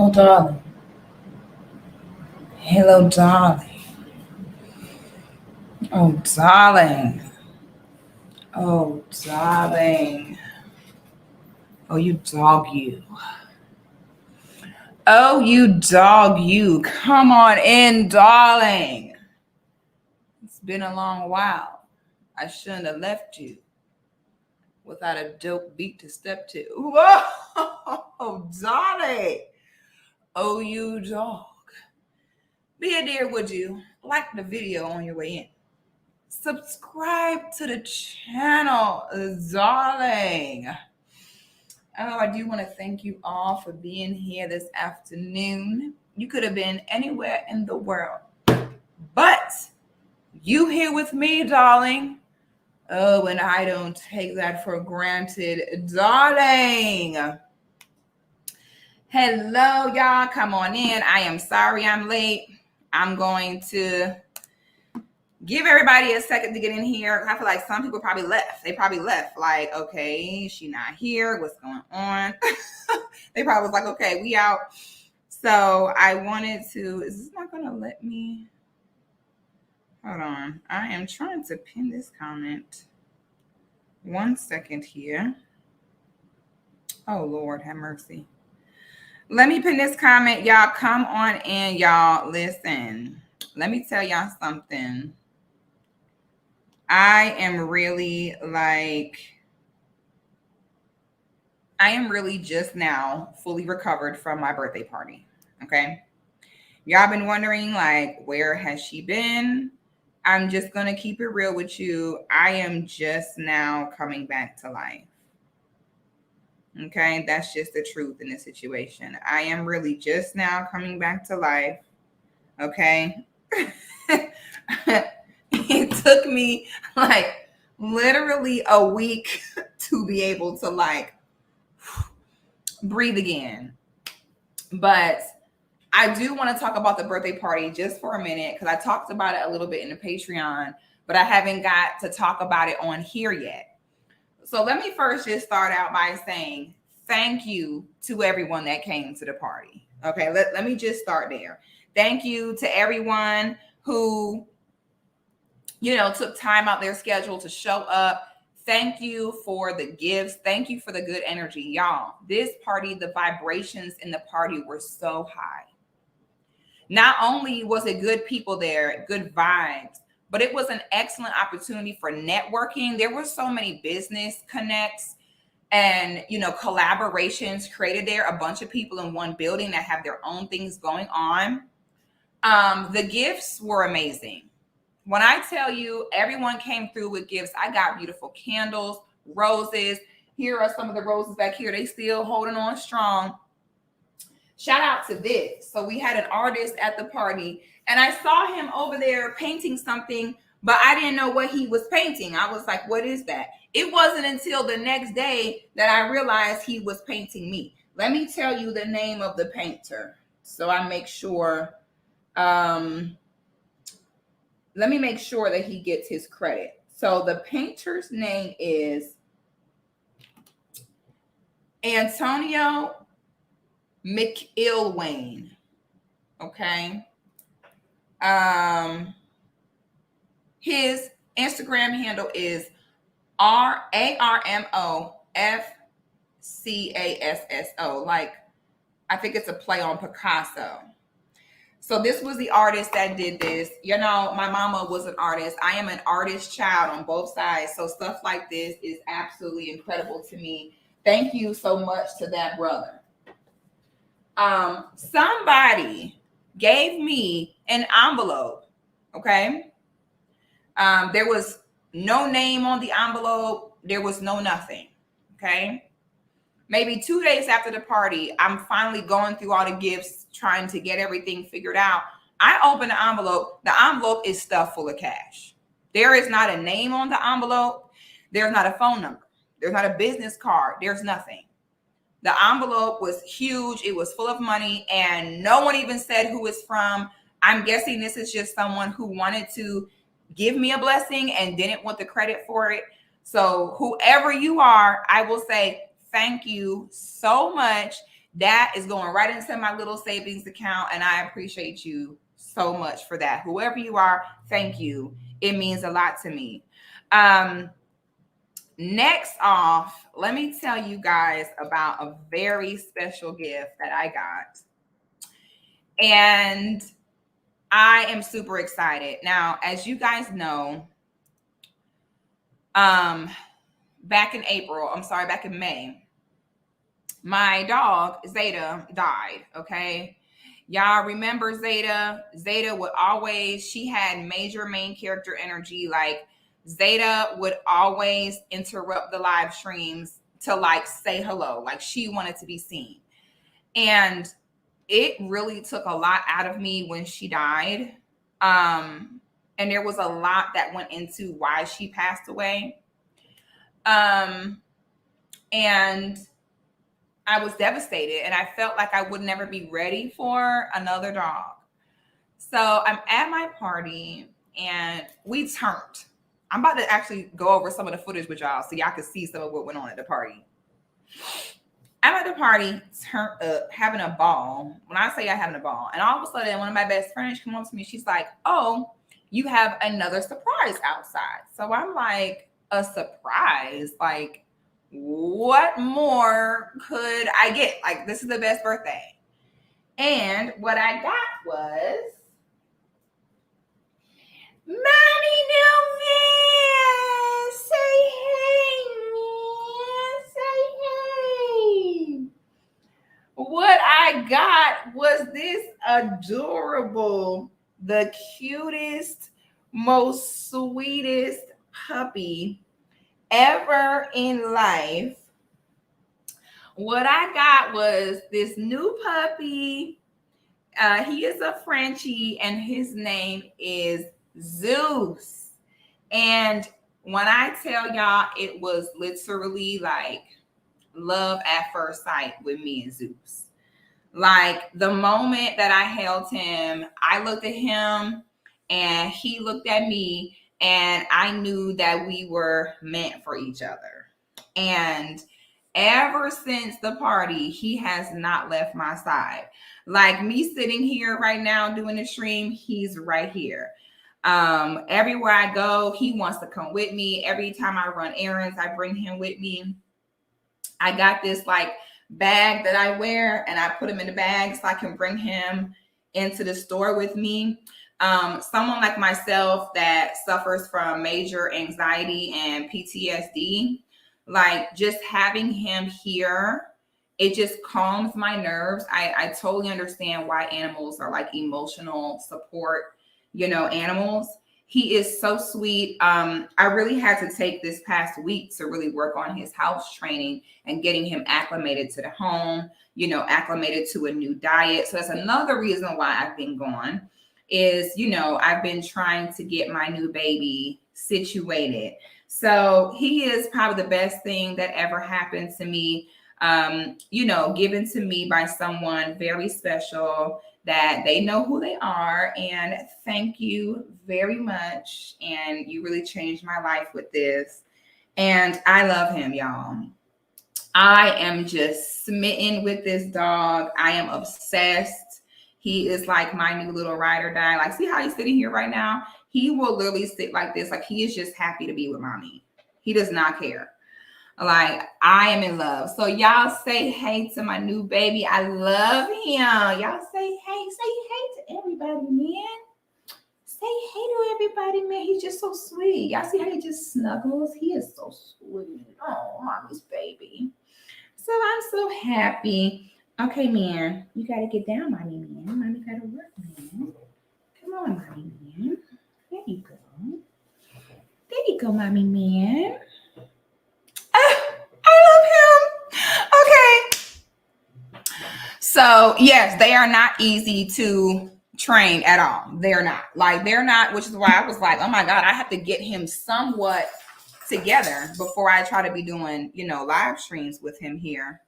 Oh, darling. Hello, darling. Oh, darling. Oh, darling. Oh, you dog, you. Oh, you dog, you. Come on in, darling. It's been a long while. I shouldn't have left you without a dope beat to step to. Whoa, darling. Oh, you dog. Be a dear, would you? Like the video on your way in. Subscribe to the channel, darling. Oh, I do want to thank you all for being here this afternoon. You could have been anywhere in the world, but you here with me, darling. Oh, and I don't take that for granted, darling. Hello, y'all. Come on in. I am sorry I'm late. I'm going to give everybody a second to get in here. I feel like some people probably left. They probably left. Like, okay, she not here. What's going on? They probably was like, okay, we out. So I wanted to. Is this not gonna let me? Hold on. I am trying to pin this comment. 1 second here. Oh Lord, have mercy. Let me pin this comment. Y'all come on in. Y'all listen. Let me tell y'all something. I am really just now fully recovered from my birthday party. Okay. Y'all been wondering, like, where has she been? I'm just going to keep it real with you. I am just now coming back to life. Okay. That's just the truth in this situation. I am really just now coming back to life. Okay. It took me like literally a week to be able to like breathe again. But I do want to talk about the birthday party just for a minute because I talked about it a little bit in the Patreon, but I haven't got to talk about it on here yet. So let me first just start out by saying thank you to everyone that came to the party. Okay, let me just start there. Thank you to everyone who, took time out their schedule to show up. Thank you for the gifts. Thank you for the good energy. Y'all, this party, the vibrations in the party were so high. Not only was it good people there, good vibes, but it was an excellent opportunity for networking. There were so many business connects and, collaborations created there. A bunch of people in one building that have their own things going on. The gifts were amazing. When I tell you everyone came through with gifts, I got beautiful candles, roses. Here are some of the roses back here. They still holding on strong. Shout out to this. So we had an artist at the party and I saw him over there painting something, but I didn't know what he was painting. I was like, what is that? It wasn't until the next day that I realized he was painting me. Let me tell you the name of the painter. So I make sure, let me make sure that he gets his credit. So the painter's name is Antonio McIlwain. Okay. His Instagram handle is RARMOFCASSO. Like, I think it's a play on Picasso. So this was the artist that did this. My mama was an artist. I am an artist child on both sides. So stuff like this is absolutely incredible to me. Thank you so much to that brother. Somebody gave me an envelope. Okay. There was no name on the envelope. There was no nothing. Okay. Maybe 2 days after the party, I'm finally going through all the gifts, trying to get everything figured out. I open the envelope. The envelope is stuffed full of cash. There is not a name on the envelope. There's not a phone number. There's not a business card. There's nothing. The envelope was huge. It was full of money, and no one even said who it's from. I'm guessing this is just someone who wanted to give me a blessing and didn't want the credit for it. So whoever you are, I will say thank you so much. That is going right into my little savings account, and I appreciate you so much for that. Whoever you are, thank you. It means a lot to me. Next off, let me tell you guys about a very special gift that I got. And I am super excited. Now, as you guys know, back in May, my dog, Zeta, died, okay? Y'all remember Zeta? Zeta would always, she had major main character energy. Like, Zeta would always interrupt the live streams to like say hello. Like, she wanted to be seen. And it really took a lot out of me when she died. And there was a lot that went into why she passed away. And I was devastated, and I felt like I would never be ready for another dog. So I'm at my party, and we turned. I'm about to actually go over some of the footage with y'all so y'all can see some of what went on at the party. I'm at the party, turned up, having a ball. When I say I'm having a ball, and all of a sudden, one of my best friends come up to me. She's like, "Oh, you have another surprise outside." So I'm like, "A surprise? Like, what more could I get? Like, this is the best birthday." And what I got was Mommy Novan. Say hey, man. Say hey. What I got was this adorable, the cutest, most sweetest puppy ever in life. What I got was this new puppy. He is a Frenchie, and his name is Zeus. And when I tell y'all, it was literally like love at first sight with me and Zeus. Like, the moment that I held him, I looked at him and he looked at me, and I knew that we were meant for each other. And ever since the party, he has not left my side. Like, me sitting here right now doing the stream, he's right here. Everywhere I go, he wants to come with me. Every time I run errands, I bring him with me. I got this like bag that I wear, and I put him in the bag so I can bring him into the store with me. Someone like myself that suffers from major anxiety and PTSD, like, just having him here, it just calms my nerves. I totally understand why animals are like emotional support, animals. He is so sweet. I really had to take this past week to really work on his house training and getting him acclimated to the home, acclimated to a new diet. So that's another reason why I've been gone is, I've been trying to get my new baby situated. So he is probably the best thing that ever happened to me, given to me by someone very special that they know who they are. And thank you very much. And you really changed my life with this. And I love him, y'all. I am just smitten with this dog. I am obsessed. He is like my new little ride or die. Like, see how he's sitting here right now? He will literally sit like this. Like, he is just happy to be with mommy. He does not care. Like, I am in love. So y'all say hey to my new baby. I love him. Y'all say hey to everybody, man. Say hey to everybody, man. He's just so sweet. Y'all see how he just snuggles? He is so sweet. Oh, mommy's baby. So I'm so happy. Okay, man. You got to get down, mommy, man. Mommy got to work, man. Come on, mommy, man. There you go. There you go, mommy, man. I love him. Okay. So, yes, they are not easy to train at all. They're not, which is why I was like, oh my God, I have to get him somewhat together before I try to be doing, live streams with him here.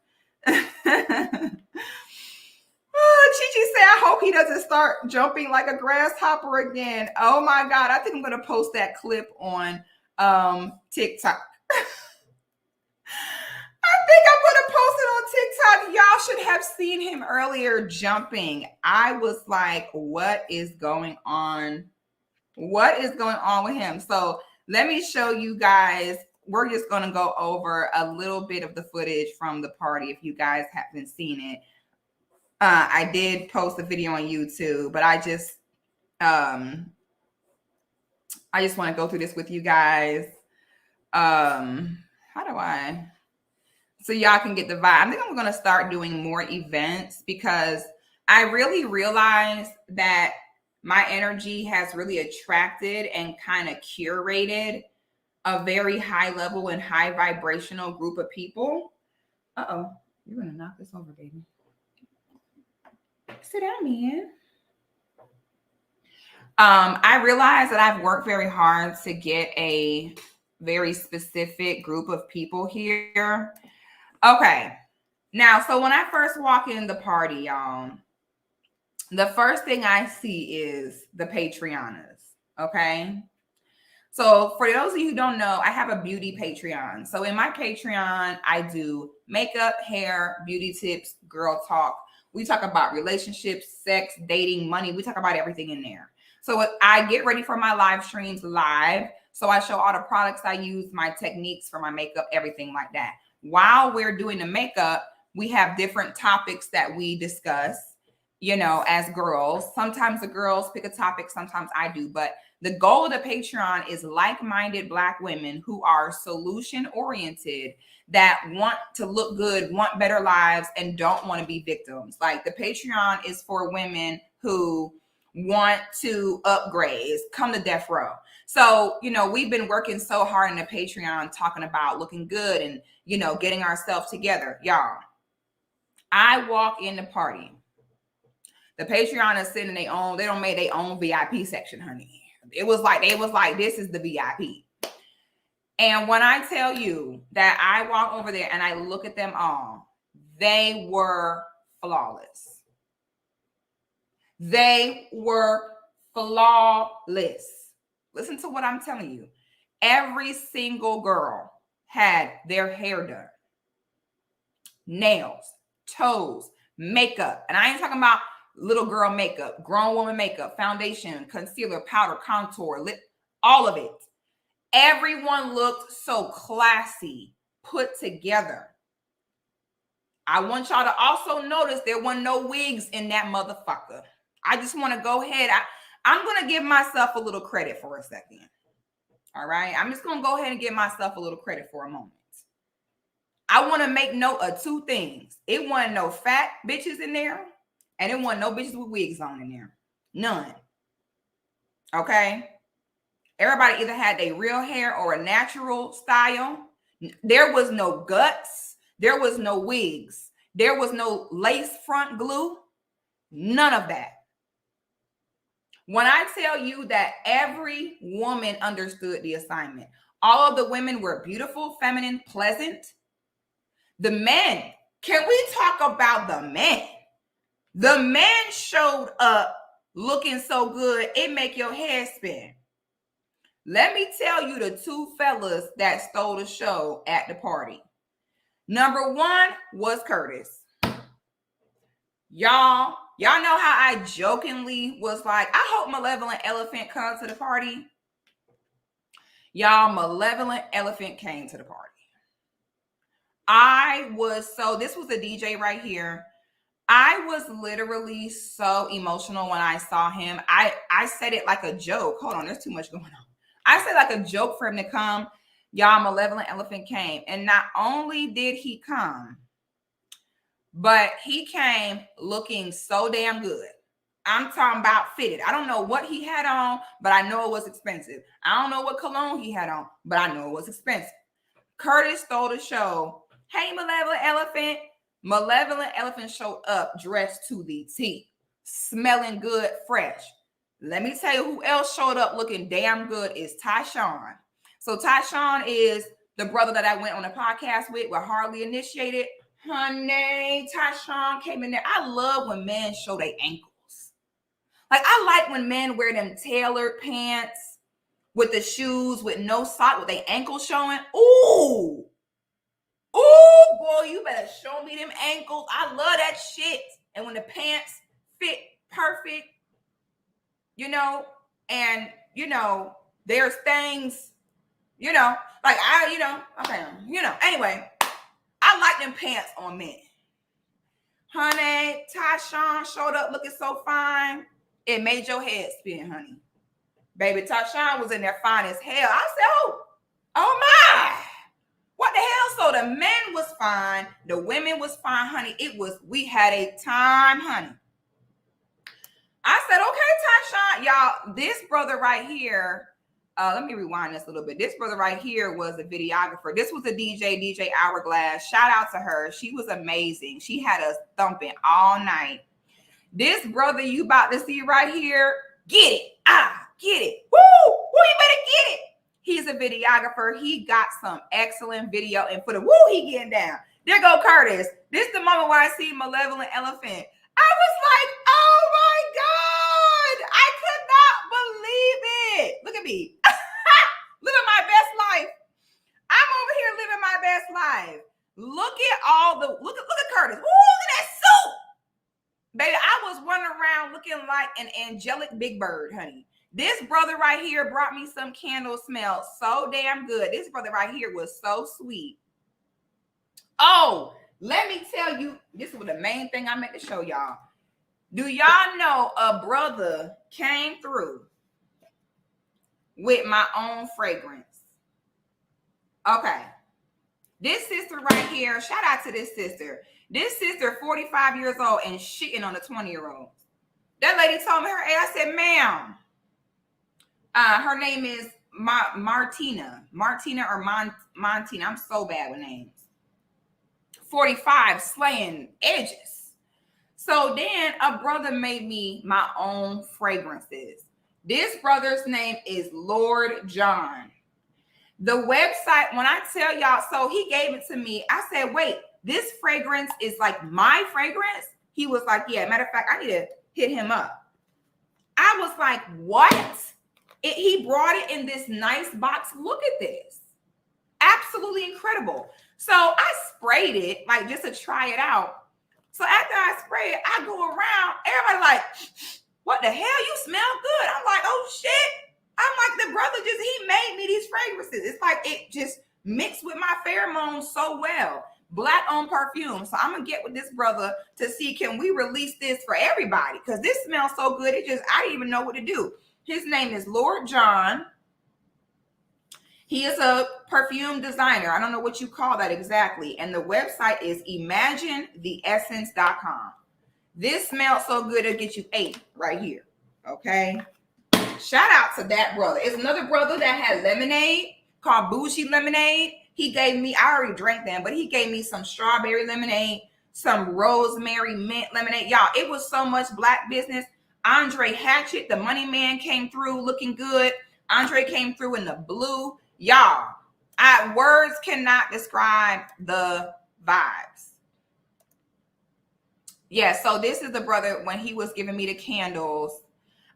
Oh, Chi said, I hope he doesn't start jumping like a grasshopper again. Oh my God. I think I'm going to post that clip on TikTok. I think I'm going to post it on TikTok. Y'all should have seen him earlier jumping. I was like, what is going on? What is going on with him? So let me show you guys. We're just going to go over a little bit of the footage from the party if you guys haven't seen it. I did post a video on YouTube, but I just want to go through this with you guys. How do I? So y'all can get the vibe. I think I'm going to start doing more events because I really realized that my energy has really attracted and kind of curated a very high level and high vibrational group of people. Uh-oh, you're going to knock this over, baby. Sit down, man. I realized that I've worked very hard to get a very specific group of people here. Okay. Now, so when I first walk in the party, y'all, the first thing I see is the Patreoners. Okay. So for those of you who don't know, I have a beauty Patreon. So in my Patreon, I do makeup, hair, beauty tips, girl talk. We talk about relationships, sex, dating, money. We talk about everything in there. So I get ready for my live streams live. So I show all the products I use, my techniques for my makeup, everything like that. While we're doing the makeup, we have different topics that we discuss, you know, as girls. Sometimes the girls pick a topic, sometimes I do. But the goal of the Patreon is like-minded Black women who are solution-oriented, that want to look good, want better lives, and don't want to be victims. Like, the Patreon is for women who want to upgrade, come to death row. So, you know, we've been working so hard in the Patreon talking about looking good and, you know, getting ourselves together. Y'all, I walk in the party. The Patreon is sitting their own, they don't make their own VIP section, honey. It was like, this is the VIP. And when I tell you that I walk over there and I look at them all, they were flawless. They were flawless. Listen to what I'm telling you. Every single girl had their hair done, nails, toes, makeup. And I ain't talking about little girl makeup, grown woman makeup, foundation, concealer, powder, contour, lip, all of it. Everyone looked so classy, put together. I want y'all to also notice there weren't no wigs in that motherfucker. I just want to go ahead. I'm going to give myself a little credit for a second. All right. I'm just going to go ahead and give myself a little credit for a moment. I want to make note of two things. It wasn't no fat bitches in there, and it wasn't no bitches with wigs on in there. None. Okay. Everybody either had their real hair or a natural style. There was no guts. There was no wigs. There was no lace front glue. None of that. When I tell you that every woman understood the assignment, all of the women were beautiful, feminine, pleasant. The men, can we talk about the men? The men showed up looking so good, it make your head spin. Let me tell you the two fellas that stole the show at the party. Number one was Curtis. Y'all know how I jokingly was like, I hope Malevolent Elephant comes to the party. Y'all, Malevolent Elephant came to the party. This was a DJ right here. I was literally so emotional when I saw him. I said it like a joke. Hold on, there's too much going on. I said like a joke for him to come. Y'all, Malevolent Elephant came. And not only did he come, but he came looking so damn good. I'm talking about fitted. I don't know what he had on, but I know it was expensive. I don't know what cologne he had on, but I know it was expensive. Curtis stole the show. Hey, Malevolent Elephant. Malevolent Elephant showed up dressed to the T, smelling good, fresh. Let me tell you who else showed up looking damn good is Tyshawn. So Tyshawn is the brother that I went on a podcast with Hardly Initiated. Honey, Tyshawn came in there. I love when men show their ankles. Like, I like when men wear them tailored pants with the shoes with no sock with their ankles showing. Ooh. Oh boy, you better show me them ankles. I love that shit. And when the pants fit perfect, you know, and you know, there's things, you know, like okay, anyway, I like them pants on men. Honey, Tyshawn showed up looking so fine. It made your head spin, honey. Baby, Tyshawn was in there fine as hell. I said, oh my. What the hell? So the men was fine. The women was fine, honey. We had a time, honey. I said, okay, Tyshawn, y'all, this brother right here, let me rewind this a little bit. This brother right here was a videographer. This was a DJ Hourglass. Shout out to her. She was amazing. She had us thumping all night. This brother you about to see right here, get it. Get it. Woo! You better get it. He's a videographer. He got some excellent video and for the woo, he getting down. There go Curtis. This is the moment where I see Malevolent Elephant. I was like, oh my God. I could not believe it. Look at me. Living my best life. I'm over here living my best life. Look at Curtis. Ooh, look at that suit. Baby, I was running around looking like an angelic big bird, honey. This brother right here brought me some candles, smelled so damn good. This brother right here was so sweet. Oh, let me tell you, this was the main thing I meant to show y'all. Do y'all know a brother came through with my own fragrance? Okay. This sister right here, shout out to this sister. This sister, 45 years old and shitting on a 20-year-old. That lady told me her age. I said, ma'am, her name is Martina or Montina. I'm so bad with names. 45, slaying edges. So then a brother made me my own fragrances. This brother's name is Lord John. The website, when I tell y'all, so he gave it to me. I said, wait, this fragrance is like my fragrance? He was like, yeah, matter of fact, I need to hit him up. I was like, what? He brought it in this nice box. Look at this. Absolutely incredible. So I sprayed it, like just to try it out. So after I spray it, I go around, everybody like, what the hell? You smell good. I'm like, oh shit. I'm like, the brother he made me these fragrances. It's like it just mixed with my pheromones so well. Black owned perfume. So I'm gonna get with this brother to see, can we release this for everybody? Because this smells so good. I didn't even know what to do. His name is Lord John. He is a perfume designer. I don't know what you call that exactly. And the website is imaginetheessence.com. This smells so good, it'll get you 8 right here. Okay. Shout out to that brother. It's another brother that had lemonade called Bougie Lemonade. He gave me, I already drank them, but he gave me some strawberry lemonade, some rosemary mint lemonade. Y'all, it was so much black business. Andre Hatchett, the money man, came through looking good. Andre came through in the blue. Y'all, words cannot describe the vibes. Yeah, so this is the brother when he was giving me the candles.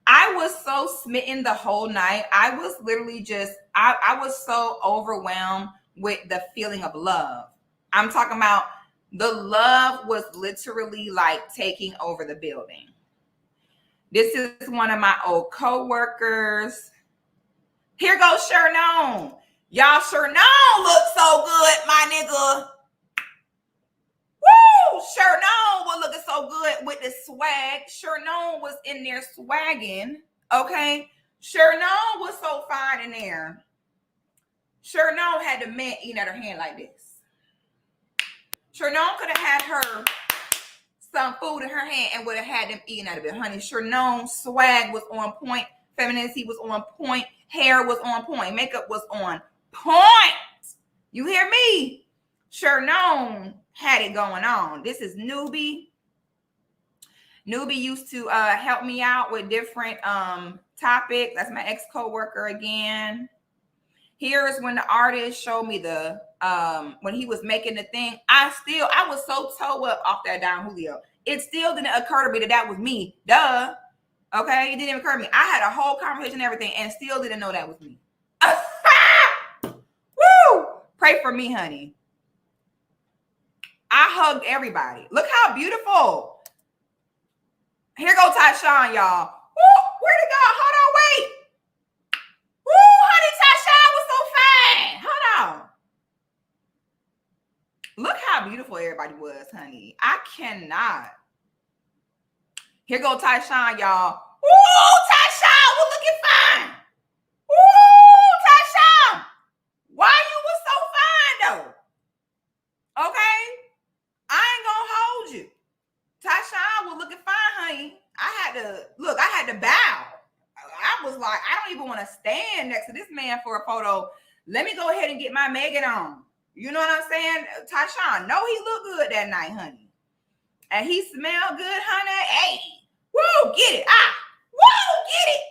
I was so smitten the whole night. I was literally just, I was so overwhelmed with the feeling of love. I'm talking about the love was literally like taking over the building. This is one of my old co-workers. Here goes Shernon. Y'all, Shernon looks so good, my nigga. Woo! Shernon was looking so good with the swag. Shernon was in there swagging. Okay? Shernon was so fine in there. Shernon had the men eating at her hand like this. Shernon could have had her some food in her hand and would have had them eating out of it. Honey, Shernon swag was on point. Femininity was on point. Hair was on point. Makeup was on point. You hear me? Shernon had it going on. This is Newbie. Newbie used to help me out with different topics. That's my ex-coworker again. Here is when the artist showed me the when he was making the thing. I was so toe up off that Don Julio. It still didn't occur to me that was me. Duh. Okay, it didn't even occur to me. I had a whole conversation and everything and still didn't know that was me. Woo! Pray for me, honey. I hugged everybody. Look how beautiful. Here go Tyshawn, y'all. Woo, where'd it go? Hold on, wait. Woo, honey, Tyshawn was so fine. Hold on. Look how beautiful everybody was, honey. I cannot. Here go Tyshawn, y'all. Woo, Tyshawn was looking fine. Woo, Tyshawn. Why you was so fine, though? Okay? I ain't gonna hold you. Tyshawn was looking fine, honey. I had to bow. I was like, I don't even want to stand next to this man for a photo. Let me go ahead and get my Megan on. You know what I'm saying? Tyshawn, no, he looked good that night, honey. And he smelled good, honey. Hey, woo, get it. Woo, get it.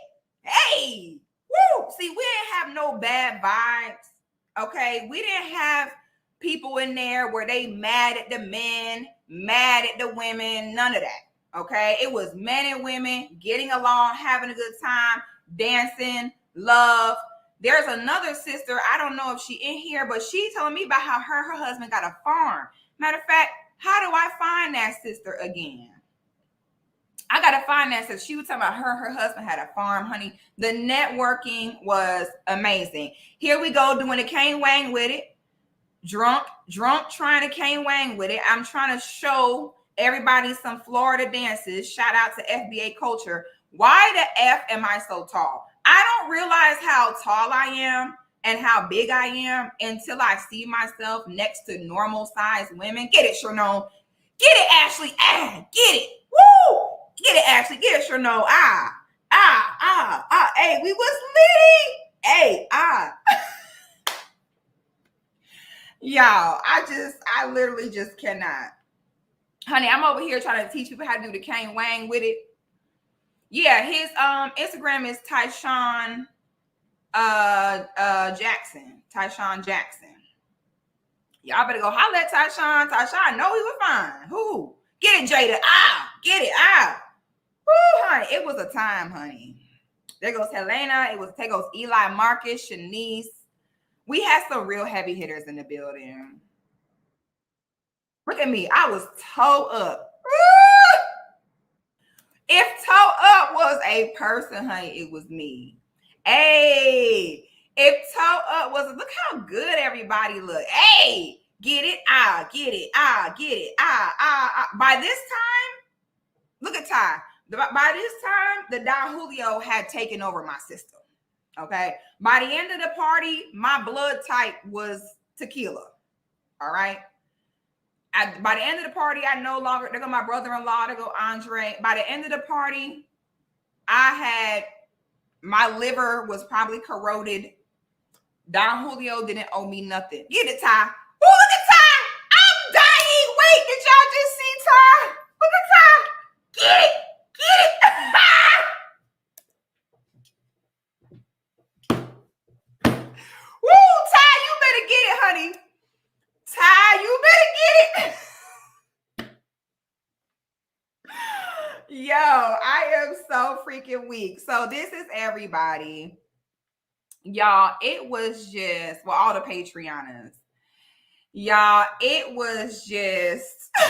Hey, woo. See, we didn't have no bad vibes, okay? We didn't have people in there where they mad at the men, mad at the women, none of that, okay? It was men and women getting along, having a good time, dancing, love. There's another sister, I don't know if she in here, but she telling me about how her husband got a farm. Matter of fact, how do I find that sister again? I got to find that sister. She was talking about her husband had a farm, honey. The networking was amazing. Here we go doing a cane wang with it. Drunk trying to cane wang with it. I'm trying to show everybody some Florida dances. Shout out to FBA culture. Why the F am I so tall? I don't realize how tall I am and how big I am until I see myself next to normal sized women. Get it, Cherno. Get it, Ashley. Get it. Woo! Get it, Ashley. Get it, Cherno. Hey, we was litty. Hey, Y'all, I literally just cannot. Honey, I'm over here trying to teach people how to do the cane wang with it. Yeah, his Instagram is Tyshawn Jackson. Tyshawn Jackson. Y'all better go holler at Tyshawn. Tyshawn, no, he was fine. Who? Get it, Jada. Get it. Woo, honey. It was a time, honey. There goes Helena. There goes Eli, Marcus, Shanice. We had some real heavy hitters in the building. Look at me. I was toe up. If toe up was a person, honey, it was me. Hey, if toe up was, look how good everybody looked. Hey, get it? Get it. Get it. By this time, look at Ty. By this time, the Don Julio had taken over my system. Okay. By the end of the party, my blood type was tequila. All right. By the end of the party, I no longer, there go my brother-in-law, there go Andre. By the end of the party, my liver was probably corroded. Don Julio didn't owe me nothing. Get it, Ty. Oh, look at Ty. I'm dying. Wait, did y'all just see Ty? Look at Ty. Get it. Woo, Ty, you better get it, honey. Ty, you better get it. Yo, I am so freaking weak. So this is everybody. Y'all, it was just, well, all the Patreoners. Y'all, it was just Ty.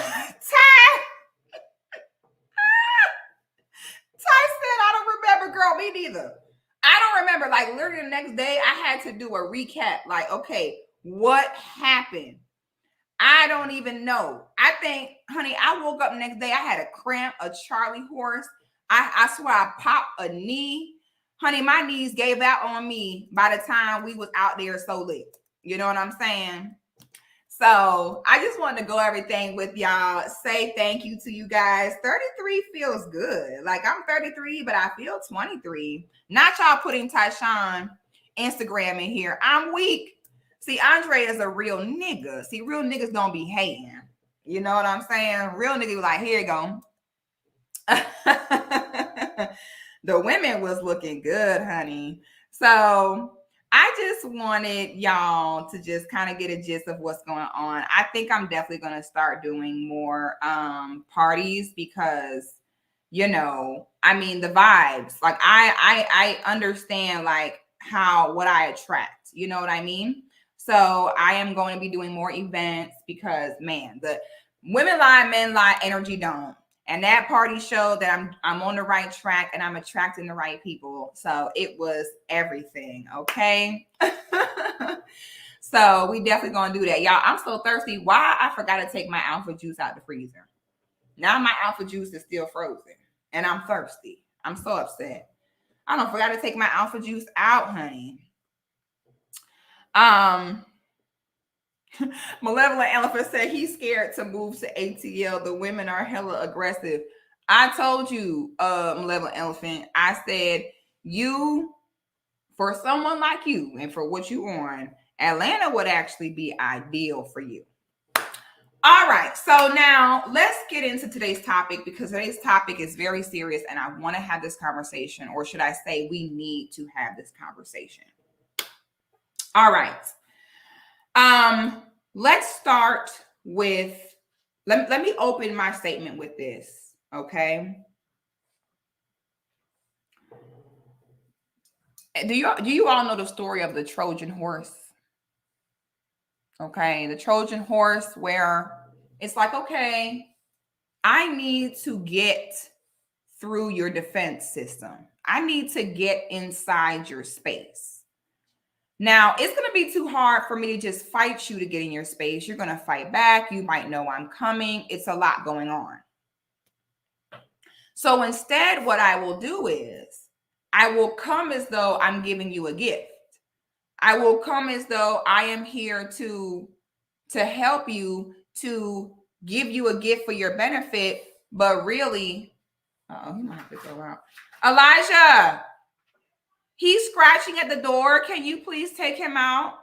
Ty said, I don't remember, girl, me neither. I don't remember. Like, literally the next day, I had to do a recap. Like, okay, what happened? I don't even know. I think, honey, I woke up the next day. I had a cramp, a Charlie horse. I swear I popped a knee. Honey, my knees gave out on me by the time we was out there so lit. You know what I'm saying? So I just wanted to go everything with y'all. Say thank you to you guys. 33 feels good. Like, I'm 33, but I feel 23. Not y'all putting Tyshawn Instagram in here. I'm weak. See, Andre is a real nigga. See, real niggas don't be hating. You know what I'm saying? Real niggas like, here you go. The women was looking good, honey. So I just wanted y'all to just kind of get a gist of what's going on. I think I'm definitely going to start doing more parties because, you know, I mean, the vibes. Like, I understand, like, what I attract. You know what I mean? So I am going to be doing more events because, man, Women lie, men lie, energy don't. And that party showed that I'm on the right track and I'm attracting the right people. So it was everything. Okay. So we definitely gonna do that. Y'all, I'm so thirsty. Why I forgot to take my alpha juice out the freezer. Now my alpha juice is still frozen and I'm thirsty. I'm so upset. I don't forgot to take my alpha juice out, honey. Malevolent Elephant said he's scared to move to ATL. The women are hella aggressive. I told you, Malevolent Elephant, I said you, for someone like you and for what you on, Atlanta would actually be ideal for you. All right, so now let's get into today's topic, because today's topic is very serious and I want to have this conversation, or should I say we need to have this conversation. All right. Let's start with, let me open my statement with this, okay? Do you all know the story of the Trojan horse? Okay, the Trojan horse, where it's like, okay, I need to get through your defense system. I need to get inside your space. Now, it's going to be too hard for me to just fight you to get in your space. You're going to fight back. You might know I'm coming. It's a lot going on. So instead, what I will do is I will come as though I'm giving you a gift. I will come as though I am here to help you, to give you a gift for your benefit, but really, he might have to go out. Elijah, he's scratching at the door. Can you please take him out?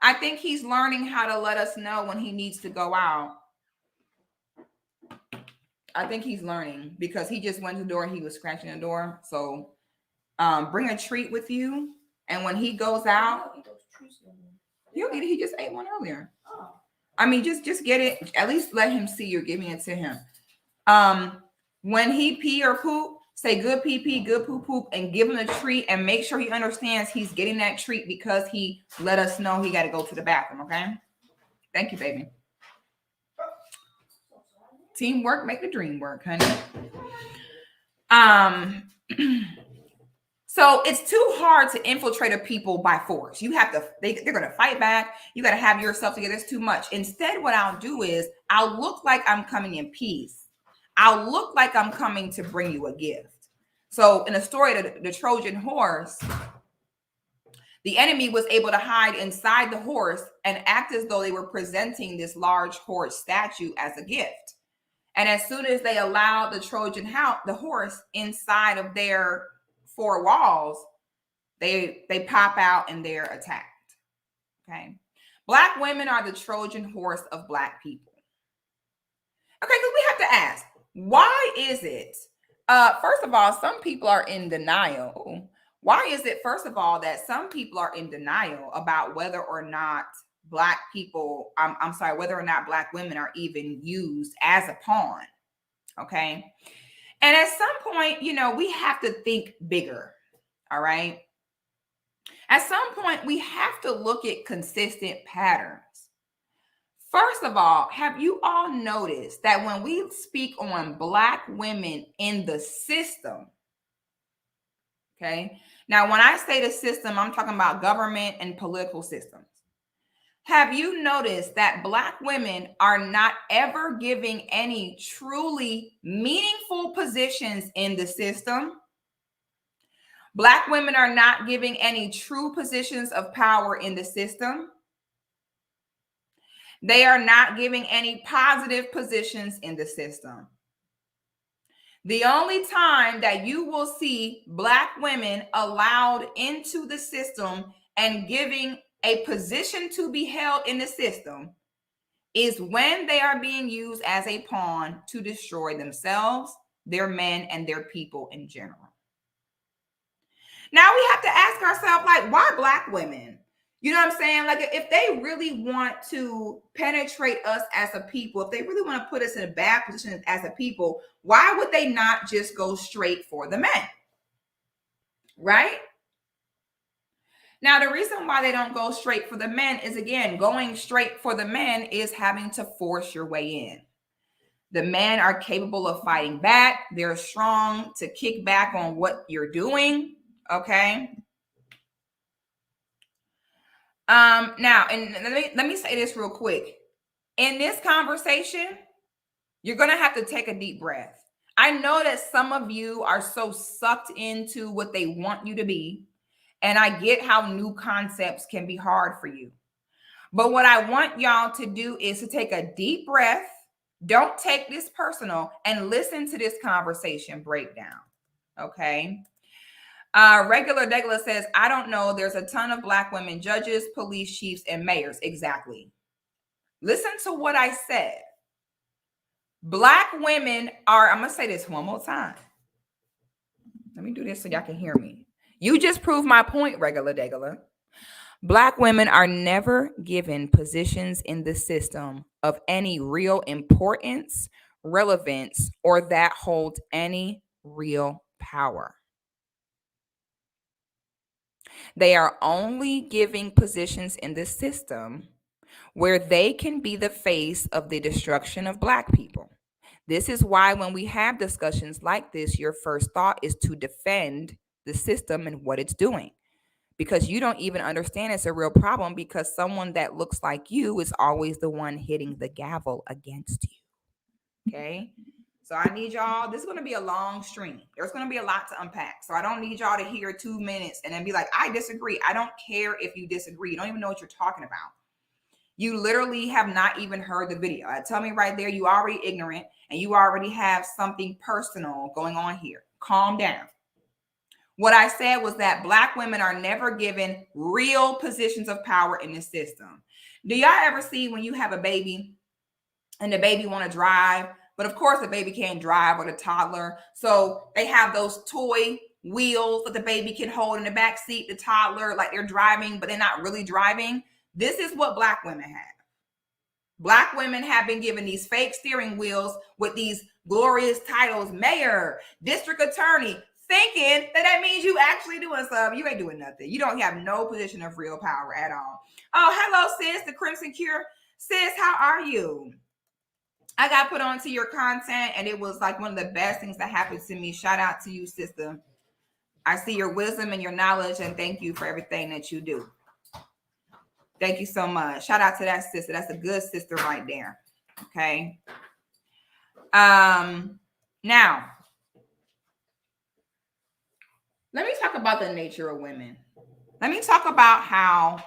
I think he's learning how to let us know when he needs to go out. I think he's learning, because he just went to the door and he was scratching the door. So bring a treat with you. And when he goes out, he'll eat it. He just ate one earlier. Oh. I mean, just get it. At least let him see you're giving it to him. When he pee or poop, say good pee pee, good poop poop, and give him a treat, and make sure he understands he's getting that treat because he let us know he got to go to the bathroom. Okay. Thank you, baby. Teamwork make the dream work, honey. So it's too hard to infiltrate a people by force. You have to, they're going to fight back. You got to have yourself together. It's too much. Instead, what I'll do is I'll look like I'm coming in peace. I'll look like I'm coming to bring you a gift. So in the story of the Trojan horse, the enemy was able to hide inside the horse and act as though they were presenting this large horse statue as a gift. And as soon as they allowed the Trojan horse inside of their four walls, they pop out and they're attacked. Okay. Black women are the Trojan horse of Black people. Okay, because we have to ask, why is it? First of all, some people are in denial. Why is it, first of all, that some people are in denial about whether or not Black people, whether or not Black women are even used as a pawn? Okay. And at some point, we have to think bigger. All right. At some point, we have to look at consistent patterns. First of all, have you all noticed that when we speak on Black women in the system, okay, now when I say the system, I'm talking about government and political systems. Have you noticed that Black women are not ever giving any truly meaningful positions in the system? Black women are not giving any true positions of power in the system. They are not giving any positive positions in the system. The only time that you will see Black women allowed into the system and giving a position to be held in the system is when they are being used as a pawn to destroy themselves, their men, and their people in general. Now we have to ask ourselves, like, why Black women? You know what I'm saying? Like, if they really want to penetrate us as a people, if they really want to put us in a bad position as a people, why would they not just go straight for the men? Right? Now, the reason why they don't go straight for the men is, again, going straight for the men is having to force your way in. The men are capable of fighting back. They're strong to kick back on what you're doing. Okay. Now, and let me say this real quick. In this conversation, you're going to have to take a deep breath. I know that some of you are so sucked into what they want you to be, and I get how new concepts can be hard for you. But what I want y'all to do is to take a deep breath. Don't take this personal and listen to this conversation breakdown. Okay. Regular Degla says, I don't know. There's a ton of Black women judges, police chiefs, and mayors. Exactly. Listen to what I said. Black women are, I'm going to say this one more time. Let me do this so y'all can hear me. You just proved my point, Regular Degla. Black women are never given positions in the system of any real importance, relevance, or that holds any real power. They are only giving positions in the system where they can be the face of the destruction of Black people. This is why when we have discussions like this, your first thought is to defend the system and what it's doing. Because you don't even understand it's a real problem, because someone that looks like you is always the one hitting the gavel against you. Okay? So I need y'all, this is going to be a long stream. There's going to be a lot to unpack. So I don't need y'all to hear 2 minutes and then be like, I disagree. I don't care if you disagree. You don't even know what you're talking about. You literally have not even heard the video. Tell me right there, you already ignorant and you already have something personal going on here. Calm down. What I said was that Black women are never given real positions of power in the system. Do y'all ever see when you have a baby and the baby want to drive, but of course the baby can't drive, or the toddler, so they have those toy wheels that the baby can hold in the back seat, the toddler, like they're driving, but they're not really driving. This is what Black women have. Black women have been given these fake steering wheels with these glorious titles, mayor, district attorney, thinking that means you actually doing something. You ain't doing nothing. You don't have no position of real power at all. Oh, hello, sis, the Crimson Cure. Sis, how are you? I got put onto your content, and it was like one of the best things that happened to me. Shout out to you, sister. I see your wisdom and your knowledge, and thank you for everything that you do. Thank you so much. Shout out to that sister. That's a good sister right there. Okay. Now, let me talk about the nature of women. Let me talk about how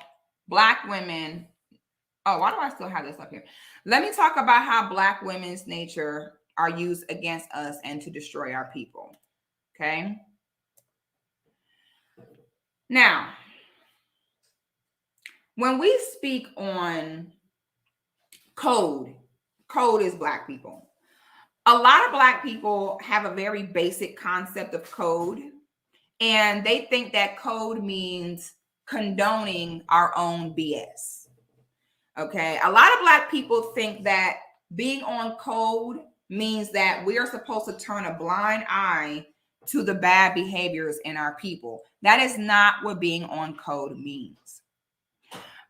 Black women, why do I still have this up here? Let me talk about how Black women's nature are used against us and to destroy our people. Okay. Now, when we speak on code is Black people. A lot of Black people have a very basic concept of code, and they think that code means condoning our own BS. Okay. A lot of Black people think that being on code means that we are supposed to turn a blind eye to the bad behaviors in our people. That is not what being on code means.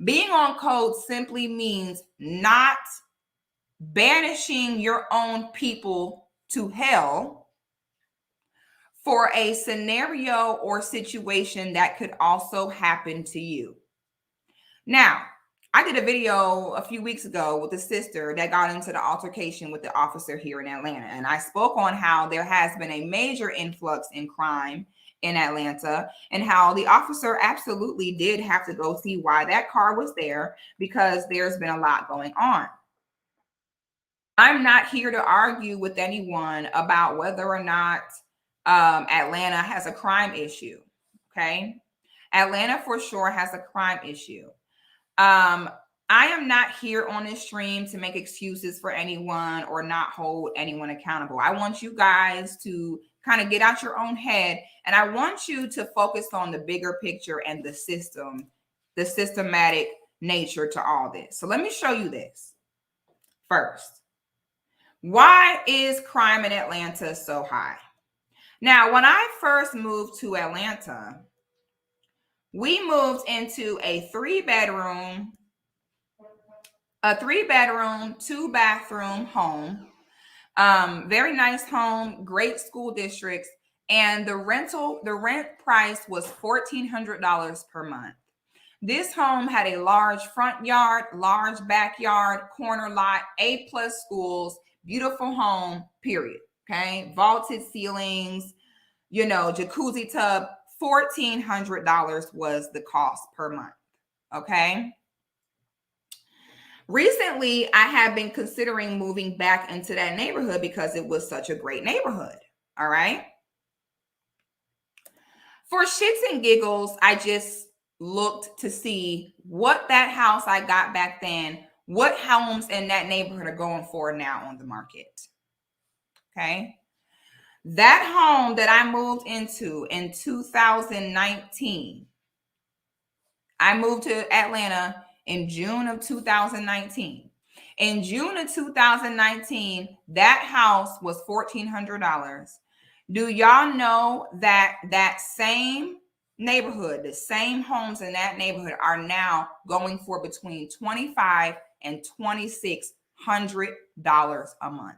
Being on code simply means not banishing your own people to hell for a scenario or situation that could also happen to you. Now, I did a video a few weeks ago with a sister that got into the altercation with the officer here in Atlanta. And I spoke on how there has been a major influx in crime in Atlanta and how the officer absolutely did have to go see why that car was there, because there's been a lot going on. I'm not here to argue with anyone about whether or not Atlanta has a crime issue. Okay. Atlanta for sure has a crime issue. I am not here on this stream to make excuses for anyone or not hold anyone accountable. I want you guys to kind of get out your own head, and I want you to focus on the bigger picture and the system, the systematic nature to all this. So let me show you this first. Why is crime in Atlanta so high? Now, when I first moved to Atlanta, We moved into a three bedroom, 2-bathroom home. Very nice home, great school districts, and the rent price was $1,400 per month. This home had a large front yard, large backyard, corner lot, A+ schools, beautiful home, period. Okay, vaulted ceilings, jacuzzi tub. $1,400 was the cost per month. Okay. Recently, I have been considering moving back into that neighborhood because it was such a great neighborhood. All right. For shits and giggles, I just looked to see what that house I got back then, what homes in that neighborhood are going for now on the market. Okay. That home that I moved into in 2019, I moved to Atlanta in June of 2019. In June of 2019, that house was $1,400. Do y'all know that that same neighborhood, the same homes in that neighborhood are now going for between $2,500 and $2,600 a month?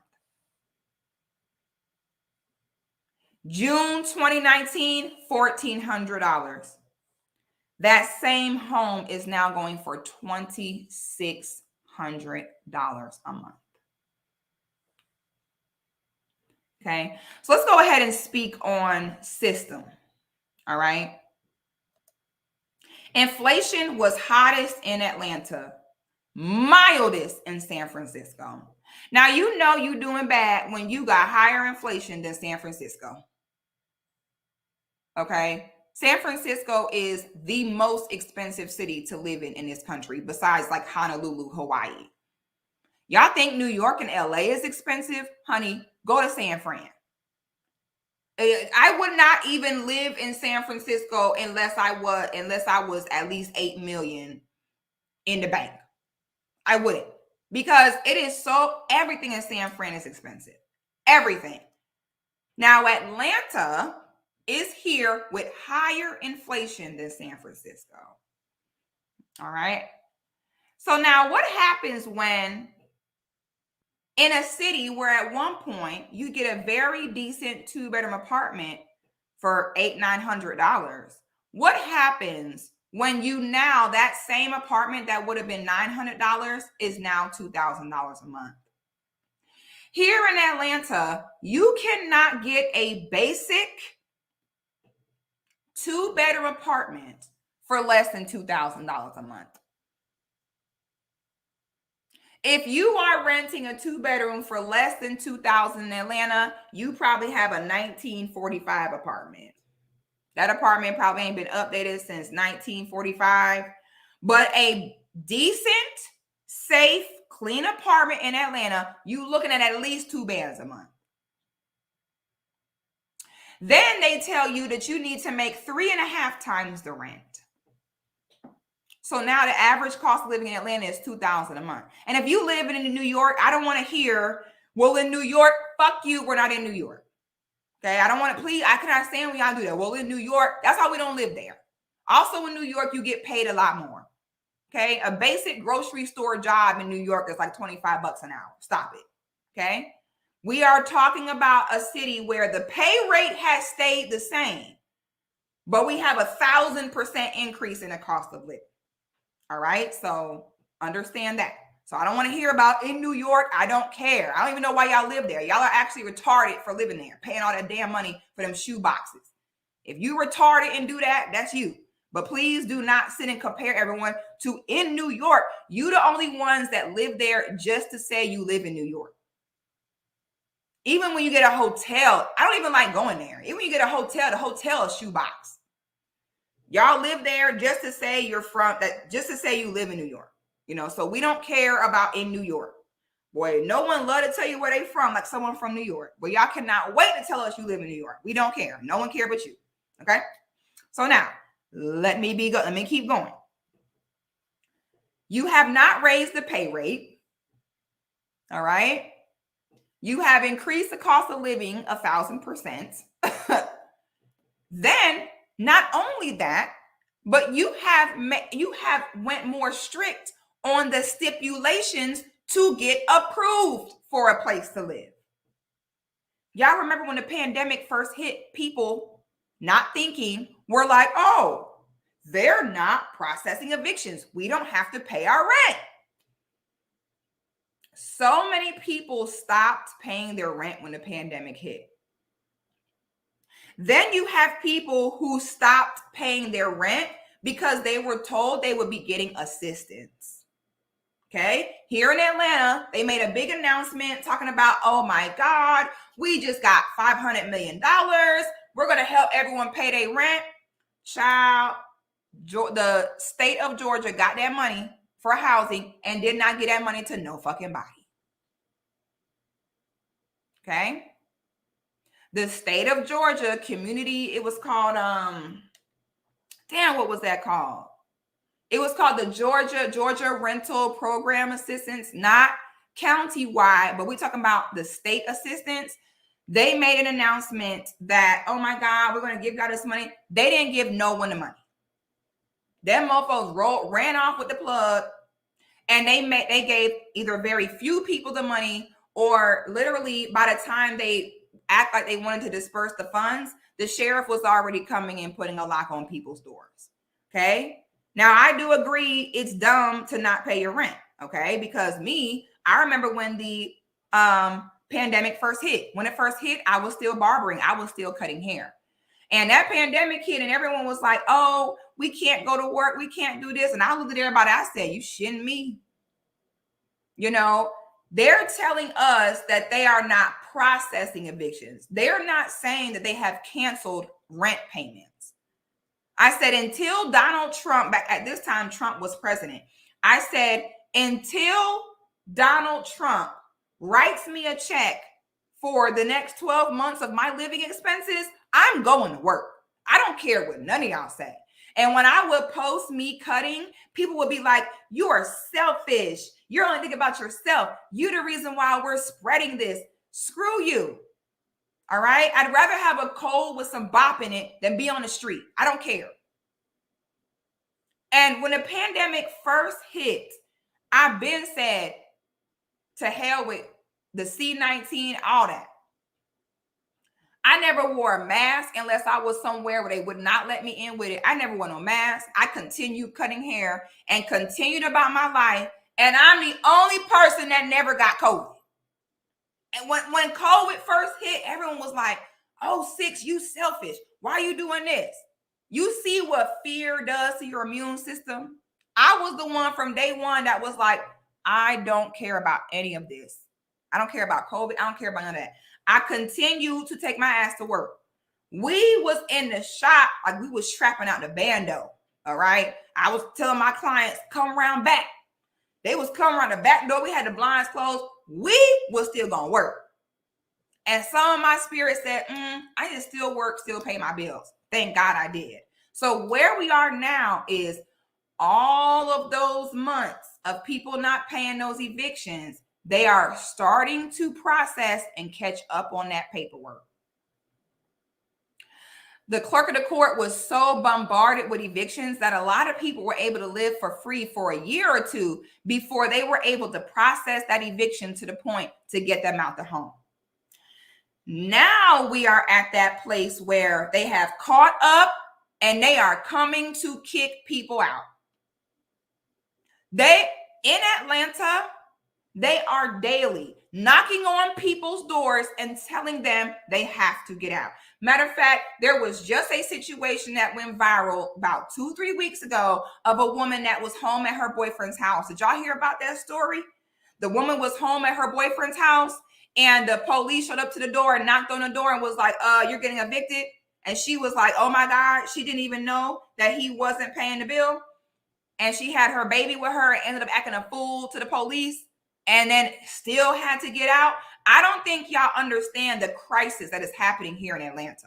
June 2019, $1,400. That same home is now going for $2,600 a month. Okay, so let's go ahead and speak on system. All right. Inflation was hottest in Atlanta, mildest in San Francisco. Now, you're doing bad when you got higher inflation than San Francisco. Okay. San Francisco is the most expensive city to live in this country, besides like Honolulu, Hawaii. Y'all think New York and LA is expensive? Honey, go to San Fran. I would not even live in San Francisco unless I was at least 8 million in the bank. I wouldn't, because everything in San Fran is expensive. Everything. Now, Atlanta is here with higher inflation than San Francisco. All right. So now what happens when in a city where at one point you get a very decent 2-bedroom apartment for $800-900? What happens when that same apartment that would have been $900 is now $2,000 a month? Here in Atlanta, you cannot get a basic 2-bedroom apartment for less than $2,000 a month. If you are renting a 2-bedroom for less than $2,000 in Atlanta, you probably have a 1945 apartment. That apartment probably ain't been updated since 1945. But a decent, safe, clean apartment in Atlanta, you looking at least 2 bands a month. Then they tell you that you need to make 3.5 times the rent. So now the average cost of living in Atlanta is $2,000 a month. And if you live in New York, I don't want to hear, well, in New York, fuck you, we're not in New York. Okay, I don't want to, please, I cannot stand when y'all do that. Well, in New York, that's how we don't live there. Also in New York, you get paid a lot more. Okay, a basic grocery store job in New York is like $25 an hour. Stop it. Okay, we are talking about a city where the pay rate has stayed the same, but we have 1,000% increase in the cost of living. All right, so understand that. So I don't want to hear about in New York. I don't care. I don't even know why y'all live there. Y'all are actually retarded for living there, paying all that damn money for them shoe boxes. If you retarded and do that, that's you. But please do not sit and compare everyone to in New York. You the only ones that live there just to say you live in New York. Even when you get a hotel, I don't even like going there. Even when you get a hotel, the hotel is shoebox. Y'all live there just to say you're from that, just to say you live in New York. So we don't care about in New York. Boy, no one love to tell you where they from, like someone from New York. But y'all cannot wait to tell us you live in New York. We don't care. No one care but you. Okay? So now, let me keep going. You have not raised the pay rate. All right? You have increased the cost of living 1,000%. Then, not only that, But you have went more strict on the stipulations to get approved for a place to live. Y'all remember when the pandemic first hit, people not thinking were like, oh, they're not processing evictions. We don't have to pay our rent. So many people stopped paying their rent when the pandemic hit. Then you have people who stopped paying their rent because they were told they would be getting assistance. Okay. Here in Atlanta, they made a big announcement talking about, oh my God, we just got $500 million. We're going to help everyone pay their rent. Child, the state of Georgia got that money for housing and did not get that money to no fucking body. Okay. The state of Georgia community, it was called, what was that called? It was called the Georgia Rental Program Assistance, not county-wide, but we're talking about the state assistance. They made an announcement that, oh my God, we're going to give God this money. They didn't give no one the money. Them mofos ran off with the plug, and they gave either very few people the money, or literally by the time they act like they wanted to disperse the funds, the sheriff was already coming and putting a lock on people's doors. Okay. Now, I do agree it's dumb to not pay your rent, okay? Because I remember when the pandemic first hit. When it first hit, I was still barbering. I was still cutting hair. And that pandemic hit, and everyone was like, oh, we can't go to work. We can't do this. And I looked at everybody. I said, you shitting me? You know, they're telling us that they are not processing evictions. They're not saying that they have canceled rent payments. I said, until Donald Trump, back at this time, Trump was president. I said, until Donald Trump writes me a check for the next 12 months of my living expenses, I'm going to work. I don't care what none of y'all say. And when I would post me cutting, people would be like, you are selfish. You're only thinking about yourself. You're the reason why we're spreading this. Screw you. All right. I'd rather have a cold with some bop in it than be on the street. I don't care. And when the pandemic first hit, I've been said to hell with the C-19, all that. I never wore a mask unless I was somewhere where they would not let me in with it. I never wore no mask. I continued cutting hair and continued about my life. And I'm the only person that never got COVID. And when COVID first hit, everyone was like, oh, Six, you selfish. Why are you doing this? You see what fear does to your immune system? I was the one from day one that was like, I don't care about any of this. I don't care about COVID. I don't care about none of that. I continue to take my ass to work. We was in the shop like we was trapping out the bando. All right. I was telling my clients, come around back. They was coming around the back door. We had the blinds closed. We was still gonna work. And some of my spirit said, I can still work, still pay my bills. Thank God I did. So where we are now is all of those months of people not paying those evictions, they are starting to process and catch up on that paperwork. The clerk of the court was so bombarded with evictions that a lot of people were able to live for free for a year or two before they were able to process that eviction to the point to get them out the home. Now we are at that place where they have caught up and they are coming to kick people out. In Atlanta, they are daily knocking on people's doors and telling them they have to get out. Matter of fact, there was just a situation that went viral about 2-3 weeks ago of a woman that was home at her boyfriend's house. Did y'all hear about that story? The woman was home at her boyfriend's house and the police showed up to the door and knocked on the door and was like, you're getting evicted. And she was like, oh my God, she didn't even know that he wasn't paying the bill. And she had her baby with her and ended up acting a fool to the police and then still had to get out. I don't think y'all understand the crisis that is happening here in Atlanta.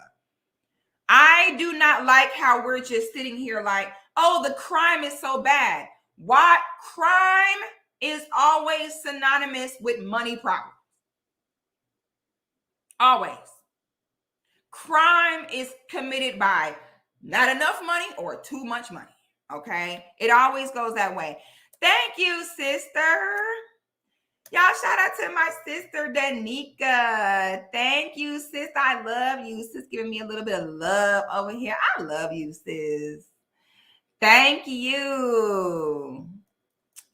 I do not like how we're just sitting here like, oh, the crime is so bad. What? Crime is always synonymous with money problems. Always. Crime is committed by not enough money or too much money. Okay. It always goes that way. Thank you, sister. Y'all, shout out to my sister, Danica. Thank you, sis. I love you. Sis giving me a little bit of love over here. I love you, sis. Thank you.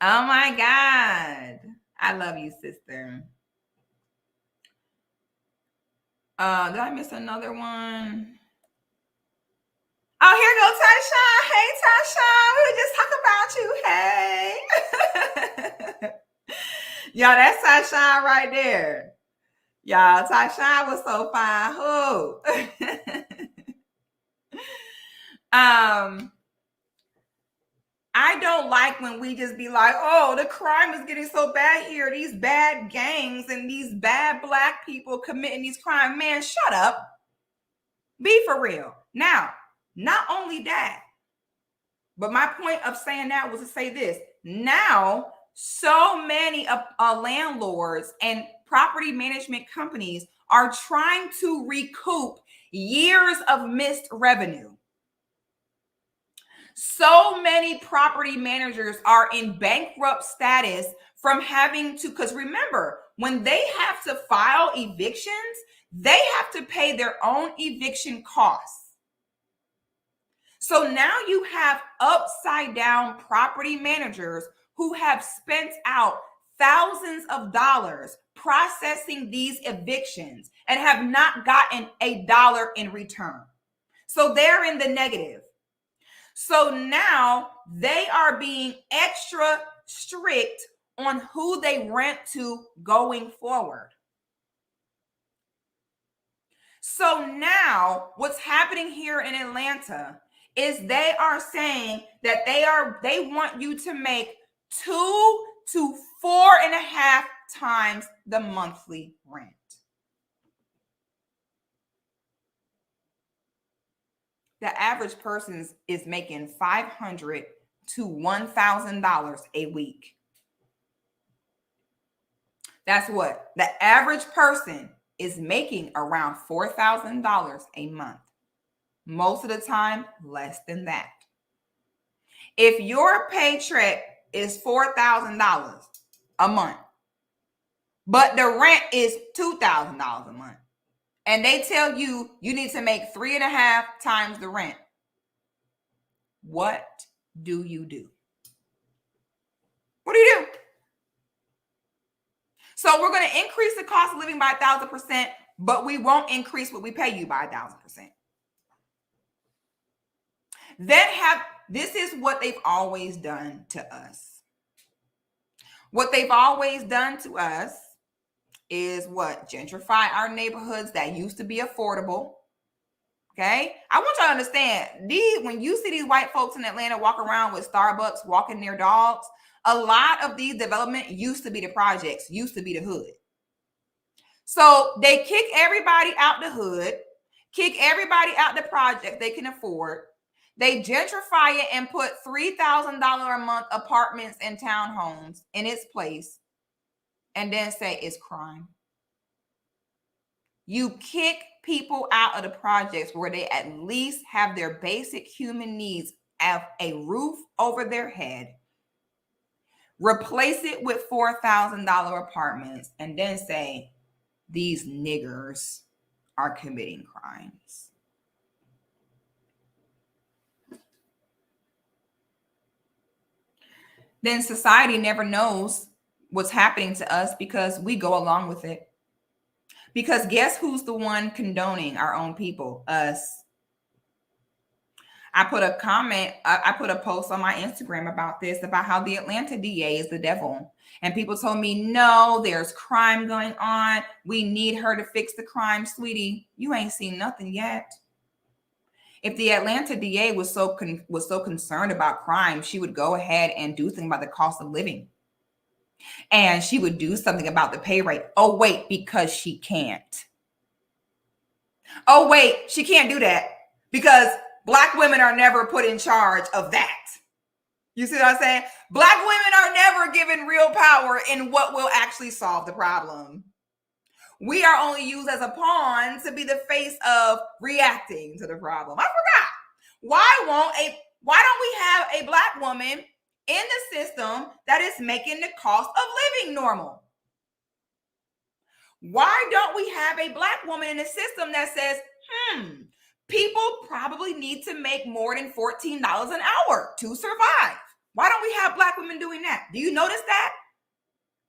Oh my God. I love you, sister. Did I miss another one? Oh, here goes Tyshawn. Hey, Tyshawn. We were just talking about you. Hey. Y'all, that's Tyshawn right there. Y'all, Tyshawn was so fine. Who? I don't like when we just be like, oh, the crime is getting so bad here. These bad gangs and these bad Black people committing these crimes. Man, shut up. Be for real. Now, not only that, but my point of saying that was to say this. Now, so many landlords and property management companies are trying to recoup years of missed revenue. So many property managers are in bankrupt status from having to, because remember, when they have to file evictions, they have to pay their own eviction costs. So now you have upside down property managers who have spent out thousands of dollars processing these evictions and have not gotten a dollar in return. So they're in the negative. So now they are being extra strict on who they rent to going forward. So now what's happening here in Atlanta is they are saying that they want you to make 2 to 4.5 times the monthly rent. The average person is making $500 to $1,000 a week. That's what the average person is making, around $4,000 a month. Most of the time, less than that. If your paycheck is $4,000 a month, but the rent is $2,000 a month, and they tell you you need to make 3.5 times the rent, what do you do? What do you do? So we're going to increase the cost of living by 1,000%, but we won't increase what we pay you by 1,000%. This is what they've always done to us. What they've always done to us is what? Gentrify our neighborhoods that used to be affordable. Okay? I want y'all to understand, when you see these white folks in Atlanta walk around with Starbucks, walking their dogs, a lot of these development used to be the projects, used to be the hood. So they kick everybody out the hood, kick everybody out the project they can afford. They gentrify it and put $3,000 a month apartments and townhomes in its place, and then say it's crime. You kick people out of the projects where they at least have their basic human needs, have a roof over their head, replace it with $4,000 apartments, and then say these niggers are committing crimes. Then society never knows what's happening to us because we go along with it. Because guess who's the one condoning our own people? Us. I put a comment, I put a post on my Instagram about this, about how the Atlanta DA is the devil. And people told me, no, there's crime going on. We need her to fix the crime. Sweetie, you ain't seen nothing yet. If the Atlanta DA was so concerned about crime, she would go ahead and do something about the cost of living. And she would do something about the pay rate. Oh, wait, because she can't. Oh, wait, she can't do that because Black women are never put in charge of that. You see what I'm saying? Black women are never given real power in what will actually solve the problem. We are only used as a pawn to be the face of reacting to the problem. I forgot. Why don't we have a Black woman in the system that is making the cost of living normal? Why don't we have a Black woman in the system that says, people probably need to make more than $14 an hour to survive? Why don't we have Black women doing that? Do you notice that?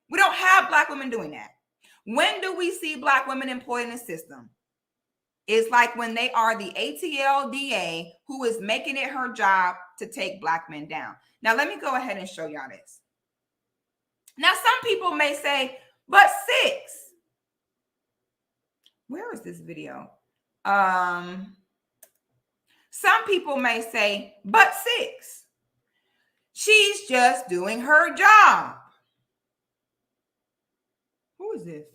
We don't have Black women doing that. When do we see Black women employed in the system? It's like when they are the ATLDA who is making it her job to take Black men down. Now, let me go ahead and show y'all this. Now, some people may say, but Six, where is this video? Some people may say, but Six, she's just doing her job. Who is this?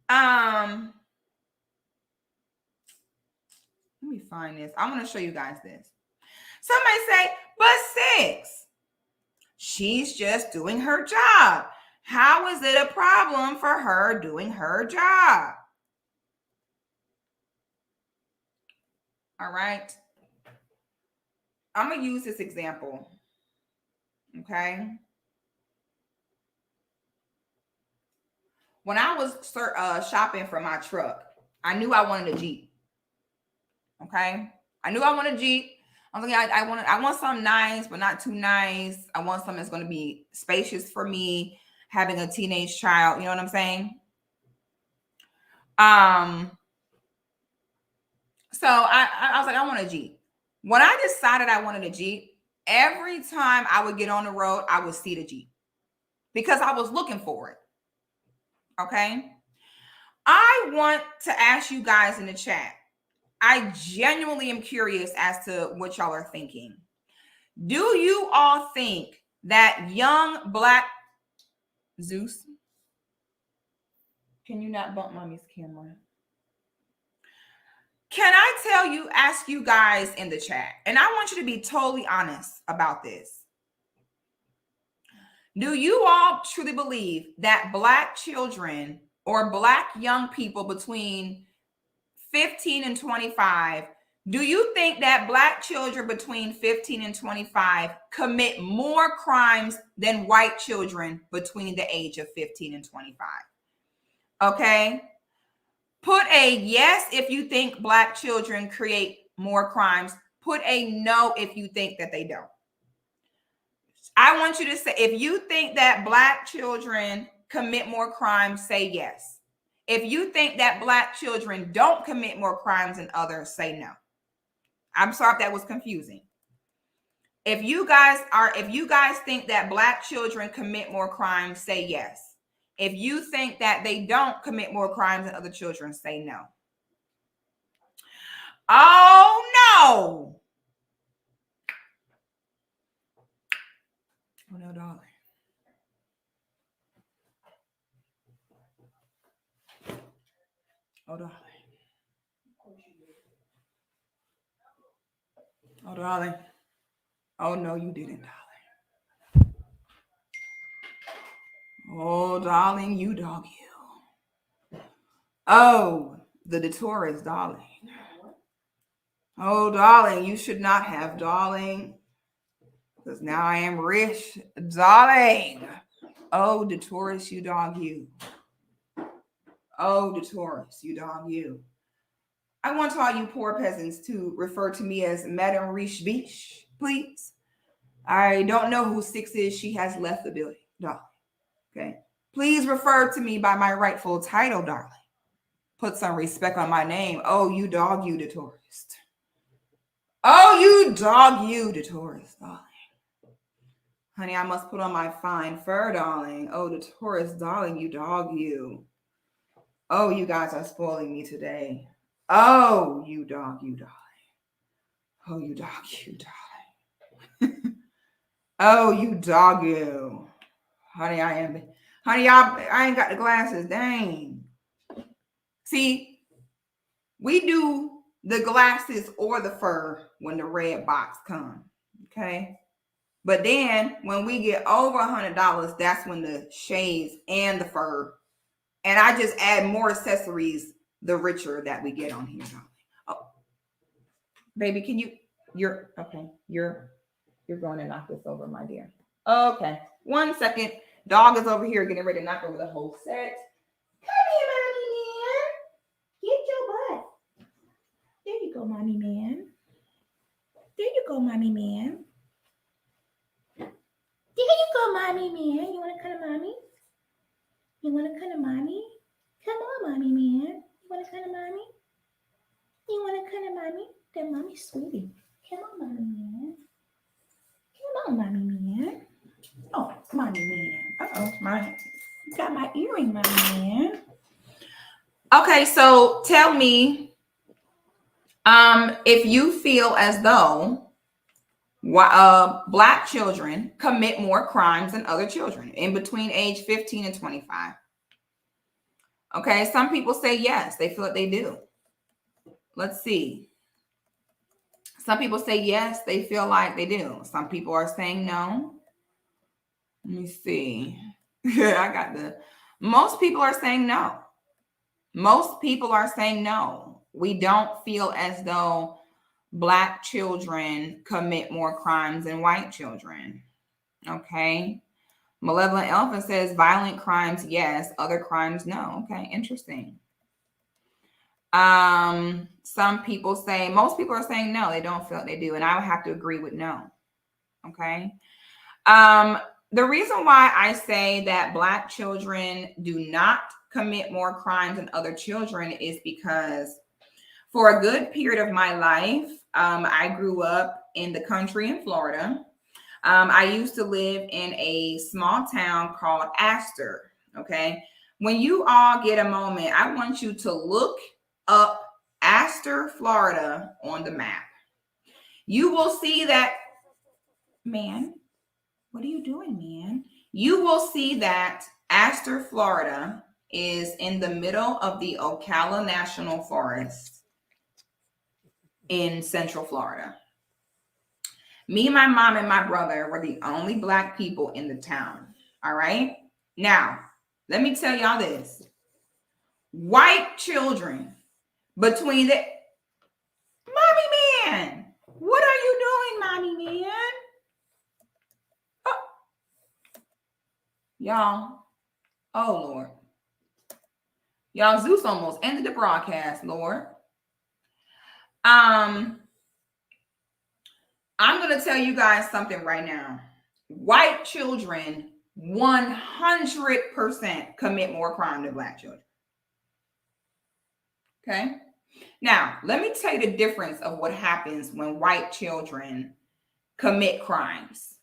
Let me find this. I want to show you guys this. Somebody say, but Six, she's just doing her job. How is it a problem for her doing her job? All right. I'm going to use this example. Okay. When I was shopping for my truck, I knew I wanted a Jeep. Okay. I knew I wanted a Jeep. I was like, I want something nice, but not too nice. I want something that's going to be spacious for me, having a teenage child. You know what I'm saying? So I was like, I want a Jeep. When I decided I wanted a Jeep, every time I would get on the road, I would see the Jeep because I was looking for it. Okay. I want to ask you guys in the chat. I genuinely am curious as to what y'all are thinking. Do you all think that young Black Zeus? Can you not bump mommy's camera? Can I ask you guys in the chat, and I want you to be totally honest about this. Do you all truly believe that Black children or Black young people between 15 and 25, do you think that Black children between 15 and 25 commit more crimes than white children between the age of 15 and 25? Okay. Put a yes if you think Black children create more crimes. Put a no if you think that they don't. I want you to say, if you think that Black children commit more crimes, say yes. If you think that Black children don't commit more crimes than others, say no. I'm sorry if that was confusing. If you guys think that Black children commit more crimes, say yes. If you think that they don't commit more crimes than other children, say no. Oh, no. Oh, no, darling. Oh, darling. Oh, darling. Oh, no, you didn't, darling. Oh, darling, you dog you. Oh, the Taurus, darling. Oh, darling, you should not have, darling. Because now I am rich, darling. Oh, the Taurus, you dog you. Oh, the Taurus, you dog you. I want all you poor peasants to refer to me as Madame Riche Beach, please. I don't know who Six is. She has left the building, darling. Okay. Please refer to me by my rightful title, darling. Put some respect on my name. Oh, you dog you, the Taurus. Oh, you dog you, the Taurus, darling. Honey, I must put on my fine fur, darling. Oh, the Taurus, darling, you dog you. Oh, you guys are spoiling me today. Oh, you dog you, darling. Oh, you dog you, darling. Oh, you dog you. Honey, I ain't got the glasses. Dang. See, we do the glasses or the fur when the red box comes. Okay. But then when we get over $100, that's when the shades and the fur. And I just add more accessories the richer that we get on here. Oh, Baby, can you're okay. You're going to knock this over, my dear. Okay. 1 second. Dog is over here getting ready to knock over the whole set. Come here, mommy man. Get your butt. There you go, mommy man. There you go, mommy man. There you go, mommy man. You want to come to mommy? You want to come to mommy? Come on, mommy man. You want to come to mommy? You want to come to mommy? That mommy's sweetie. Come on, mommy man. Come on, mommy man. Oh, mommy man. Uh-oh, you got my earring, mommy man. Okay, so tell me if you feel as though Black children commit more crimes than other children in between age 15 and 25. Okay, some people say yes, they feel like they do. Let's see. Some people say yes, they feel like they do. Some people are saying no. Let me see. Most people are saying no. Most people are saying no. We don't feel as though Black children commit more crimes than white children. Okay. Malevolent Elephant says violent crimes, yes. Other crimes, no. Okay, interesting. Most people are saying no, they don't feel like they do. And I would have to agree with no. Okay. The reason why I say that Black children do not commit more crimes than other children is because for a good period of my life, I grew up in the country in Florida. I used to live in a small town called Astor. Okay. When you all get a moment, I want you to look up Astor, Florida on the map. You will see that, man, what are you doing, man? You will see that Astor, Florida is in the middle of the Ocala National Forest in Central Florida. Me, my mom, and my brother were the only Black people in the town. All right. Now, let me tell y'all this. White children between the... Mommy man, what are you doing, mommy man? Oh. Y'all. Oh, Lord. Y'all, Zeus almost ended the broadcast, Lord. I'm going to tell you guys something right now. White children 100% commit more crime than Black children. Okay. Now, let me tell you the difference of what happens when white children commit crimes.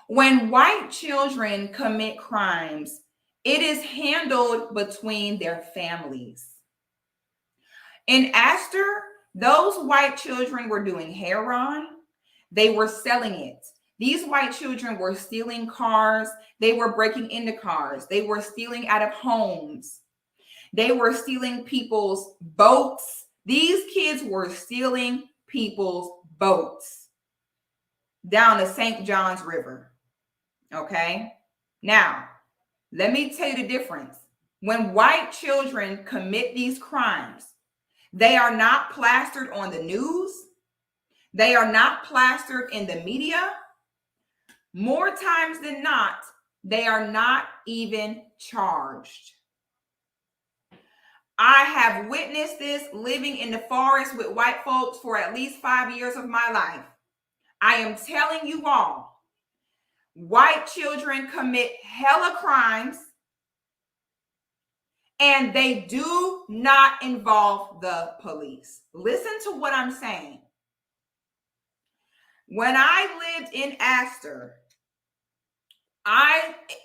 When white children commit crimes, it is handled between their families. In Astor, those white children were doing heroin. They were selling it. These white children were stealing cars. They were breaking into cars. They were stealing out of homes. They were stealing people's boats. These kids were stealing people's boats down the St. John's River. Okay. Now, let me tell you the difference. When white children commit these crimes, they are not plastered on the news. They are not plastered in the media. More times than not, they are not even charged. I have witnessed this living in the forest with white folks for at least 5 years of my life. I am telling you all, white children commit hella crimes and they do not involve the police. Listen to what I'm saying. When I lived in Astor,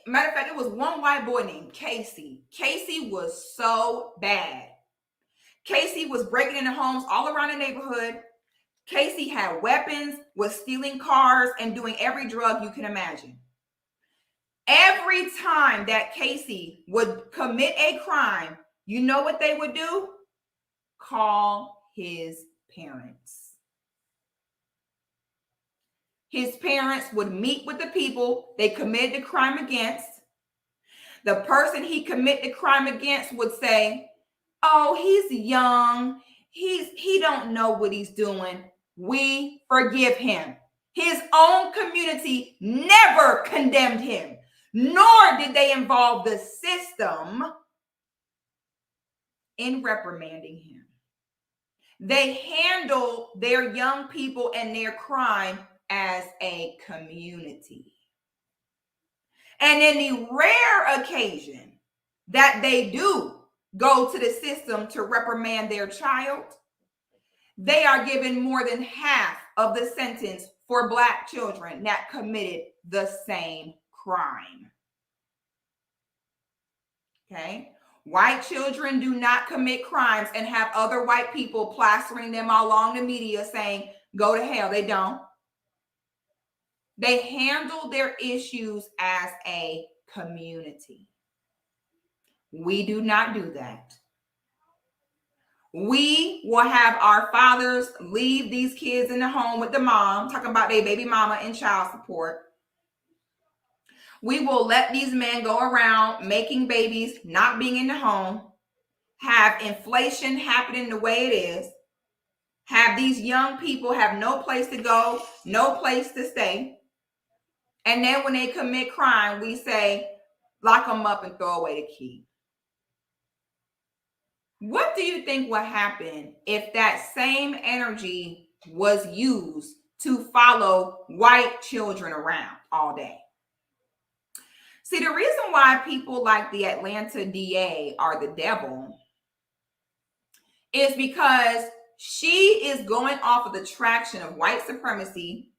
matter of fact, it was one white boy named Casey. Casey was so bad. Casey was breaking into homes all around the neighborhood. Casey had weapons, was stealing cars, and doing every drug you can imagine. Every time that Casey would commit a crime, you know what they would do? Call his parents. His parents would meet with the people they committed the crime against. The person he committed the crime against would say, oh, he's young. He don't know what he's doing. we forgive him. His own community never condemned him, nor did they involve the system in reprimanding him. They handle their young people and their crime as a community. And in the rare occasion that they do go to the system to reprimand their child, they are given more than half of the sentence for Black children that committed the same crime. Okay? White children do not commit crimes and have other white people plastering them all along the media saying, go to hell. They don't. They handle their issues as a community. We do not do that. We will have our fathers leave these kids in the home with the mom, talking about their baby mama and child support. We will let these men go around making babies, not being in the home, have inflation happening the way it is, have these young people have no place to go, no place to stay. And then when they commit crime, we say, lock them up and throw away the key. What do you think would happen if that same energy was used to follow white children around all day? See, the reason why people like the Atlanta DA are the devil is because she is going off of the traction of white supremacy,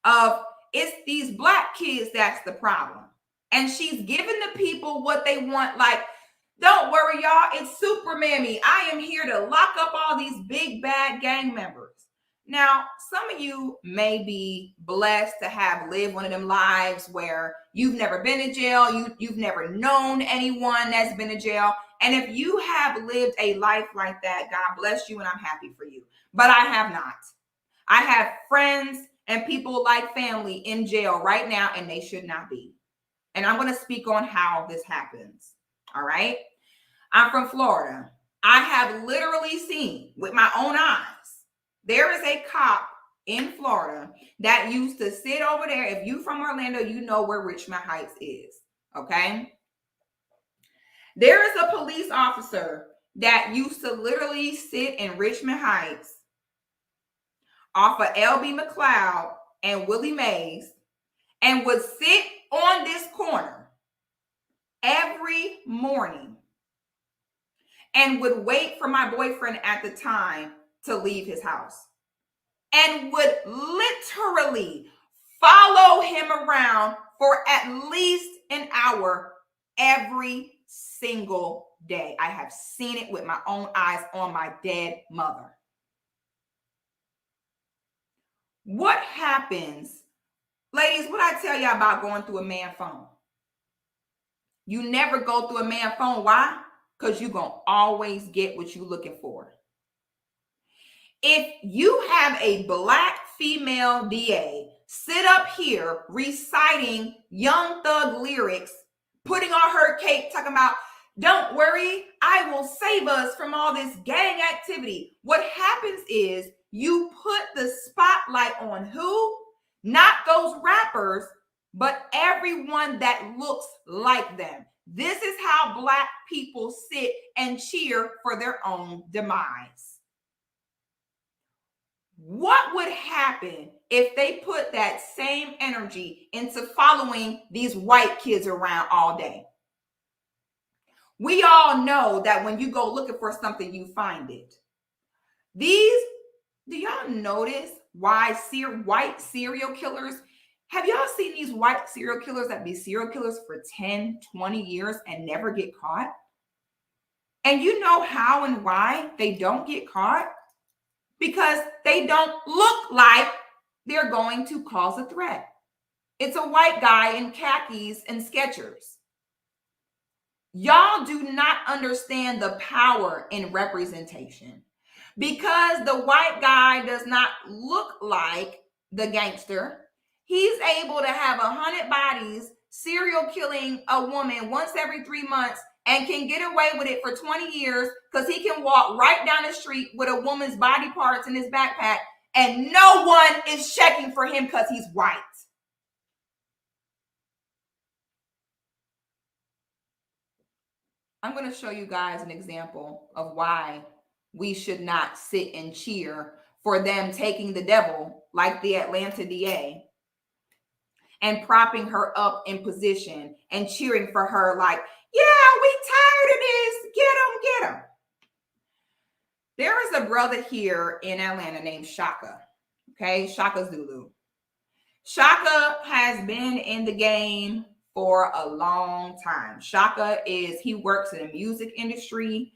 of it's these Black kids that's the problem. And she's giving the people what they want, like, don't worry, y'all, it's Super Mammy. I am here to lock up all these big bad gang members. Now, some of you may be blessed to have lived one of them lives where you've never been in jail, you've never known anyone that's been in jail. And if you have lived a life like that, God bless you and I'm happy for you. But I have not. I have friends and people like family in jail right now, and they should not be. And I'm going to speak on how this happens. All right. I'm from Florida. I have literally seen with my own eyes, there is a cop in Florida that used to sit over there. If you from Orlando, you know where Richmond Heights is. Okay. There is a police officer that used to literally sit in Richmond Heights off of LB McLeod and Willie Mays and would sit on this corner every morning and would wait for my boyfriend at the time to leave his house and would literally follow him around for at least an hour every single day. I have seen it with my own eyes on my dead mother. What happens, ladies, what I tell y'all about going through a man phone? You never go through a man phone. Why? Because you're going to always get what you're looking for. If you have a Black female DA sit up here reciting Young Thug lyrics, putting on her cape, talking about, don't worry, I will save us from all this gang activity. What happens is you put the spotlight on who? Not those rappers, but everyone that looks like them. This is how Black people sit and cheer for their own demise. What would happen if they put that same energy into following these white kids around all day? We all know that when you go looking for something, you find it. Do y'all notice why white serial killers, have y'all seen these white serial killers that be serial killers for 10, 20 years and never get caught? And you know how and why they don't get caught? Because they don't look like they're going to cause a threat. It's a white guy in khakis and Skechers. Y'all do not understand the power in representation. Because the white guy does not look like the gangster, he's able to have 100 bodies, serial killing a woman once every 3 months, and can get away with it for 20 years because he can walk right down the street with a woman's body parts in his backpack and no one is checking for him because he's white. I'm going to show you guys an example of why we should not sit and cheer for them taking the devil like the Atlanta DA and propping her up in position and cheering for her like, yeah, we tired of this. Get him. There is a brother here in Atlanta named Shaka. Okay, Shaka Zulu. Shaka has been in the game for a long time. Shaka he works in the music industry.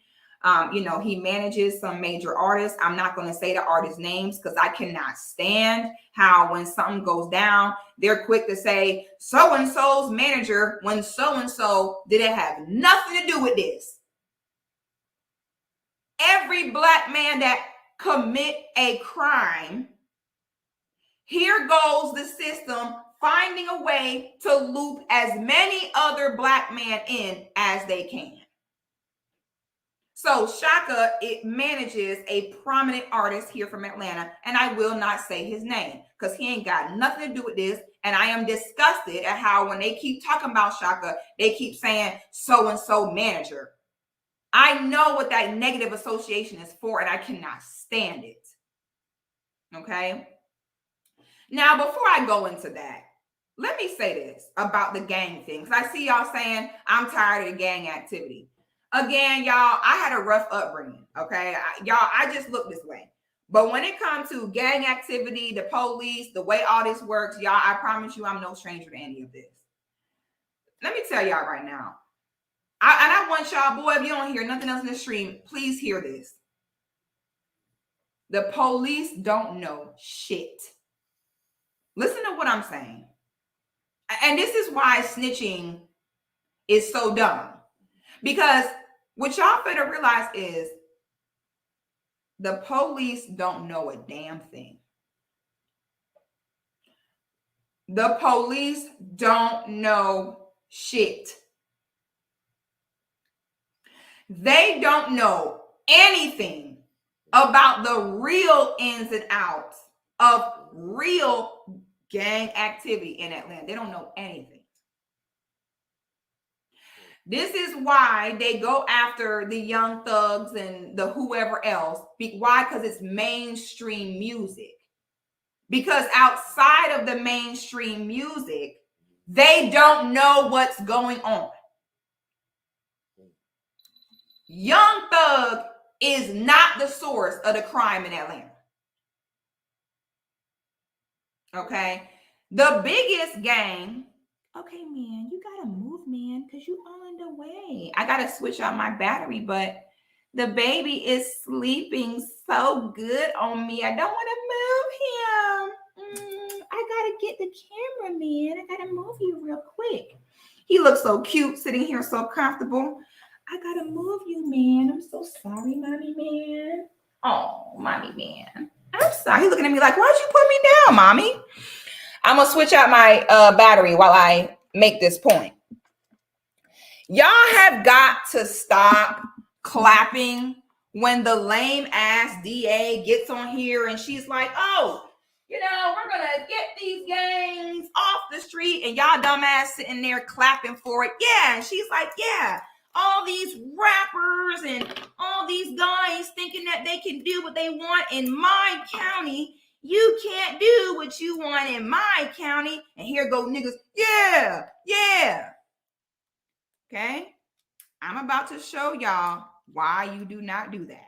He manages some major artists. I'm not going to say the artist names because I cannot stand how when something goes down, they're quick to say so-and-so's manager when so-and-so didn't have nothing to do with this. Every black man that commit a crime, here goes the system finding a way to loop as many other black men in as they can. So Shaka, it manages a prominent artist here from Atlanta, and I will not say his name because he ain't got nothing to do with this. And I am disgusted at how when they keep talking about Shaka, they keep saying so-and-so manager. I know what that negative association is for, and I cannot stand it. Okay? Now, before I go into that, let me say this about the gang thing. Because I see y'all saying, I'm tired of the gang activity. Again, y'all, I had a rough upbringing, okay? I just look this way. But when it comes to gang activity, the police, the way all this works, y'all, I promise you I'm no stranger to any of this. Let me tell y'all right now. I want y'all, boy, if you don't hear nothing else in the stream, please hear this. The police don't know shit. Listen to what I'm saying. And this is why snitching is so dumb. Because what y'all better realize is the police don't know a damn thing. The police don't know shit. They don't know anything about the real ins and outs of real gang activity in Atlanta. They don't know anything. This is why they go after the young thugs and the whoever else. Why? Because it's mainstream music. Because outside of the mainstream music, they don't know what's going on. Young Thug is not the source of the crime in Atlanta. Okay? The biggest gang, okay, man, you gotta move, man, because you on the way. I gotta switch out my battery, but the baby is sleeping so good on me. I don't want to move him. I gotta get the camera, man. I gotta move you real quick. He looks so cute sitting here, so comfortable. I gotta move you, man. I'm so sorry, mommy, man. Oh, mommy, man. I'm sorry. He's looking at me like, why'd you put me down, mommy? I'm gonna switch out my battery while I make this point. Y'all have got to stop clapping when the lame ass DA gets on here and she's like, oh, we're gonna get these gangs off the street, and y'all dumbass sitting there clapping for it. Yeah, and she's like, yeah, all these rappers and all these guys thinking that they can do what they want in my county. You can't do what you want in my county. And here go niggas. Yeah. Okay. I'm about to show y'all why you do not do that.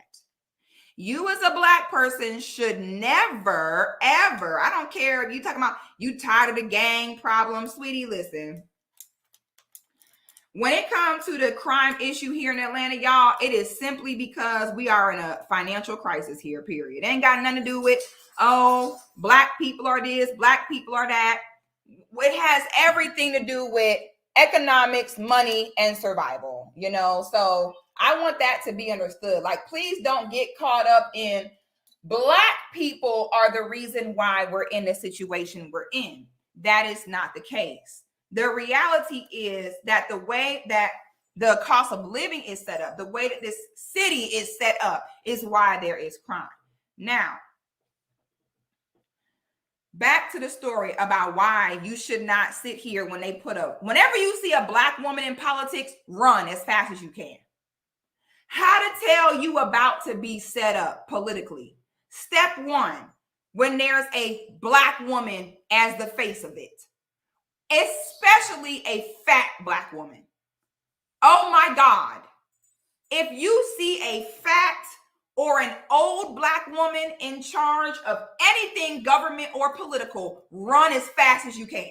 You as a black person should never, ever, I don't care if you talking about you tired of the gang problem, sweetie, listen. When it comes to the crime issue here in Atlanta, y'all, it is simply because we are in a financial crisis here, period. It ain't got nothing to do with, oh, black people are this, black people are that. It has everything to do with economics, money, and survival, So I want that to be understood. Like, please don't get caught up in black people are the reason why we're in the situation we're in. That is not the case. The reality is that the way that the cost of living is set up, the way that this city is set up is why there is crime. Now, back to the story about why you should not sit here when they whenever you see a Black woman in politics, run as fast as you can. How to tell you about to be set up politically. Step 1, when there's a Black woman as the face of it, especially a fat Black woman. Oh my God. If you see a fat or an old Black woman in charge of anything government or political, run as fast as you can.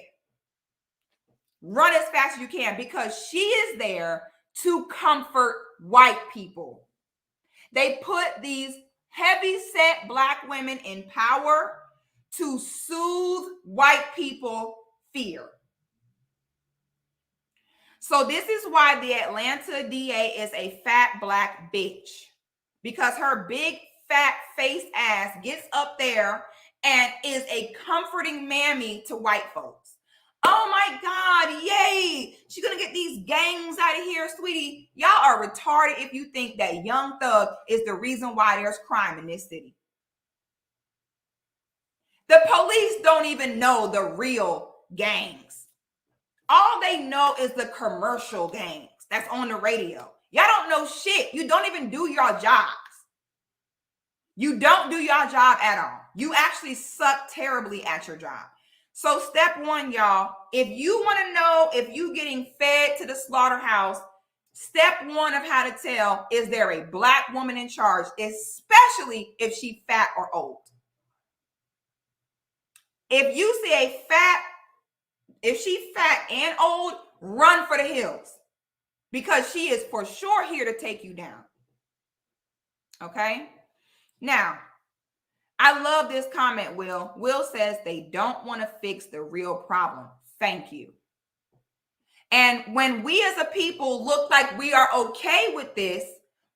Run as fast as you can, because she is there to comfort white people. They put these heavy-set Black women in power to soothe white people fear. So this is why the Atlanta DA is a fat Black bitch, because her big fat face ass gets up there and is a comforting mammy to white folks. Oh my God, yay! She's gonna get these gangs out of here, sweetie. Y'all are retarded if you think that Young Thug is the reason why there's crime in this city. The police don't even know the real gangs. All they know is the commercial gangs that's on the radio. Y'all don't know shit. You don't even do your jobs. You don't do your job at all. You actually suck terribly at your job. So step 1, y'all, if you want to know if you getting fed to the slaughterhouse, step 1 of how to tell, is there a Black woman in charge, especially if she fat or old. If you see if she's fat and old, run for the hills, because she is for sure here to take you down. Okay? Now, I love this comment, Will. Will says they don't want to fix the real problem. Thank you. And when we as a people look like we are okay with this,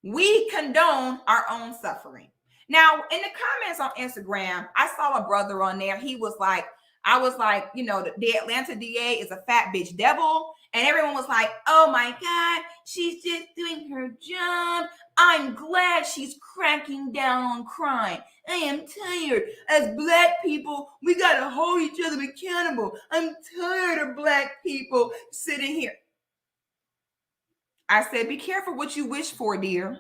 we condone our own suffering. Now, in the comments on Instagram, I saw a brother on there. He was like, I was like, you know, the Atlanta DA is a fat bitch devil. And everyone was like, oh my God, she's just doing her job. I'm glad she's cracking down on crime. I am tired. As Black people, we got to hold each other accountable. I'm tired of Black people sitting here. I said, be careful what you wish for, dear.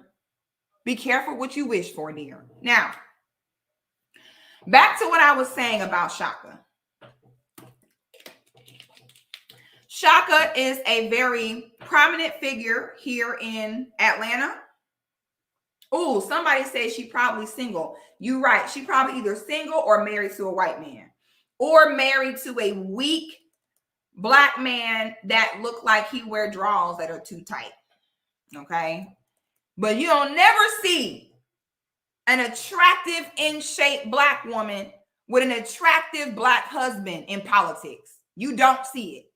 Be careful what you wish for, dear. Now, back to what I was saying about Shaka. Shaka is a very prominent figure here in Atlanta. Oh, somebody says she probably single. You're right. She probably either single or married to a white man, or married to a weak Black man that look like he wear drawers that are too tight. Okay. But you don't never see an attractive in shape Black woman with an attractive Black husband in politics. You don't see it.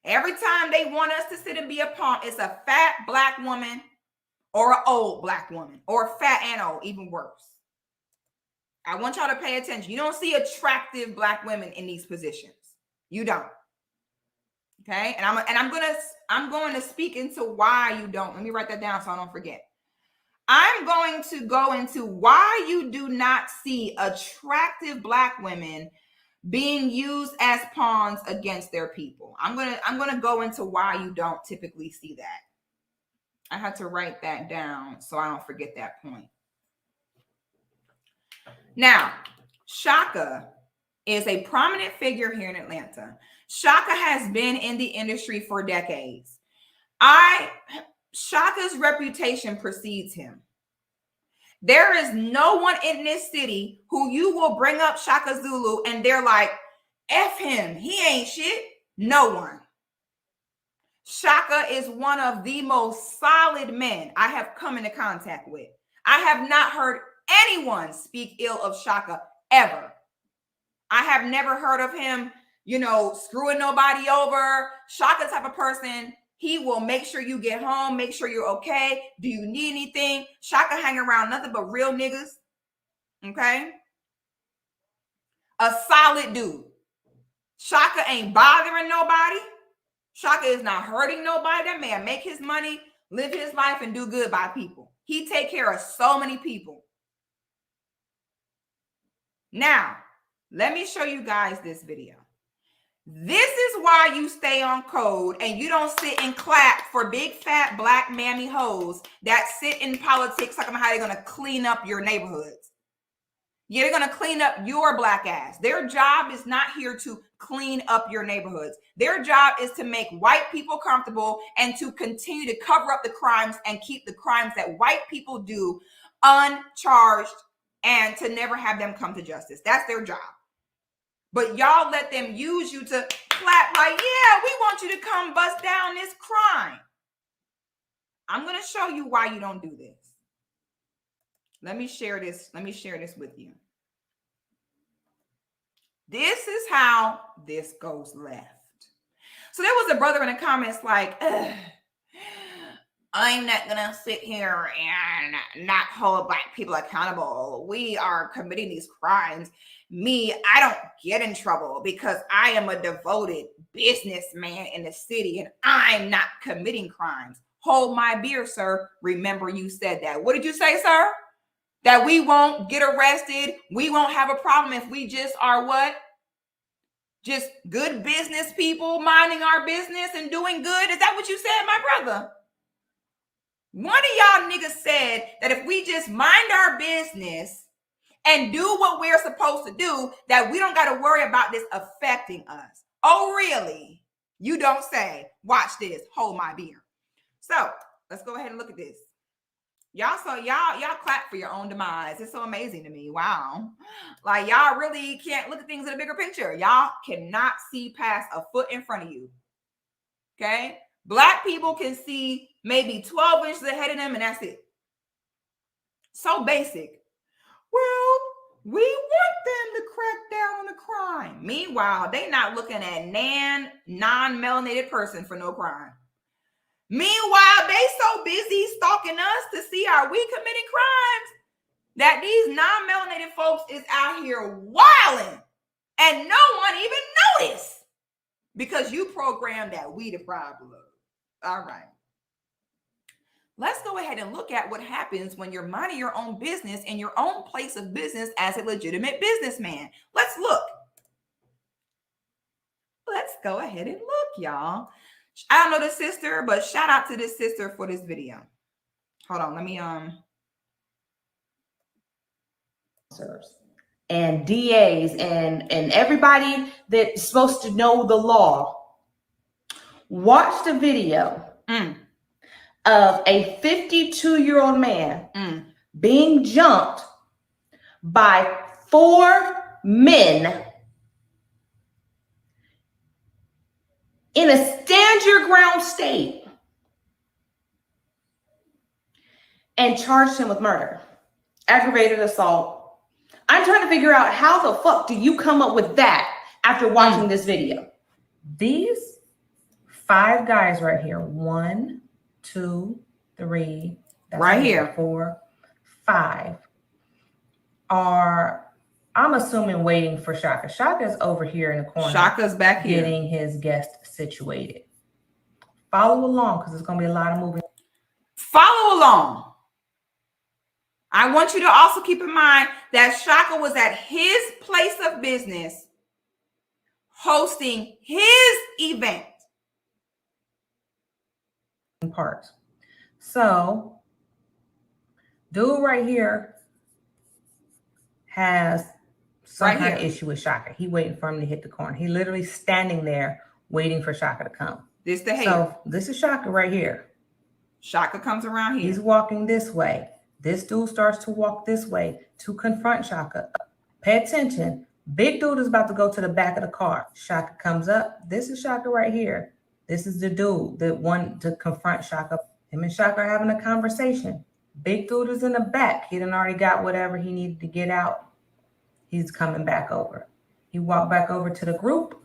Every time they want us to sit and be a pawn, it's a fat Black woman or an old Black woman, or fat and old, even worse. I want y'all to pay attention. You don't see attractive Black women in these positions. You don't. Okay? And I'm going to speak into why you don't. Let me write that down so I don't forget. I'm going to go into why you do not see attractive Black women being used as pawns against their people. I'm going to go into why you don't typically see that. I had to write that down so I don't forget that point. Now, Shaka is a prominent figure here in Atlanta. Shaka has been in the industry for decades. Shaka's reputation precedes him. There is no one in this city who you will bring up Shaka Zulu and they're like, F him, he ain't shit. No one. Shaka is one of the most solid men I have come into contact with. I have not heard anyone speak ill of Shaka ever. I have never heard of him, screwing nobody over. Shaka type of person. He will make sure you get home, make sure you're okay. Do you need anything? Shaka hang around nothing but real niggas. Okay? A solid dude. Shaka ain't bothering nobody. Shaka is not hurting nobody. That man make his money, live his life, and do good by people. He take care of so many people. Now, Let me show you guys this video. This is why you stay on code and you don't sit and clap for big fat black mammy hoes that sit in politics talking about how they're going to clean up your neighborhoods. Yeah, they're going to clean up your black ass. Their job is not here to clean up your neighborhoods. Their job is to make white people comfortable and to continue to cover up the crimes and keep the crimes that white people do uncharged and to never have them come to justice. That's their job. But y'all let them use you to clap like, yeah, we want you to come bust down this crime. I'm going to show you why you don't do this. Let me share this. Let me share this with you. This is how this goes left. So there was a brother in the comments like, I'm not going to sit here and not hold black people accountable. We are committing these crimes. Me, I don't get in trouble because I am a devoted businessman in the city and I'm not committing crimes. Hold my beer, sir. Remember you said that. What did you say, sir? That we won't get arrested. We won't have a problem if we just are what? Just good business people minding our business and doing good. Is that what you said, my brother? One of y'all niggas said that if we just mind our business and do what we're supposed to do, that we don't got to worry about this affecting us. Oh, really? You don't say. Watch this. Hold my beer. So let's go ahead and look at this. Y'all clap for your own demise. It's so amazing to me. Wow. Like y'all really can't look at things in a bigger picture. Y'all cannot see past a foot in front of you. Okay? Black people can see maybe 12 inches ahead of them and that's it. So basic. Well, we want them to crack down on the crime. Meanwhile, they not looking at non-melanated person for no crime. Meanwhile, they so busy stalking us to see are we committing crimes that these non-melanated folks is out here wilding and no one even noticed because you programmed that we the problem. All right. Let's go ahead and look at what happens when you're minding your own business in your own place of business as a legitimate businessman. Let's look. Let's go ahead and look, y'all. I don't know the sister, but shout out to this sister for this video. Hold on, let me and DAs and everybody that's supposed to know the law. Watch the video of a 52-year-old man being jumped by 4 men in a stand your ground state and charged him with murder, aggravated assault. I'm trying to figure out how the fuck do you come up with that after watching this video? These 5 guys right here, 1, 2, 3, that's right here, 4, 5 are, I'm assuming, waiting for Shaka. Shaka's over here in the corner. Shaka's back here getting his guest situated. Follow along because there's going to be a lot of moving. Follow along. I want you to also keep in mind that Shaka was at his place of business hosting his event. Parts. So, dude right here has some kind of issue with Shaka. He waiting for him to hit the corner. He literally standing there waiting for Shaka to come. This the hater. So this is Shaka right here. Shaka comes around here. He's walking this way. This dude starts to walk this way to confront Shaka. Pay attention. Big dude is about to go to the back of the car. Shaka comes up. This is Shaka right here. This is the dude that wanted to confront Shaka. Him and Shaka are having a conversation. Big dude is in the back. He done already got whatever he needed to get out. He's coming back over. He walked back over to the group.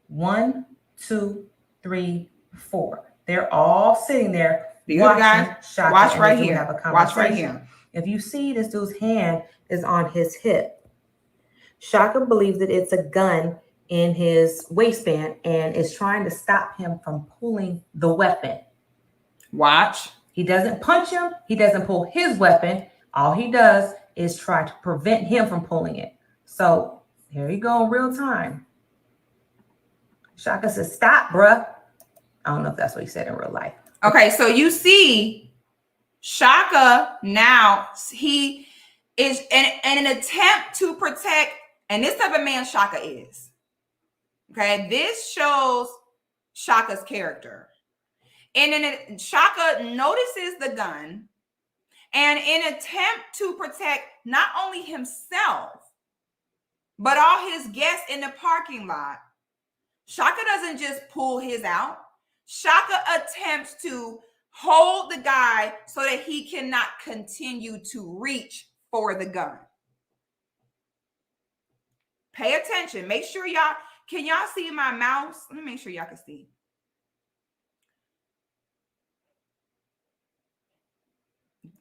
1, 2, 3, 4. They're all sitting there. Watching Shaka. Watch right here. Have a conversation. Watch right here. If you see this dude's hand is on his hip, Shaka believes that it's a gun in his waistband and is trying to stop him from pulling the weapon. Watch. He doesn't punch him. He doesn't pull his weapon. All he does is try to prevent him from pulling it. So Here you go in real time. Shaka says, stop, bruh. I don't know if that's what he said in real life. Okay, so you see Shaka now, he is in an attempt to protect, and this type of man Shaka is. Okay, this shows Shaka's character. And then Shaka notices the gun, and in an attempt to protect not only himself, but all his guests in the parking lot, Shaka doesn't just pull his out. Shaka attempts to hold the guy so that he cannot continue to reach for the gun. Pay attention. Make sure y'all, can y'all see my mouse? Let me make sure y'all can see.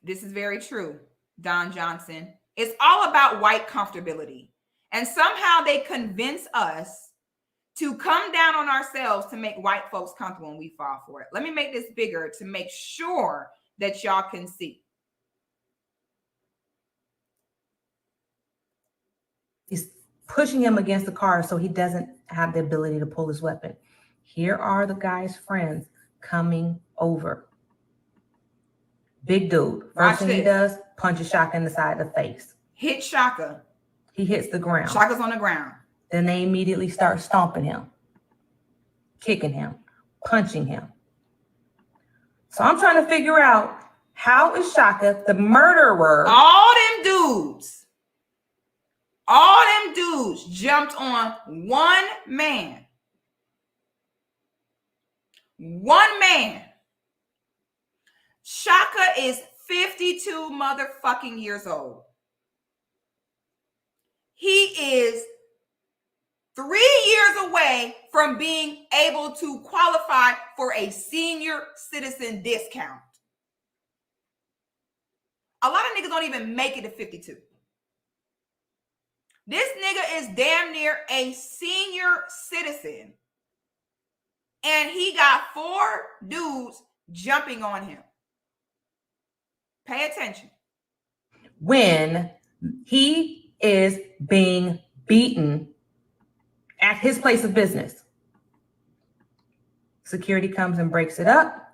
This is very true, Don Johnson. It's all about white comfortability. And somehow they convince us to come down on ourselves to make white folks comfortable and we fall for it. Let me make this bigger to make sure that y'all can see. He's pushing him against the car so he doesn't have the ability to pull his weapon. Here are the guy's friends coming over. Big dude. First thing he does, punches Shaka in the side of the face. Hit Shaka. He hits the ground. Shaka's on the ground. Then they immediately start stomping him, kicking him, punching him. So I'm trying to figure out, how is Shaka, the murderer? All them dudes jumped on one man. One man. Shaka is 52 motherfucking years old. He is 3 years away from being able to qualify for a senior citizen discount. A lot of niggas don't even make it to 52. This nigga is damn near a senior citizen. And he got 4 dudes jumping on him. Pay attention. When he is being beaten at his place of business, security comes and breaks it up.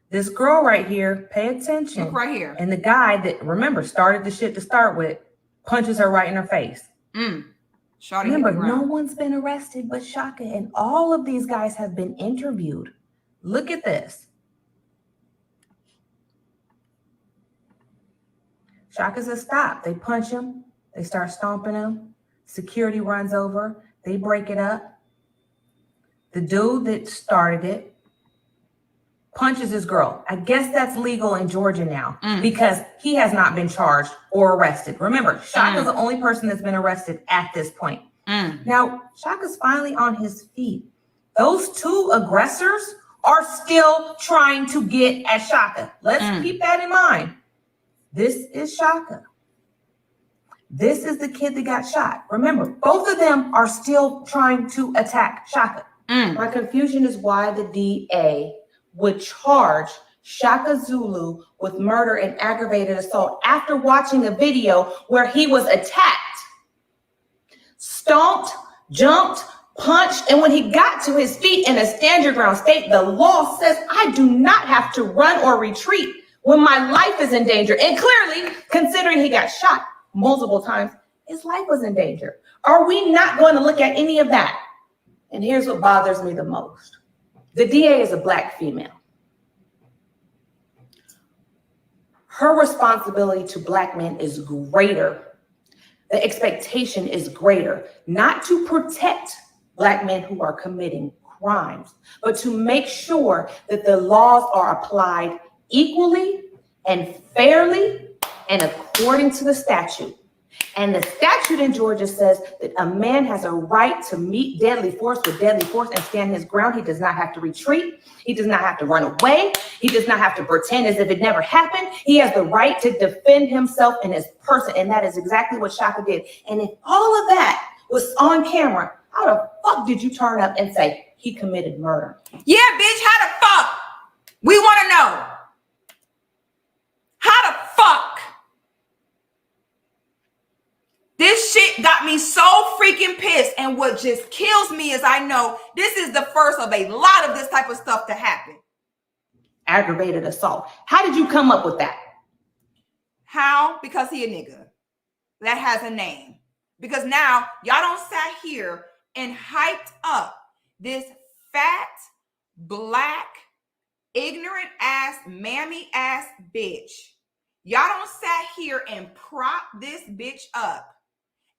This girl right here, pay attention. Look right here. And the guy that, remember, started the shit to start with, punches her right in her face. Remember, no one's been arrested but Shaka, and all of these guys have been interviewed. Look at this. Shaka says stop. They punch him. They start stomping him. Security runs over. They break it up. The dude that started it punches his girl. I guess that's legal in Georgia now because he has not been charged or arrested. Remember, Shaka's the only person that's been arrested at this point. Now, Shaka's finally on his feet. Those 2 aggressors are still trying to get at Shaka. Let's keep that in mind. This is Shaka. This is the kid that got shot. Remember, both of them are still trying to attack Shaka. My confusion is why the DA would charge Shaka Zulu with murder and aggravated assault after watching a video where he was attacked, stomped, jumped, punched, and when he got to his feet in a stand your ground state, the law says I do not have to run or retreat when my life is in danger. And clearly, considering he got shot multiple times, his life was in danger. Are we not going to look at any of that? And here's what bothers me the most. The DA is a Black female. Her responsibility to Black men is greater. The expectation is greater, not to protect Black men who are committing crimes, but to make sure that the laws are applied equally and fairly and according to the statute. And the statute in Georgia says that a man has a right to meet deadly force with deadly force and stand his ground. He does not have to retreat. He does not have to run away. He does not have to pretend as if it never happened. He has the right to defend himself and his person. And that is exactly what Shaka did. And if all of that was on camera, how the fuck did you turn up and say he committed murder? Yeah, bitch, how the fuck? We want to know. How the fuck? This shit got me so freaking pissed. And what just kills me is I know this is the first of a lot of this type of stuff to happen. Aggravated assault. How did you come up with that? How? Because he a nigga. That has a name. Because now y'all don't sat here and hyped up this fat, black, ignorant ass, mammy ass bitch. Y'all don't sat here and prop this bitch up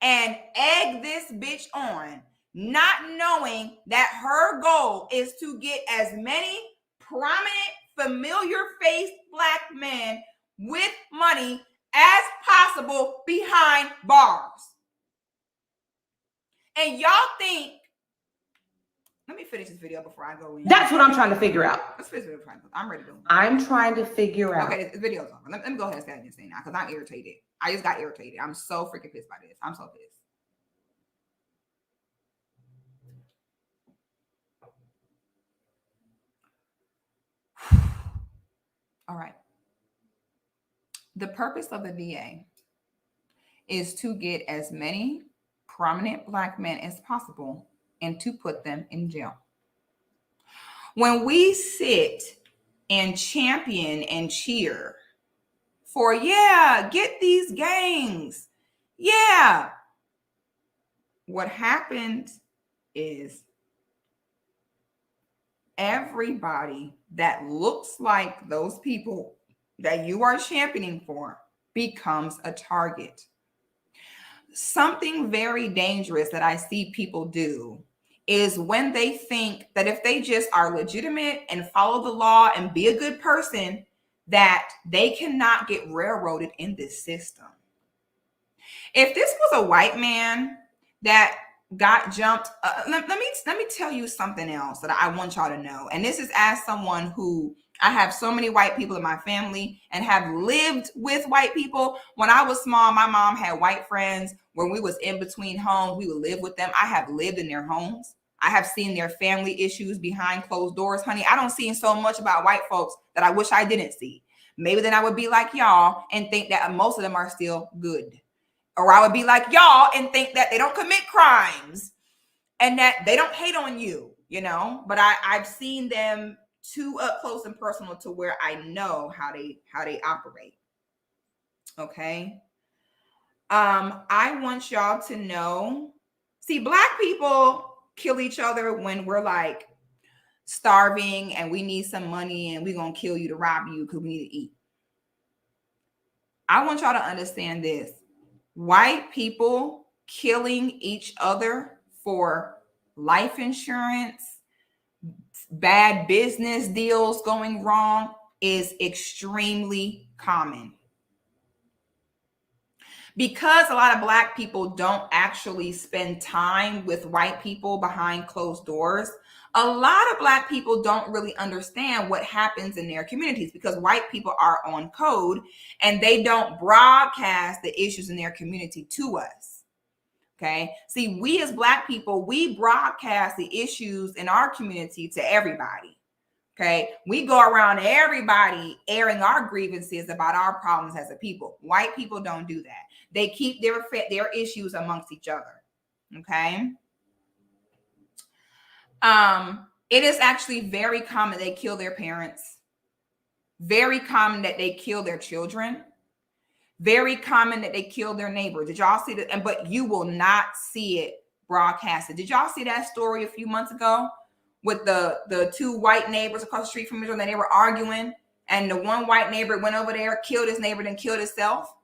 and egg this bitch on, not knowing that her goal is to get as many prominent, familiar faced black men with money as possible behind bars. And y'all think, let me finish this video before I go in. That's what I'm trying to figure out. Let's finish it. I'm ready to go. I'm trying to figure out. Okay, this video's over. Let me go ahead and say this thing now because I'm irritated. I just got irritated. I'm so freaking pissed by this. I'm so pissed. All right. The purpose of the DA is to get as many prominent black men as possible and to put them in jail. When we sit and champion and cheer for, yeah, get these gangs. Yeah. What happened is everybody that looks like those people that you are championing for becomes a target. Something very dangerous that I see people do is when they think that if they just are legitimate and follow the law and be a good person, that they cannot get railroaded in this system. If this was a white man that got jumped, let me tell you something else that I want y'all to know. And this is as someone who, I have so many white people in my family and have lived with white people. When I was small, my mom had white friends. When we was in between homes, we would live with them. I have lived in their homes. I have seen their family issues behind closed doors. Honey, I don't see so much about white folks that I wish I didn't see. Maybe then I would be like y'all and think that most of them are still good. Or I would be like y'all and think that they don't commit crimes and that they don't hate on you, you know? But I've seen them too up close and personal to where I know how they operate. Okay. I want y'all to know, see, black people kill each other when we're like starving and we need some money and we're going to kill you to rob you because we need to eat. I want y'all to understand this. White people killing each other for life insurance, bad business deals going wrong is extremely common. Because a lot of black people don't actually spend time with white people behind closed doors, a lot of black people don't really understand what happens in their communities because white people are on code and they don't broadcast the issues in their community to us. Okay. See, we as black people, we broadcast the issues in our community to everybody. Okay. We go around everybody airing our grievances about our problems as a people. White people don't do that. They keep their issues amongst each other. Okay. It is actually very common they kill their parents. Very common that they kill their children. Very common that they kill their neighbor. Did y'all see that? But you will not see it broadcasted. Did y'all see that story a few months ago with the two white neighbors across the street from each other? They were arguing, and the one white neighbor went over there, killed his neighbor, then killed himself.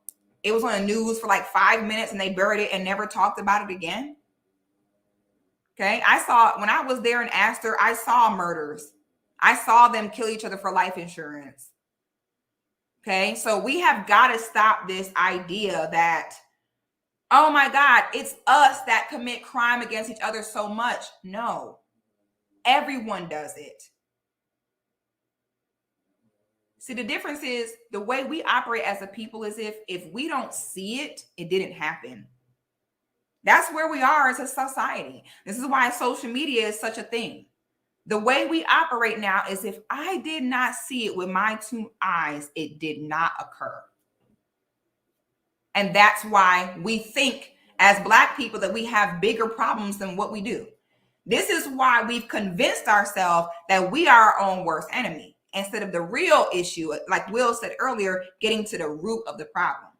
It was on the news for like 5 minutes, and they buried it and never talked about it again. Okay, I saw when I was there in Astor, I saw murders. I saw them kill each other for life insurance. Okay, so we have got to stop this idea that, oh my God, it's us that commit crime against each other so much. No, everyone does it. See, the difference is the way we operate as a people is if we don't see it, it didn't happen. That's where we are as a society. This is why social media is such a thing. The way we operate now is if I did not see it with my two eyes, it did not occur. And that's why we think as Black people that we have bigger problems than what we do. This is why we've convinced ourselves that we are our own worst enemy instead of the real issue, like Will said earlier, getting to the root of the problem.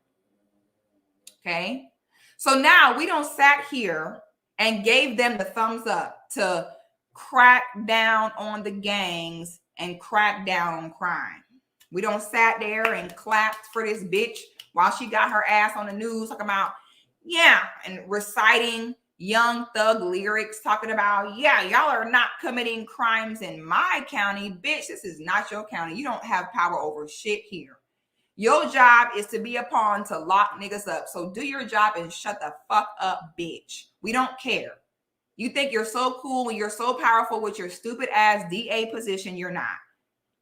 Okay? So now we don't sat here and gave them the thumbs up to crack down on the gangs and crack down on crime. We don't sat there and clapped for this bitch while she got her ass on the news talking about, yeah, and reciting Young Thug lyrics, talking about, yeah, y'all are not committing crimes in my county. Bitch, this is not your county. You don't have power over shit here. Your job is to be a pawn to lock niggas up. So do your job and shut the fuck up, bitch. We don't care. You think you're so cool and you're so powerful with your stupid ass DA position. You're not.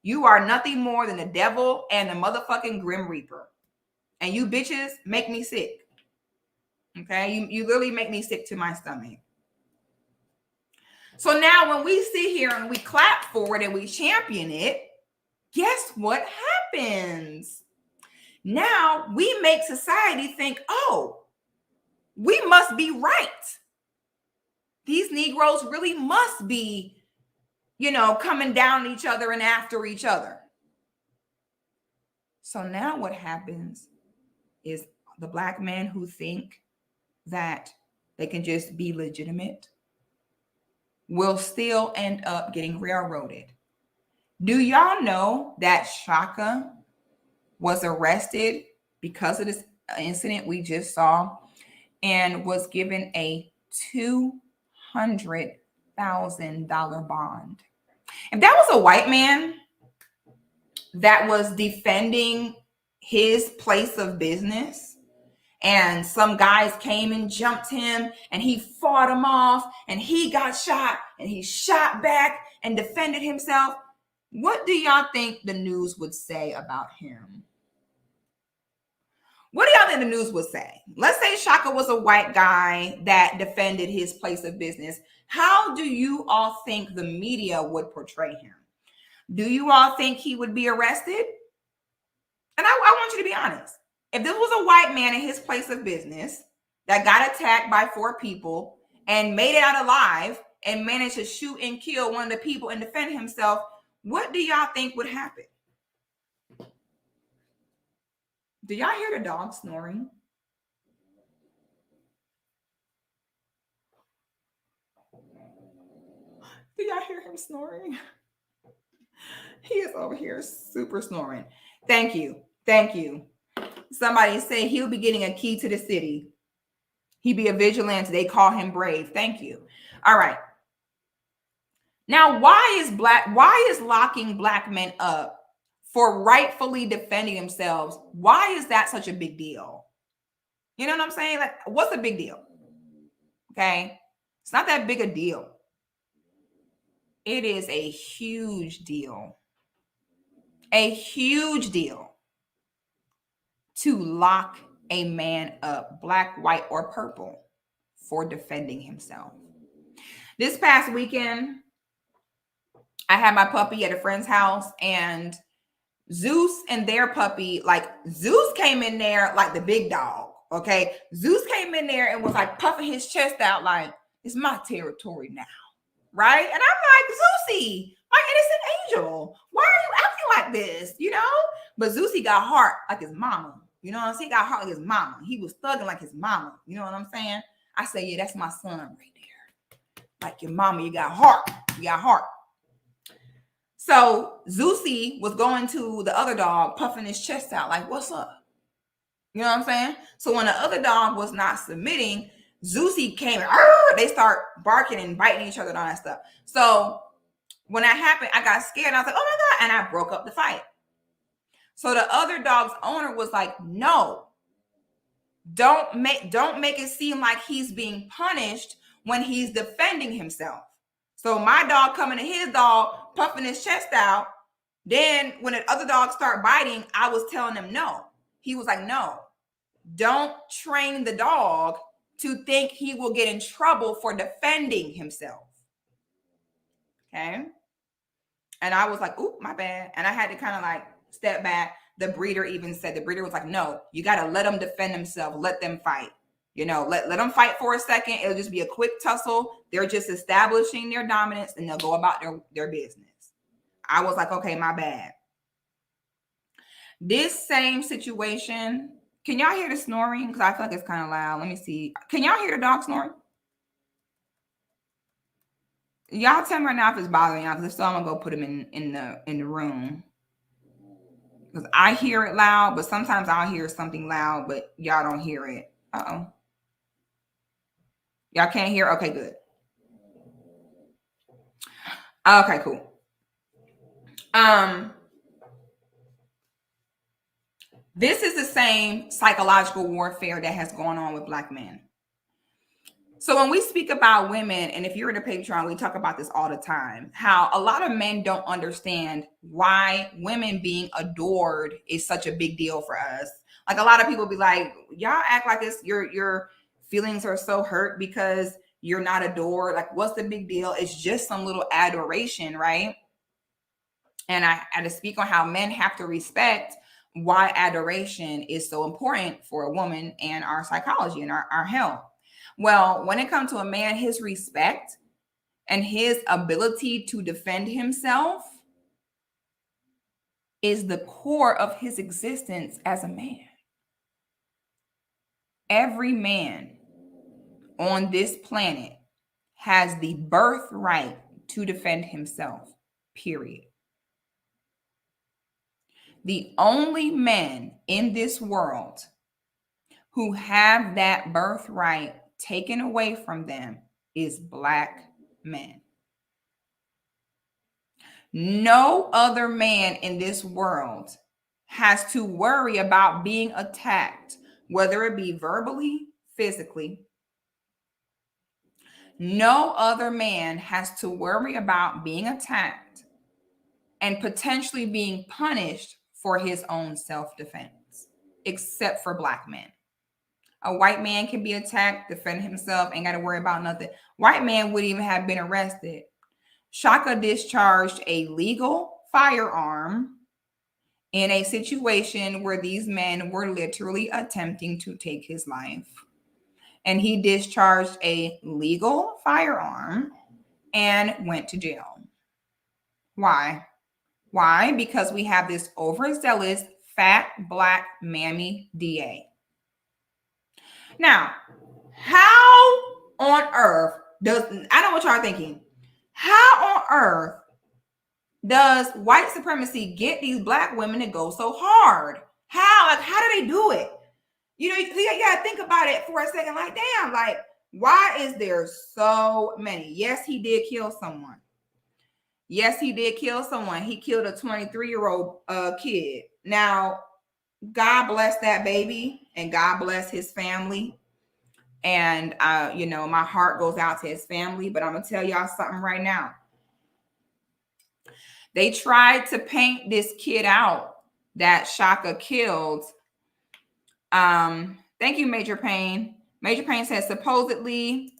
You are nothing more than the devil and the motherfucking Grim Reaper. And you bitches make me sick. Okay? You literally make me sick to my stomach. So now when we sit here and we clap for it and we champion it, guess what happens? Now we make society think, oh, we must be right. These Negroes really must be, coming down each other and after each other. So now what happens is the Black men who think that they can just be legitimate will still end up getting railroaded. Do y'all know that Shaka was arrested because of this incident we just saw and was given a $200,000 bond? If that was a white man that was defending his place of business and some guys came and jumped him and he fought them off and he got shot and he shot back and defended himself, what do y'all think the news would say about him? What do y'all think the news would say? Let's say Shaka was a white guy that defended his place of business. How do you all think the media would portray him? Do you all think he would be arrested? And I want you to be honest. If this was a white man in his place of business that got attacked by 4 people and made it out alive and managed to shoot and kill one of the people and defend himself, what do y'all think would happen? Do y'all hear the dog snoring? Do y'all hear him snoring? He is over here super snoring. Thank you. Thank you. Somebody say he'll be getting a key to the city. He be a vigilante. They call him brave. Thank you. All right. Now, why is locking Black men up for rightfully defending themselves? Why is that such a big deal? You know what I'm saying? Like, what's the big deal? Okay. It's not that big a deal. It is a huge deal. A huge deal to lock a man up, Black, white, or purple, for defending himself. This past weekend, I had my puppy at a friend's house, and Zeus and their puppy, like Zeus came in there like the big dog, okay? Zeus came in there and was like puffing his chest out like, it's my territory now, right? And I'm like, Zeusy, my innocent angel, why are you acting like this, But Zeusy got heart like his mama, you know what I'm saying? He got heart like his mama. He was thugging like his mama, you know what I'm saying? I say, yeah, that's my son right there. Like your mama, you got heart, you got heart. So Zeusy was going to the other dog, puffing his chest out like, what's up? You know what I'm saying? So when the other dog was not submitting, Zeusy came and they start barking and biting each other and all that stuff. So when that happened, I got scared. I was like, oh my God. And I broke up the fight. So the other dog's owner was like, no, don't make it seem like he's being punished when he's defending himself. So my dog coming to his dog, puffing his chest out. Then when the other dogs start biting, I was telling him no. He was like, no, don't train the dog to think he will get in trouble for defending himself. Okay. And I was like, ooh, my bad. And I had to kind of like step back. The breeder even said, the breeder was like, no, you got to let them defend themselves. Let them fight. You know, let them fight for a second. It'll just be a quick tussle. They're just establishing their dominance and they'll go about their business. I was like, okay, my bad. This same situation, can y'all hear the snoring? Because I feel like it's kind of loud. Let me see. Can y'all hear the dog snoring? Y'all tell me right now if it's bothering y'all, because if so, I'm gonna go put him in the room. Because I hear it loud, but sometimes I'll hear something loud, but y'all don't hear it. Uh-oh. Y'all can't hear? Okay, good. Okay, cool. This is the same psychological warfare that has gone on with Black men. So when we speak about women, and if you're in a Patreon, we talk about this all the time, how a lot of men don't understand why women being adored is such a big deal for us. Like, a lot of people be like, y'all act like it's your feelings are so hurt because you're not adored. Like, what's the big deal? It's just some little adoration, right? And I had to speak on how men have to respect why adoration is so important for a woman and our psychology and our health. Well, when it comes to a man, his respect and his ability to defend himself is the core of his existence as a man. Every man on this planet has the birthright to defend himself, period. The only men in this world who have that birthright taken away from them is Black men. No other man in this world has to worry about being attacked, whether it be verbally, physically. No other man has to worry about being attacked and potentially being punished for his own self-defense, except for Black men. A white man can be attacked, defend himself, ain't got to worry about nothing. White man wouldn't even have been arrested. Shaka discharged a legal firearm in a situation where these men were literally attempting to take his life. And he discharged a legal firearm and went to jail. Why? Why? Because we have this overzealous, fat, Black mammy DA. Now, how on earth does, I know what y'all are thinking, how on earth does white supremacy get these Black women to go so hard? How do they do it? You know, you gotta think about it for a second. Like, damn, like, why is there so many? Yes, he did kill someone. Yes, he did kill someone. He killed a 23-year-old kid. Now, God bless that baby and God bless his family. And, you know, my heart goes out to his family. But I'm going to tell y'all something right now. They tried to paint this kid out that Shaka killed. Thank you, Major Payne. Major Payne says, supposedly,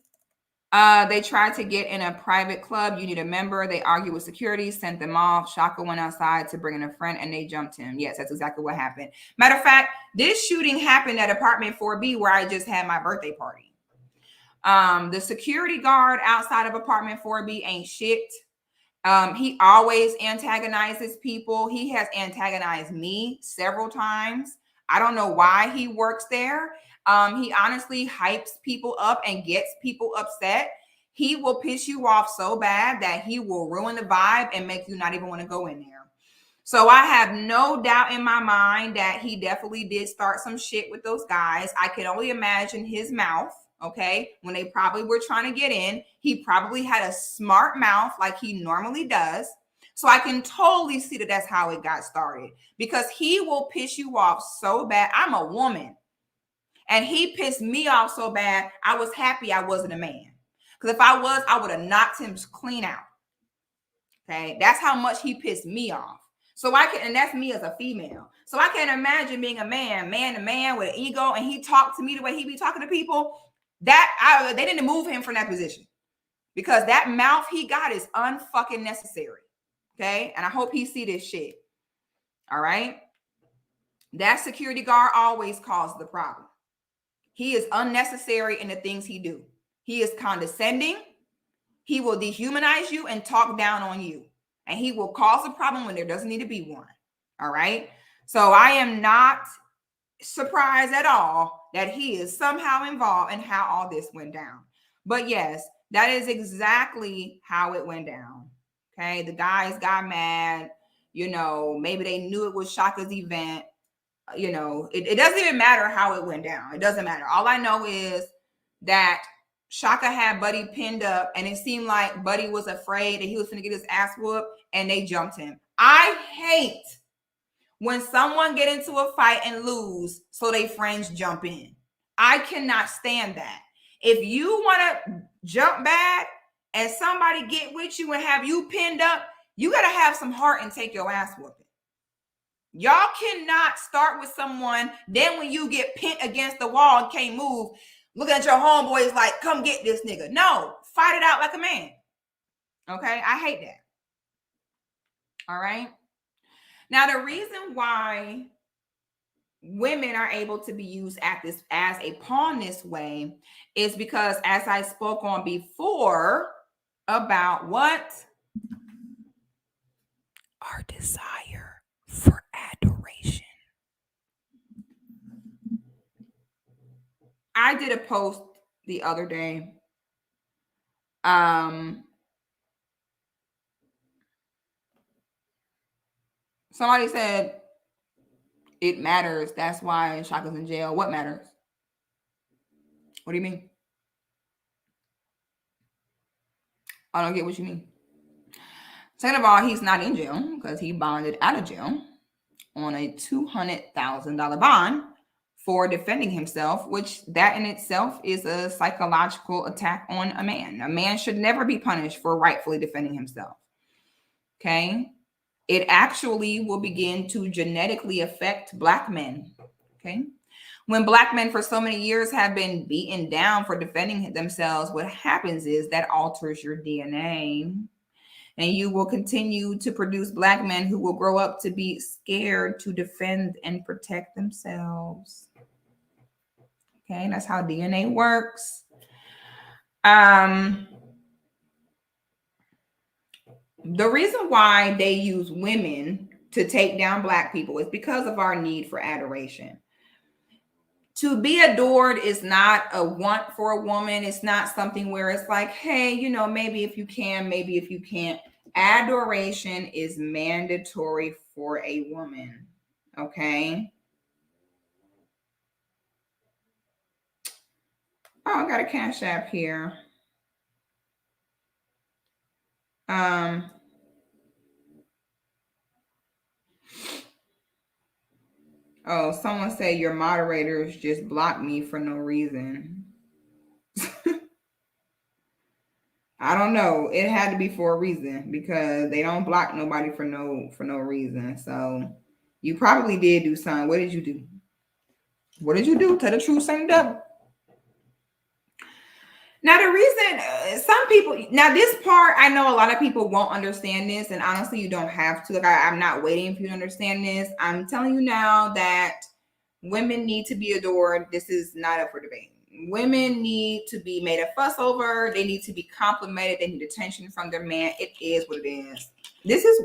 they tried to get in a private club. You need a member. They argued with security, sent them off. Shaka went outside to bring in a friend and they jumped him. Yes, that's exactly what happened. Matter of fact, this shooting happened at apartment 4B where I just had my birthday party. The security guard outside of apartment 4B ain't shit. He always antagonizes people. He has antagonized me several times. I don't know why he works there. He honestly hypes people up and gets people upset. He will piss you off so bad that he will ruin the vibe and make you not even want to go in there. So I have no doubt in my mind that he definitely did start some shit with those guys. I can only imagine his mouth. Okay, when they probably were trying to get in, he probably had a smart mouth like he normally does. So I can totally see that that's how it got started, because he will piss you off so bad. I'm a woman and he pissed me off so bad. I was happy I wasn't a man, because if I was, I would have knocked him clean out. Okay, that's how much he pissed me off. So I can, and that's me as a female. So I can't imagine being a man to man with an ego, and he talked to me the way he be talking to people. They didn't move him from that position, because that mouth he got is unfucking necessary. Okay. And I hope he see this shit. All right. That security guard always caused the problem. He is unnecessary in the things he do. He is condescending. He will dehumanize you and talk down on you. And he will cause a problem when there doesn't need to be one. All right. So I am not surprised at all that he is somehow involved in how all this went down. But yes, that is exactly how it went down. Okay. The guys got mad. You know, maybe they knew it was Shaka's event. You know, it doesn't even matter how it went down. It doesn't matter. All I know is that Shaka had Buddy pinned up, and it seemed like Buddy was afraid that he was going to get his ass whooped, and they jumped him. I hate when someone get into a fight and lose, so they friends jump in. I cannot stand that. If you want to jump back and somebody get with you and have you pinned up, you got to have some heart and take your ass whooping. Y'all cannot start with someone, then when you get pinned against the wall and can't move, looking at your homeboys like, come get this nigga. No, fight it out like a man. Okay, I hate that. All right. Now, the reason why women are able to be used at this as a pawn this way is because, as I spoke on before, about what? Our desire for adoration. I did a post the other day. Somebody said it matters. That's why Shaka's in jail. What matters? What do you mean? I don't get what you mean. Second of all, he's not in jail because he bonded out of jail on a $200,000 bond for defending himself, which that in itself is a psychological attack on a man. A man should never be punished for rightfully defending himself. Okay. It actually will begin to genetically affect Black men. Okay. When Black men for so many years have been beaten down for defending themselves, what happens is that alters your DNA. And you will continue to produce Black men who will grow up to be scared to defend and protect themselves. Okay, that's how DNA works. The reason why they use women to take down Black people is because of our need for adoration. To be adored is not a want for a woman. It's not something where it's like, hey, you know, maybe if you can, maybe if you can't. Adoration is mandatory for a woman. Okay. Oh, I got a Cash App here. Oh, someone said your moderators just blocked me for no reason. I don't know. It had to be for a reason because they don't block nobody for no reason. So you probably did do something. What did you do? What did you do? Tell the truth, say the devil. Now, the reason some people, now this part, I know a lot of people won't understand this, and honestly, you don't have to. Like, I'm not waiting for you to understand this. I'm telling you now that women need to be adored. This is not up for debate. Women need to be made a fuss over. They need to be complimented. They need attention from their man. It is what it is. This is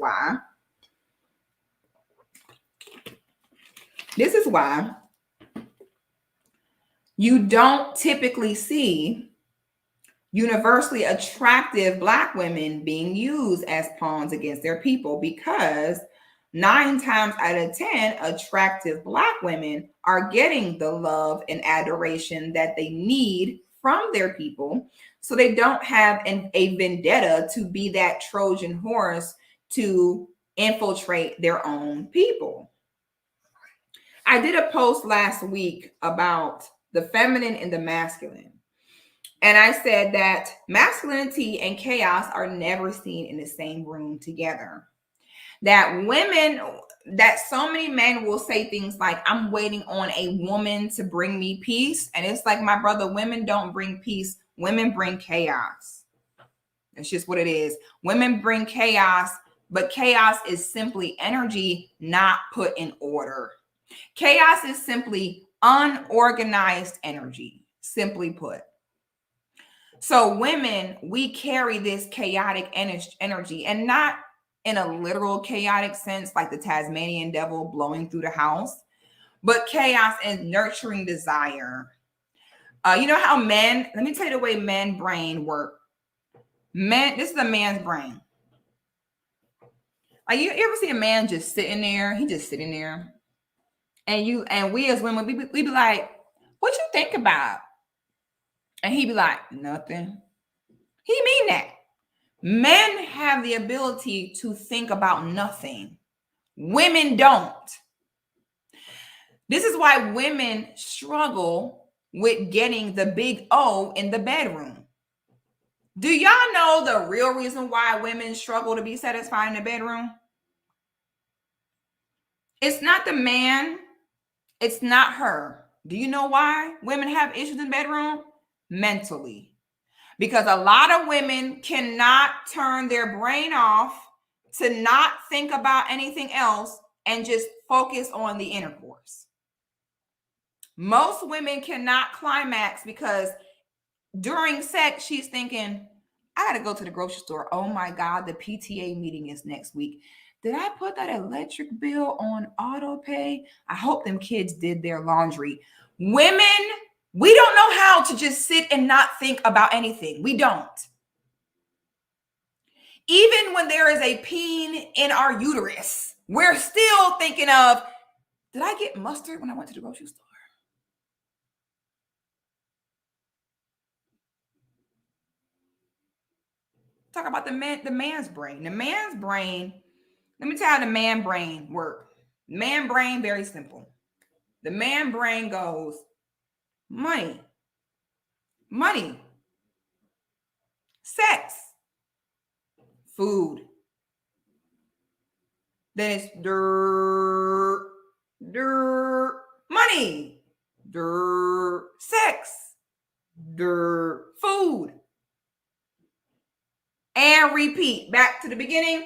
why you don't typically see universally attractive Black women being used as pawns against their people, because 9 times out of 10, attractive Black women are getting the love and adoration that they need from their people. So they don't have a vendetta to be that Trojan horse to infiltrate their own people. I did a post last week about the feminine and the masculine. And I said that masculinity and chaos are never seen in the same room together. That women, that so many men will say things like, I'm waiting on a woman to bring me peace. And it's like, my brother, women don't bring peace. Women bring chaos. It's just what it is. Women bring chaos, but chaos is simply energy not put in order. Chaos is simply unorganized energy, simply put. So women, we carry this chaotic energy, and not in a literal chaotic sense, like the Tasmanian devil blowing through the house, but chaos and nurturing desire. You know how men, let me tell you the way men brain work. Men, this is a man's brain. Like you ever see a man just sitting there? He just sitting there. And we as women, we be like, what you think about? And he be like, nothing. He mean that. Men have the ability to think about nothing. Women don't. This is why women struggle with getting the big O in the bedroom. Do y'all know the real reason why women struggle to be satisfied in the bedroom? It's not the man. It's not her. Do you know why women have issues in the bedroom? Mentally. Because a lot of women cannot turn their brain off to not think about anything else and just focus on the intercourse. Most women cannot climax because during sex, she's thinking, I got to go to the grocery store. Oh my God, the PTA meeting is next week. Did I put that electric bill on auto pay? I hope them kids did their laundry. Women, we don't know how to just sit and not think about anything. We don't. Even when there is a peen in our uterus, we're still thinking of, did I get mustard when I went to the grocery store? Talk about the man's brain. The man's brain, let me tell you how the man brain works. Man brain, very simple. The man brain goes, money, money, sex, food. Then it's money, sex, food. And repeat back to the beginning.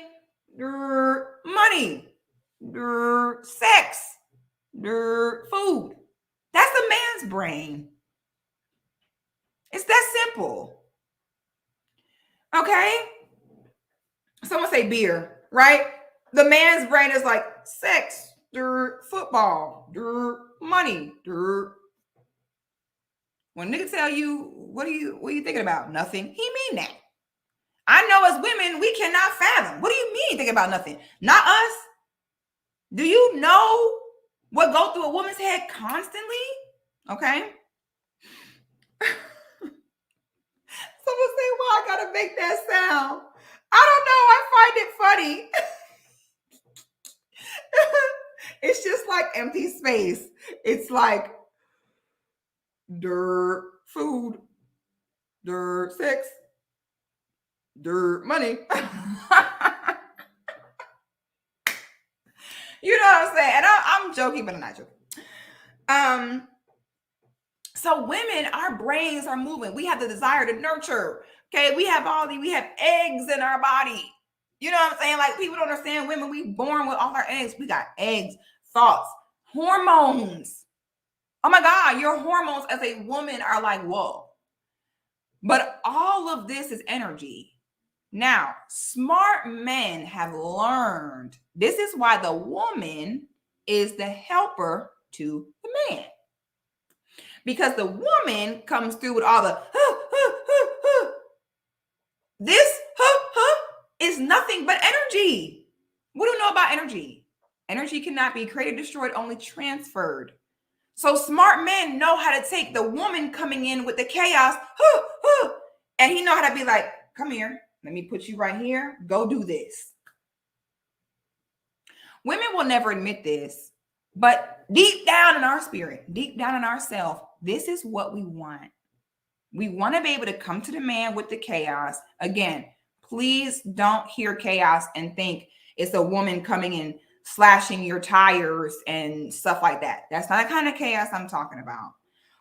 Money, sex, food. That's the man's brain. It's that simple. Okay? Someone say beer, right? The man's brain is like sex, football, money. When nigga tell you, what are you thinking about? Nothing. He mean that. I know as women, we cannot fathom. What do you mean think about nothing? Not us. Do you know what goes through a woman's head constantly? Okay. Someone say, well, I gotta make that sound. I don't know. I find it funny. It's just like empty space. It's like food, sex, money. You know what I'm saying? And I'm joking, but I'm not joking. So women, our brains are moving. We have the desire to nurture. Okay, we have eggs in our body. You know what I'm saying? Like, people don't understand women. We born with all our eggs. We got eggs, thoughts, hormones. Oh my God, your hormones as a woman are like, whoa. But all of this is energy. Now, smart men have learned this is why the woman is the helper to the man. Because the woman comes through with all the this is nothing but energy. What do you know about energy? Energy cannot be created, destroyed, only transferred. So smart men know how to take the woman coming in with the chaos, and he know how to be like, come here, let me put you right here, go do this. Women will never admit this, but deep down in our spirit, deep down in ourselves, this is what we want. We want to be able to come to the man with the chaos. Again, please don't hear chaos and think it's a woman coming in slashing your tires and stuff like that. That's not the kind of chaos I'm talking about.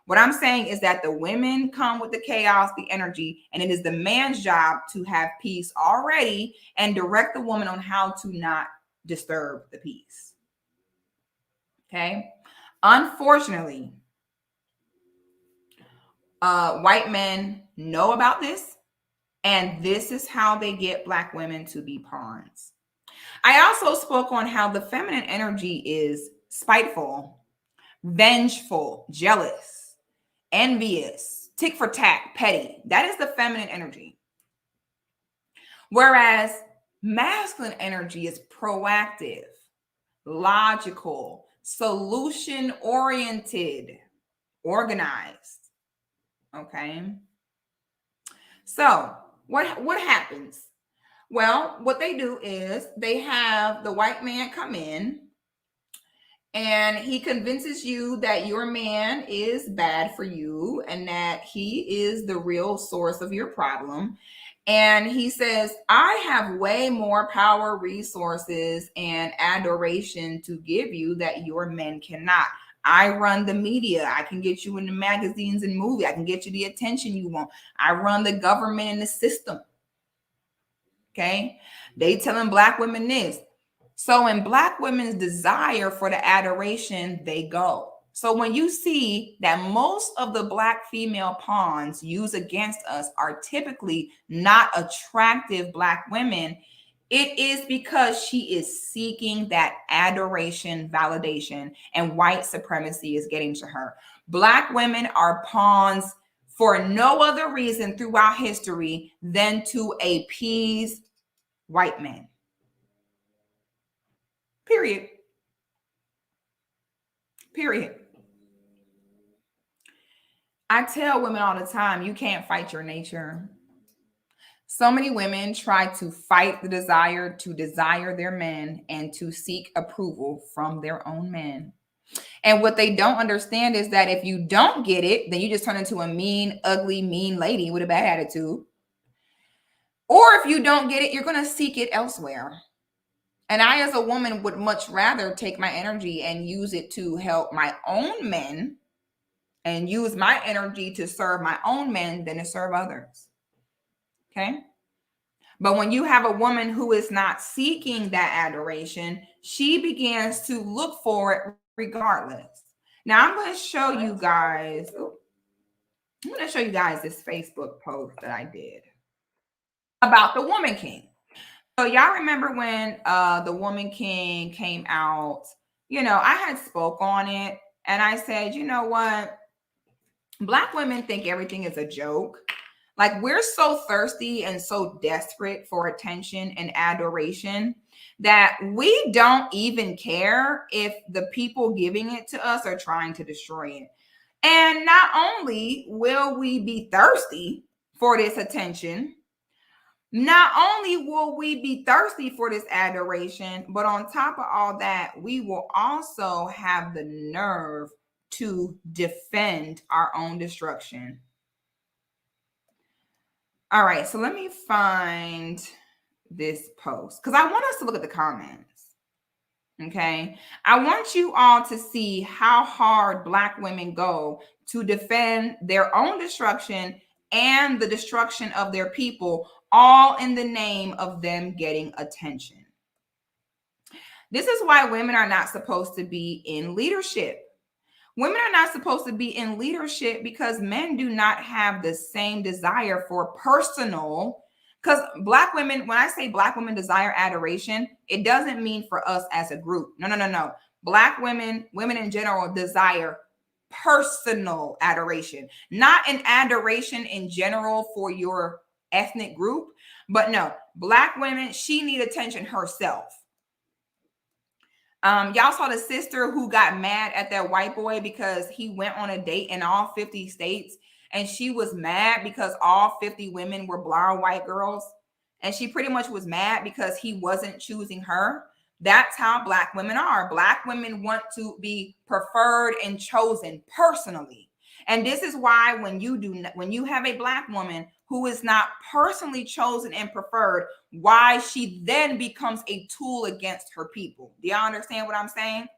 What I'm saying is that the women come with the chaos, the energy, and it is the man's job to have peace already and direct the woman on how to not disturb the peace. Okay? Unfortunately, White men know about this, and this is how they get Black women to be pawns. I also spoke on how the feminine energy is spiteful, vengeful, jealous, envious, tick for tack, petty. That is the feminine energy. Whereas masculine energy is proactive, logical, solution oriented, organized. Okay. So what happens? Well, what they do is they have the white man come in and he convinces you that your man is bad for you and that he is the real source of your problem. And he says, I have way more power, resources, and adoration to give you that your men cannot. I run the media. I can get you in the magazines and movies. I can get you the attention you want. I run the government and the system. Okay. They telling Black women this. So in Black women's desire for the adoration, they go. So when you see that most of the Black female pawns used against us are typically not attractive Black women, it is because she is seeking that adoration, validation, and white supremacy is getting to her. Black women are pawns for no other reason throughout history than to appease white men. Period. Period. I tell women all the time, you can't fight your nature. So many women try to fight the desire to desire their men and to seek approval from their own men. And what they don't understand is that if you don't get it, then you just turn into a mean, ugly, mean lady with a bad attitude. Or if you don't get it, you're going to seek it elsewhere. And I, as a woman, would much rather take my energy and use it to help my own men and use my energy to serve my own men than to serve others. Okay. But when you have a woman who is not seeking that adoration, she begins to look for it regardless. Now I'm going to show you guys. I'm going to show you guys this Facebook post that I did about the Woman King. So y'all remember when the Woman King came out? You know, I had spoke on it and I said, you know what? Black women think everything is a joke. Like, we're so thirsty and so desperate for attention and adoration that we don't even care if the people giving it to us are trying to destroy it. And not only will we be thirsty for this attention, not only will we be thirsty for this adoration, but on top of all that, we will also have the nerve to defend our own destruction. All right, so let me find this post because I want us to look at the comments. Okay, I want you all to see how hard Black women go to defend their own destruction and the destruction of their people, all in the name of them getting attention. This is why women are not supposed to be in leadership. Women are not supposed to be in leadership because men do not have the same desire for personal. Because Black women, when I say Black women desire adoration, it doesn't mean for us as a group. No. Black women, women in general, desire personal adoration, not an adoration in general for your ethnic group, but no, Black women, she need attention herself. Y'all saw the sister who got mad at that white boy because he went on a date in all 50 states, and she was mad because all 50 women were blonde white girls, and she pretty much was mad because he wasn't choosing her. That's how Black women are. Black women want to be preferred and chosen personally. And this is why when you have a Black woman who is not personally chosen and preferred, why she then becomes a tool against her people. Do y'all understand what I'm saying?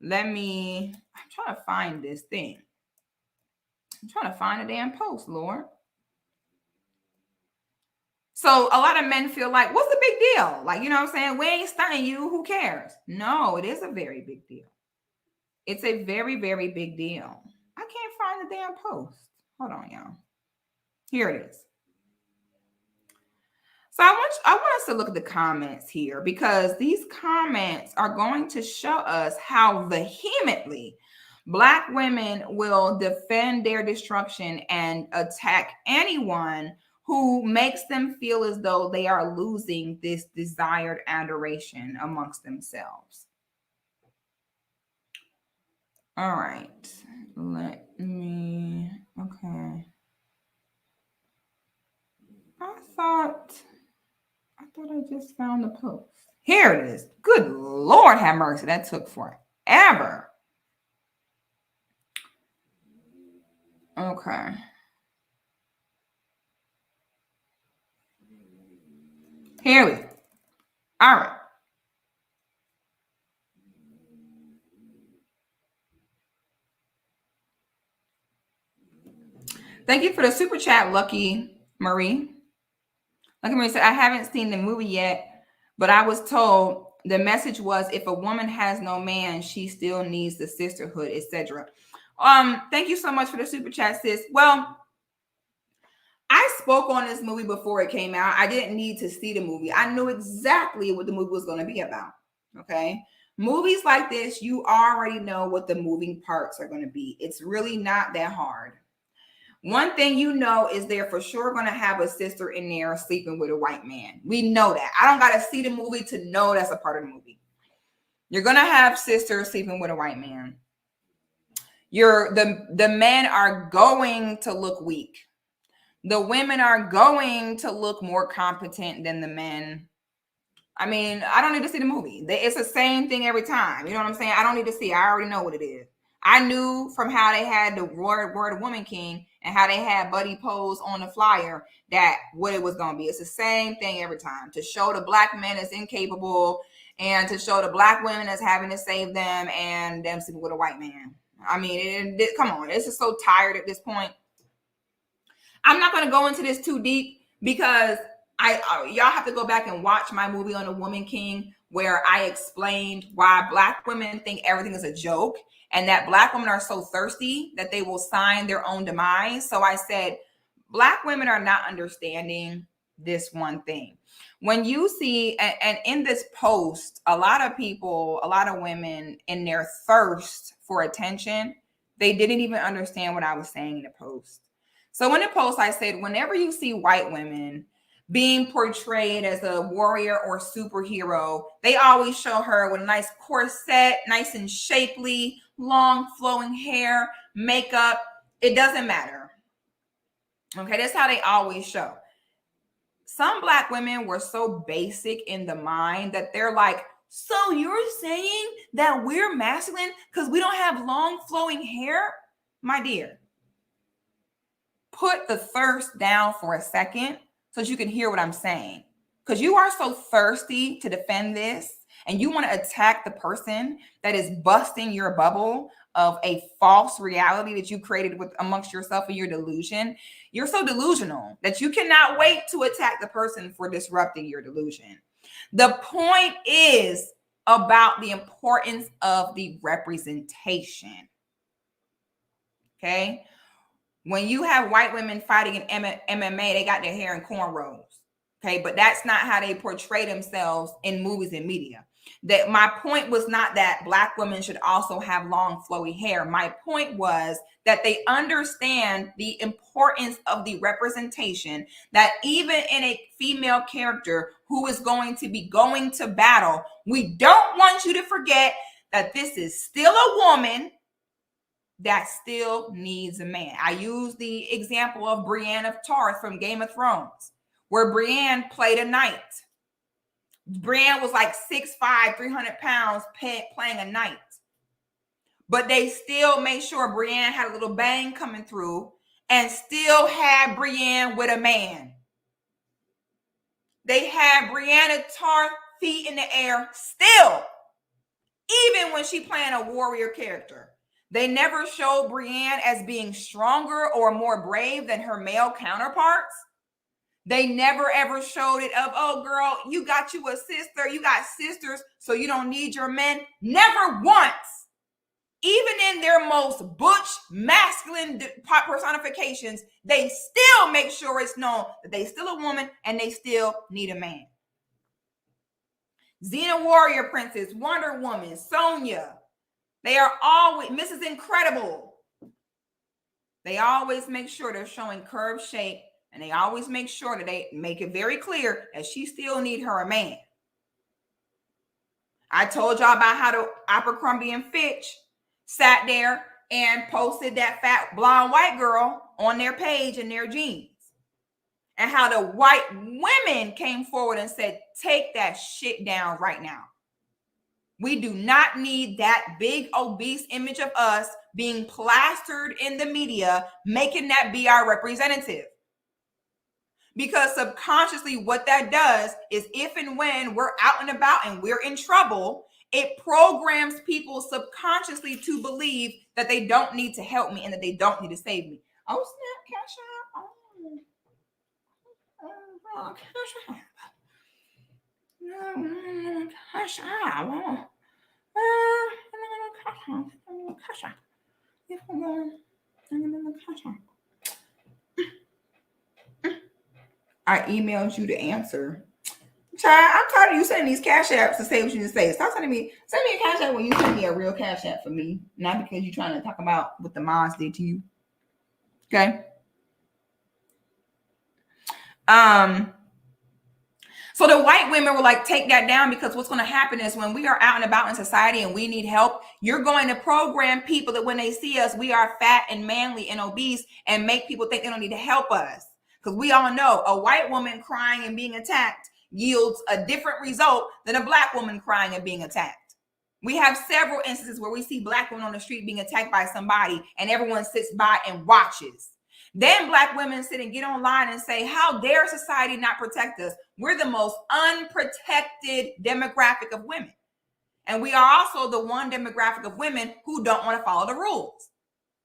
I'm trying to find this thing. I'm trying to find a damn post, Lord. So a lot of men feel like, what's the big deal? Like, you know what I'm saying? We ain't stunning you. Who cares? No, it is a very big deal. It's a very, very big deal. I can't find the damn post. Hold on, y'all. Here it is. So I want us to look at the comments here, because these comments are going to show us how vehemently Black women will defend their destruction and attack anyone who makes them feel as though they are losing this desired adoration amongst themselves. All right, okay. I thought I just found the post. Here it is. Good Lord have mercy. That took forever. Okay. Here we go. All right. Thank you for the super chat, Lucky Marie. Lucky Marie said, I haven't seen the movie yet, but I was told the message was, if a woman has no man, she still needs the sisterhood, etc. Thank you so much for the super chat, sis. Well, I spoke on this movie before it came out. I didn't need to see the movie. I knew exactly what the movie was going to be about. Okay. Movies like this, you already know what the moving parts are going to be. It's really not that hard. One thing you know is they're for sure going to have a sister in there sleeping with a white man. We know that. I don't got to see the movie to know that's a part of the movie. You're going to have sisters sleeping with a white man. The men are going to look weak. The women are going to look more competent than the men. I mean, I don't need to see the movie. It's the same thing every time. You know what I'm saying? I don't need to see. I already know what it is. I knew from how they had the Word of Woman King and how they had Buddy Pose on the flyer that what it was going to be. It's the same thing every time, to show the Black men as incapable and to show the Black women as having to save them and them sleeping with a white man. I mean, come on. It's just so tired at this point. I'm not going to go into this too deep because y'all have to go back and watch my movie on the Woman King, where I explained why Black women think everything is a joke and that Black women are so thirsty that they will sign their own demise. So I said, Black women are not understanding this one thing. When you see, and in this post, a lot of women in their thirst for attention, they didn't even understand what I was saying in the post. So in the post, I said, whenever you see white women being portrayed as a warrior or superhero, they always show her with a nice corset, nice and shapely, long flowing hair, makeup. It doesn't matter. Okay, that's how they always show. Some Black women were so basic in the mind that they're like, so you're saying that we're masculine because we don't have long flowing hair? My dear, put the thirst down for a second so that you can hear what I'm saying. Because you are so thirsty to defend this and you want to attack the person that is busting your bubble of a false reality that you created with amongst yourself and your delusion. You're so delusional that you cannot wait to attack the person for disrupting your delusion. The point is about the importance of the representation. Okay? When you have white women fighting in MMA, they got their hair in cornrows. Okay, but that's not how they portray themselves in movies and media. That my point was not that Black women should also have long flowy hair. My point was that they understand the importance of the representation, that even in a female character who is going to be going to battle, we don't want you to forget that this is still a woman that still needs a man. I use the example of Brienne of Tarth from Game of Thrones, where Brienne played a knight. Brienne was like 6'5", 300 pounds playing a knight. But they still made sure Brienne had a little bang coming through and still had Brienne with a man. They had Brienne of Tarth feet in the air still, even when she playing a warrior character. They never showed Brienne as being stronger or more brave than her male counterparts. They never ever showed it of, oh girl, you got you a sister, you got sisters, so you don't need your men. Never once. even in their most butch, masculine personifications, they still make sure it's known that they still a woman and they still need a man. Xena Warrior Princess, Wonder Woman, Sonya, they are always, Mrs. Incredible. They always make sure they're showing curved shape, and they always make sure that they make it very clear that she still need her a man. I told y'all about how the Abercrombie and Fitch sat there and posted that fat blonde white girl on their page in their jeans. And how the white women came forward and said, take that shit down right now. We do not need that big obese image of us being plastered in the media, making that be our representative. Because subconsciously what that does is if and when we're out and about and we're in trouble, it programs people subconsciously to believe that they don't need to help me and that they don't need to save me. Oh, snap, cash out. Cash out. I emailed you the answer. Child, I'm tired of you sending these cash apps to say what you need to say. Stop send me a cash app when you send me a real cash app for me, not because you're trying to talk about what the moms did to you. Okay. So the white women were like, take that down, because what's going to happen is when we are out and about in society and we need help, you're going to program people that when they see us, we are fat and manly and obese, and make people think they don't need to help us. Because we all know a white woman crying and being attacked yields a different result than a black woman crying and being attacked. We have several instances where we see black women on the street being attacked by somebody and everyone sits by and watches. Then black women sit and get online and say, how dare society not protect us? We're the most unprotected demographic of women. And we are also the one demographic of women who don't want to follow the rules.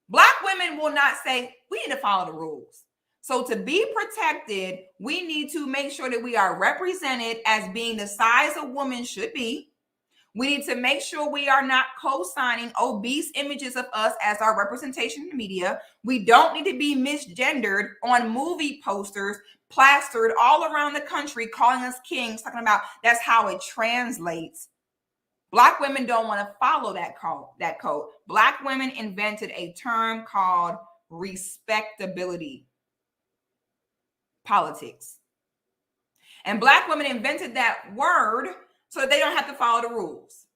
Black women will not say, we need to follow the rules. So to be protected, we need to make sure that we are represented as being the size a woman should be. We need to make sure we are not co-signing obese images of us as our representation in the media. We don't need to be misgendered on movie posters plastered all around the country, calling us kings, talking about that's how it translates. Black women don't want to follow that code. Black women invented a term called respectability politics. And black women invented that word so that they don't have to follow the rules.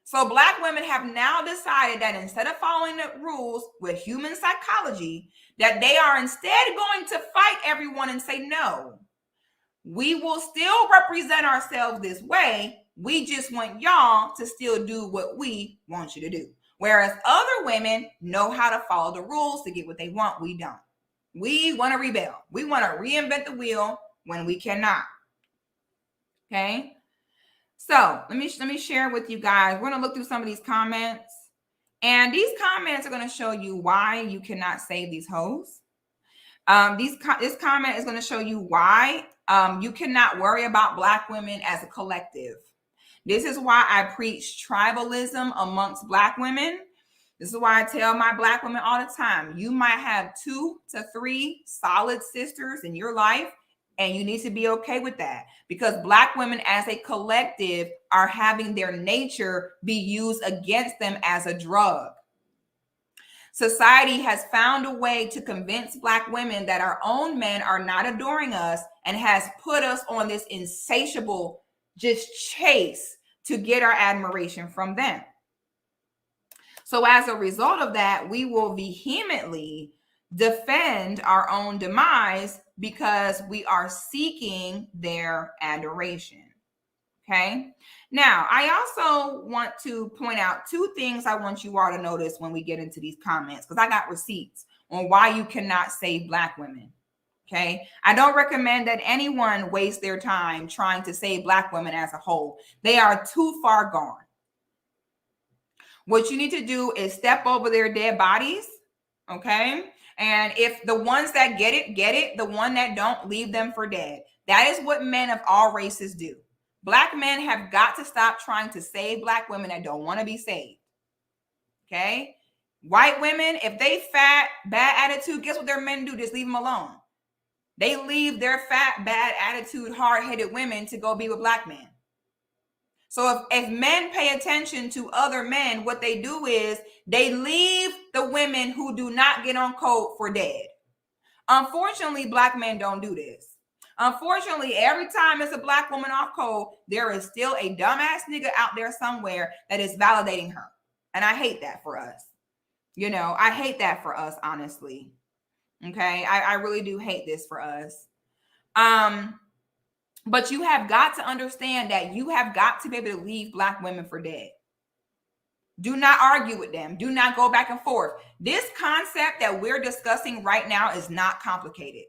So black women have now decided that instead of following the rules with human psychology, that they are instead going to fight everyone and say, no, we will still represent ourselves this way. We just want y'all to still do what we want you to do. Whereas other women know how to follow the rules to get what they want. We don't. We want to rebel. We want to reinvent the wheel when we cannot. Okay. So let me share with you guys. We're going to look through some of these comments. And these comments are going to show you why you cannot save these hoes. This comment is going to show you why you cannot worry about black women as a collective. This is why I preach tribalism amongst black women. This is why I tell my black women all the time, you might have 2 to 3 solid sisters in your life, and you need to be okay with that, because black women as a collective are having their nature be used against them as a drug. Society has found a way to convince black women that our own men are not adoring us, and has put us on this insatiable just chase to get our admiration from them. So as a result of that, we will vehemently defend our own demise because we are seeking their adoration. Okay. Now, I also want to point out 2 things I want you all to notice when we get into these comments, because I got receipts on why you cannot save black women. Okay. I don't recommend that anyone waste their time trying to save black women as a whole. They are too far gone. What you need to do is step over their dead bodies. Okay. And if the ones that get it, the one that don't, leave them for dead. That is what men of all races do. Black men have got to stop trying to save black women that don't want to be saved. Okay. White women, if they fat, bad attitude, guess what their men do? Just leave them alone. They leave their fat, bad attitude, hard-headed women to go be with black men. So if men pay attention to other men, what they do is they leave the women who do not get on code for dead. Unfortunately, black men don't do this. Unfortunately, every time it's a black woman off code, there is still a dumbass nigga out there somewhere that is validating her. And I hate that for us. You know, I hate that for us, honestly. Okay, I really do hate this for us. But you have got to understand that you have got to be able to leave black women for dead. Do not argue with them. Do not go back and forth. This concept that we're discussing right now is not complicated.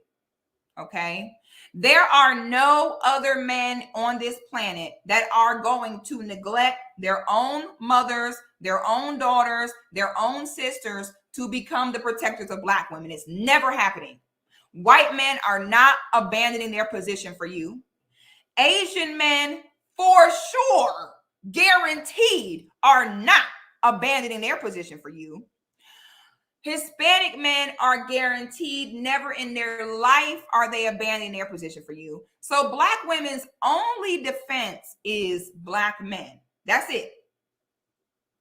Okay, there are no other men on this planet that are going to neglect their own mothers, their own daughters, their own sisters to become the protectors of black women. It's never happening. White men are not abandoning their position for you. Asian men, for sure, guaranteed, are not abandoning their position for you. Hispanic men are guaranteed, never in their life are they abandoning their position for you. So black women's only defense is black men. That's it.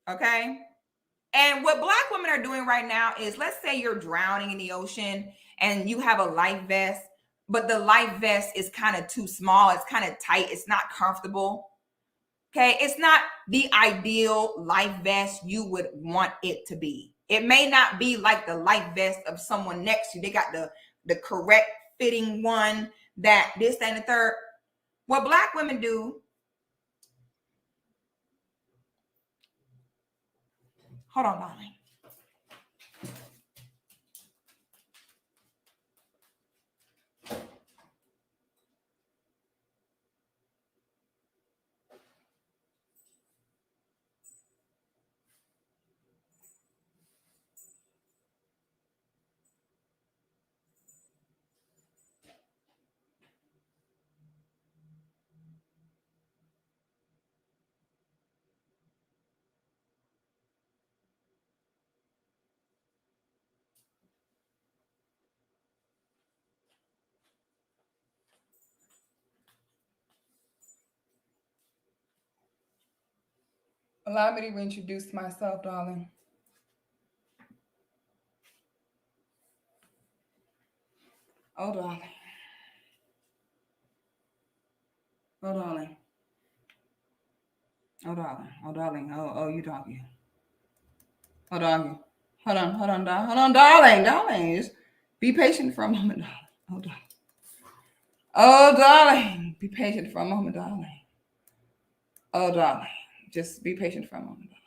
Okay? And what black women are doing right now is, let's say you're drowning in the ocean and you have a life vest, but the life vest is kind of too small. It's kind of tight. It's not comfortable. Okay? It's not the ideal life vest you would want it to be. It may not be like the life vest of someone next to you. They got the correct fitting one, that this, that, and the third. What black women do, hold on, darling. Allow me to reintroduce myself, darling. Oh, darling. Oh, darling. Oh, darling. Oh, darling. Oh, you doggy. Oh, doggy. Hold on, darling. Just be patient for a moment, darling. Oh, darling. Oh, darling. Be patient for a moment, darling. Oh, darling. Just be patient for a moment, darling.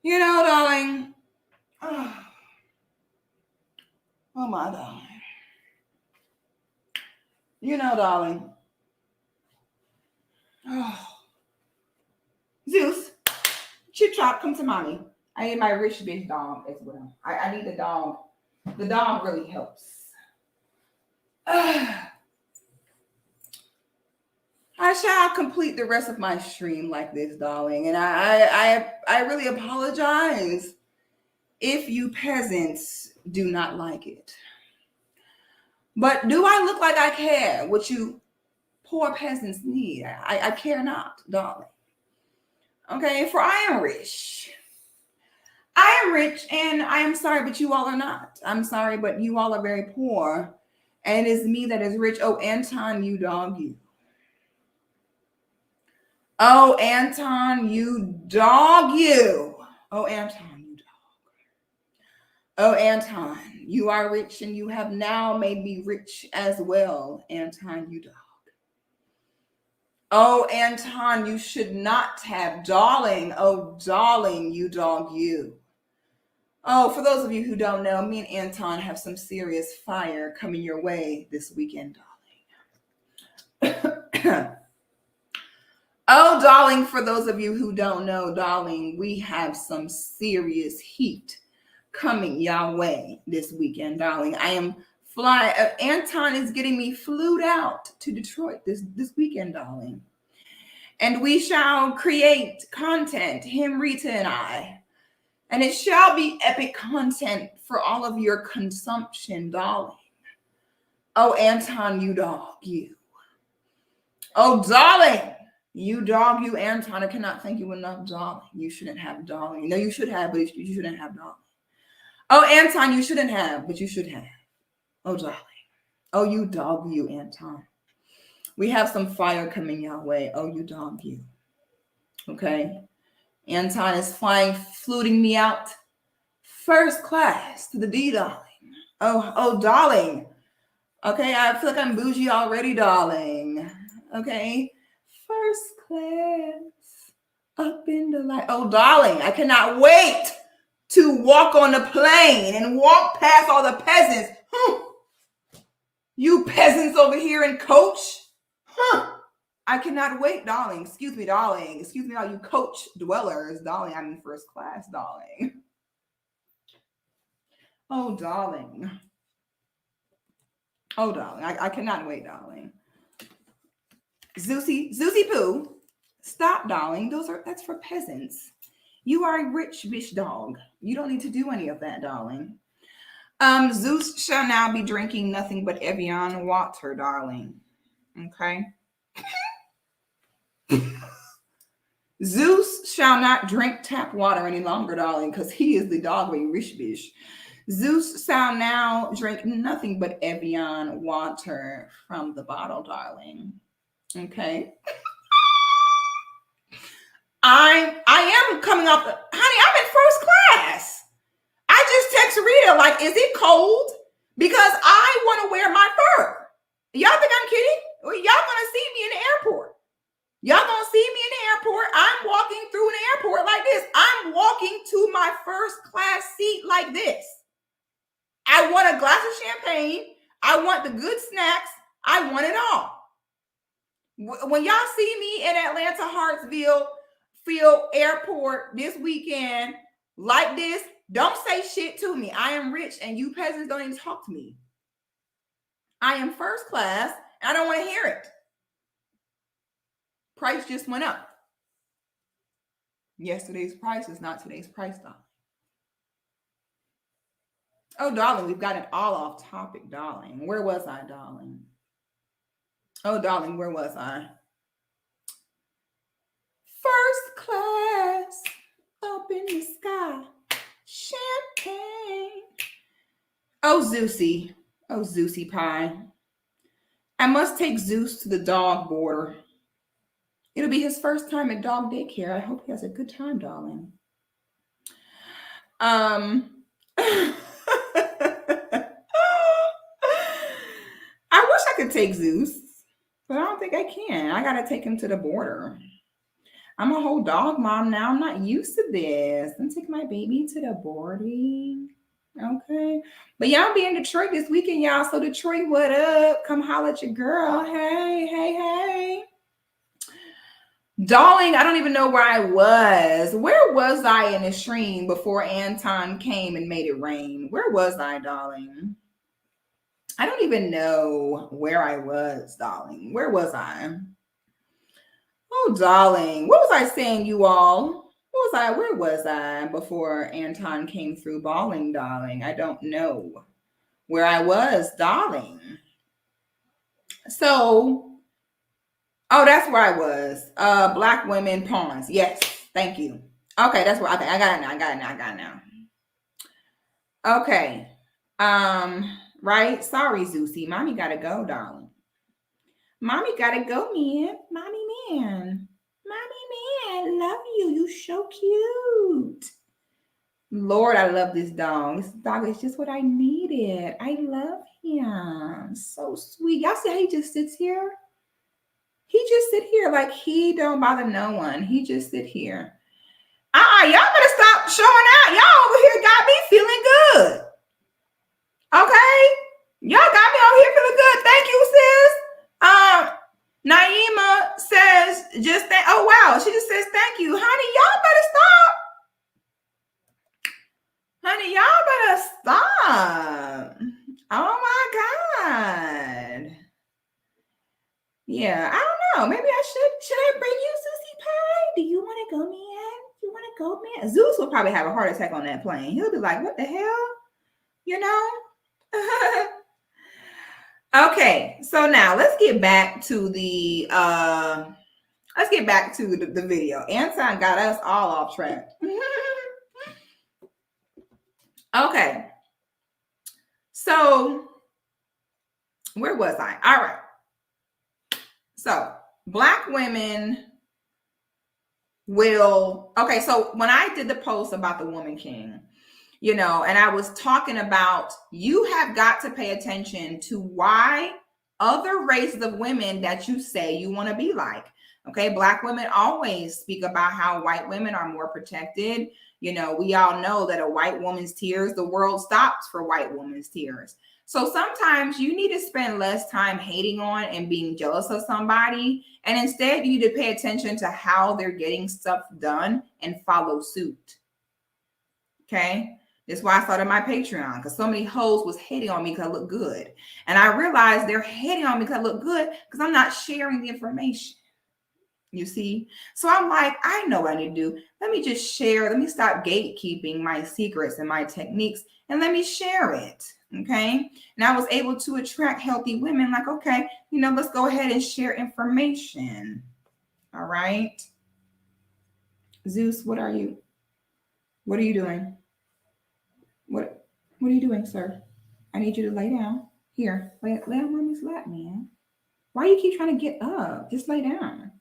You know, darling. Oh, my darling. You know, darling. Oh. Zeus, Chip Chop, come to mommy. I need my rich bitch dog as well. I need the dog. The dog really helps. I shall complete the rest of my stream like this, darling. And I really apologize if you peasants do not like it. But do I look like I care what you poor peasants need? I care not, darling. Okay, for I am rich. I am rich, and I am sorry, but you all are not. I'm sorry, but you all are very poor. And it is me that is rich. Oh, Anton, you dog, you. Oh, Anton, you dog, you. Oh, Anton, you dog. Oh, Anton, you are rich, and you have now made me rich as well. Anton, you dog. Oh, Anton, you should not have. Darling, oh, darling, you dog, you. Oh, for those of you who don't know, me and Anton have some serious fire coming your way this weekend, darling. Oh, darling, for those of you who don't know, darling, we have some serious heat coming your way this weekend, darling. I am flying. Anton is getting me flued out to Detroit this weekend, darling. And we shall create content, him, Rita, and I. And it shall be epic content for all of your consumption, darling. Oh, Anton, you dog, you. Oh, darling, you dog, you, Anton. I cannot thank you enough, darling. You shouldn't have, darling. No, you should have, but you shouldn't have, darling. Oh, Anton, you shouldn't have, but you should have. Oh, darling. Oh, you dog, you, Anton. We have some fire coming your way. Oh, you dog, you. Okay. Anton is fluting me out first class to the D, darling. Oh, darling. Okay, I feel like I'm bougie already, darling. Okay. First class up in the light. Oh, darling, I cannot wait to walk on the plane and walk past all the peasants. You peasants over here in coach. I cannot wait, darling. Excuse me, darling. Excuse me, all you coach dwellers. Darling, I'm in first class, darling. Oh, darling. Oh, darling. I cannot wait, darling. Zeusy Poo. Stop, darling. That's for peasants. You are a rich bitch dog. You don't need to do any of that, darling. Zeus shall now be drinking nothing but Evian water, darling. Okay. Zeus shall not drink tap water any longer, darling, because he is the dog of a rich bitch. Zeus shall now drink nothing but Evian water from the bottle, darling. Okay. I am coming up, honey, I'm in first class. I just text Rita, like, is it cold? Because I want to wear my fur. Y'all think I'm kidding? Y'all gonna see me in the airport. Y'all gonna see me in the airport. I'm walking through an airport like this. I'm walking to my first class seat like this. I want a glass of champagne. I want the good snacks. I want it all. When y'all see me in Atlanta Hartsville Field Airport this weekend like this, don't say shit to me. I am rich and you peasants don't even talk to me. I am first class and I don't want to hear it. Price just went up. Yesterday's price is not today's price, though. Oh, darling, we've got it all off topic, darling. Where was I, darling? Oh, darling, where was I? First class up in the sky. Champagne. Oh, Zeusy. Oh, Zeusy pie. I must take Zeus to the dog border. It'll be his first time at dog daycare. I hope he has a good time, darling. I wish I could take Zeus, but I don't think I can. I gotta take him to the border. I'm a whole dog mom now. I'm not used to this. I'm taking my baby to the boarding. Okay. But y'all be in Detroit this weekend, y'all. So Detroit, what up? Come holler at your girl. Hey. Darling, I don't even know where I was. Where was I in the stream before Anton came and made it rain? Where was I, darling? I don't even know where I was, darling. Where was I? Oh, darling. What was I saying, you all? Where was I before Anton came through bawling, darling? I don't know where I was, darling. So... oh, that's where I was. Black women pawns. Yes, thank you. Okay, that's where. Okay, I got it now. Okay. Right. Sorry, Zeusy. Mommy gotta go, darling. Mommy gotta go, man. Mommy man, love you. You so cute. Lord, I love this dog. This dog is just what I needed. I love him. So sweet. Y'all see how he just sits here? He just sit here like he don't bother no one. He just sit here. Y'all better stop showing out. Y'all over here got me feeling good. Okay? Y'all got me over here feeling good. Thank you, sis. Naima says just that. Oh, wow. She just says thank you. Honey, y'all better stop. Oh, my God. Yeah, I don't know. Maybe I should I bring you Man, Zeus will probably have a heart attack on that plane. He'll be like, what the hell? You know? Okay, so now let's get back to the video. Anton got us all off track. Okay. So where was I? All right. So Black women will, okay, so when I did the post about the Woman King, you know, and I was talking about, you have got to pay attention to why other races of women that you say you want to be like. Okay, Black women always speak about how white women are more protected. You know, we all know that a white woman's tears, the world stops for white woman's tears. So sometimes you need to spend less time hating on and being jealous of somebody. And instead, you need to pay attention to how they're getting stuff done and follow suit. Okay. That's why I started my Patreon, because so many hoes was hating on me because I look good. And I realized they're hating on me because I look good because I'm not sharing the information. You see? So I'm like, I know what I need to do. Let me just share. Let me stop gatekeeping my secrets and my techniques and let me share it. Okay. And I was able to attract healthy women like, okay, you know, let's go ahead and share information. All right. Zeus, what are you doing? What are you doing, sir? I need you to lay down. Here, lay on mommy's lap, man. Why you keep trying to get up? Just lay down.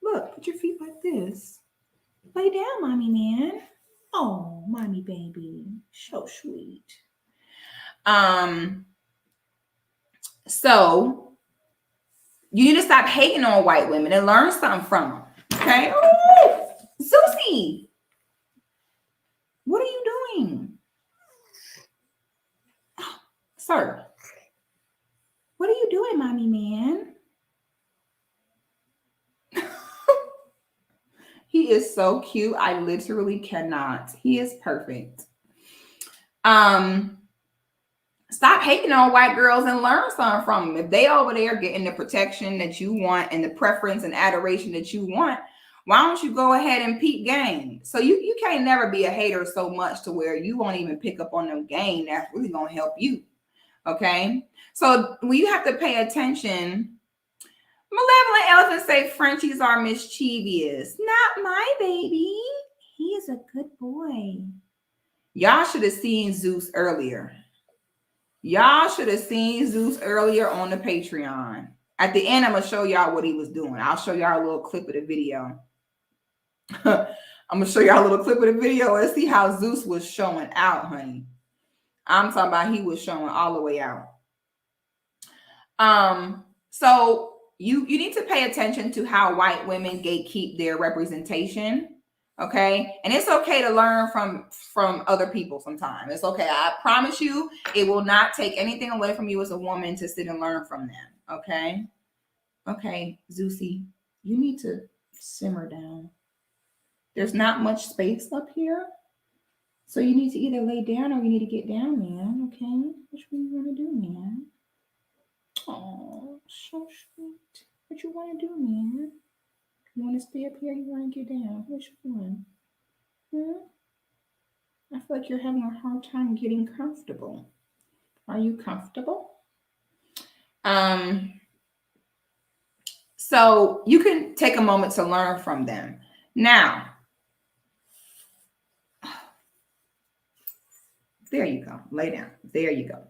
Look, put your feet like this. Lay down, mommy, man. Oh, mommy, baby. So sweet. So you need to stop hating on white women and learn something from them. Okay? Oh, Susie, what are you doing? Sir, what are you doing, mommy, man? He is so cute. I literally cannot. He is perfect. Stop hating on white girls and learn something from them. If they over there getting the protection that you want and the preference and adoration that you want, why don't you go ahead and peep game? So you can't never be a hater so much to where you won't even pick up on them game that's really gonna help you. Okay, so you have to pay attention. Malevolent elephants say Frenchies are mischievous. Not my baby. He is a good boy. Y'all should have seen Zeus earlier. Y'all should have seen Zeus earlier on the Patreon. At the end, I'm going to show y'all what he was doing. I'll show y'all a little clip of the video. I'm going to show y'all a little clip of the video and see how Zeus was showing out, honey. I'm talking about he was showing all the way out. So you need to pay attention to how white women gatekeep their representation. Okay. And it's okay to learn from other people sometimes. It's okay. I promise you, it will not take anything away from you as a woman to sit and learn from them. Okay. Okay, Zeusy, you need to simmer down. There's not much space up here. So you need to either lay down or you need to get down, man. Okay. Which one you want to do, man? Oh, so sweet. What you want to do, man? You want to stay up here or you want to get down? Which one? I feel like you're having a hard time getting comfortable. Are you comfortable? So you can take a moment to learn from them. Now, there you go. Lay down. There you go.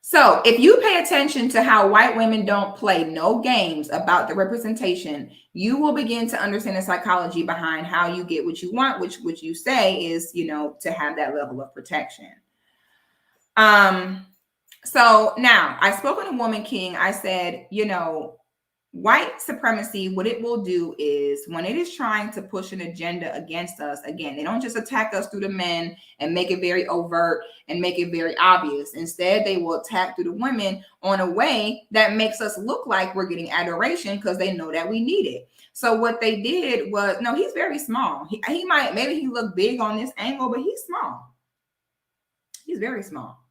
So if you pay attention to how white women don't play no games about the representation, you will begin to understand the psychology behind how you get what you want, which you say is, you know, to have that level of protection. So now I spoke on a Woman King. I said, you know, white supremacy, what it will do is when it is trying to push an agenda against us, again, they don't just attack us through the men and make it very overt and make it very obvious. Instead, they will attack through the women on a way that makes us look like we're getting adoration because they know that we need it. So what they did was, no, he's very small. He might, maybe he look big on this angle, but he's small. He's very small.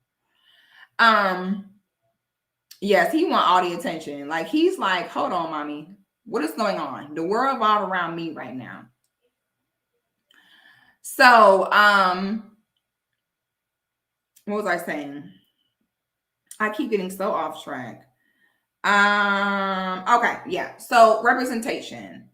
Yes, he want all the attention. Like, he's like, hold on, mommy. What is going on? The world revolves around me right now. So, what was I saying? I keep getting so off track. Okay, yeah. So representation.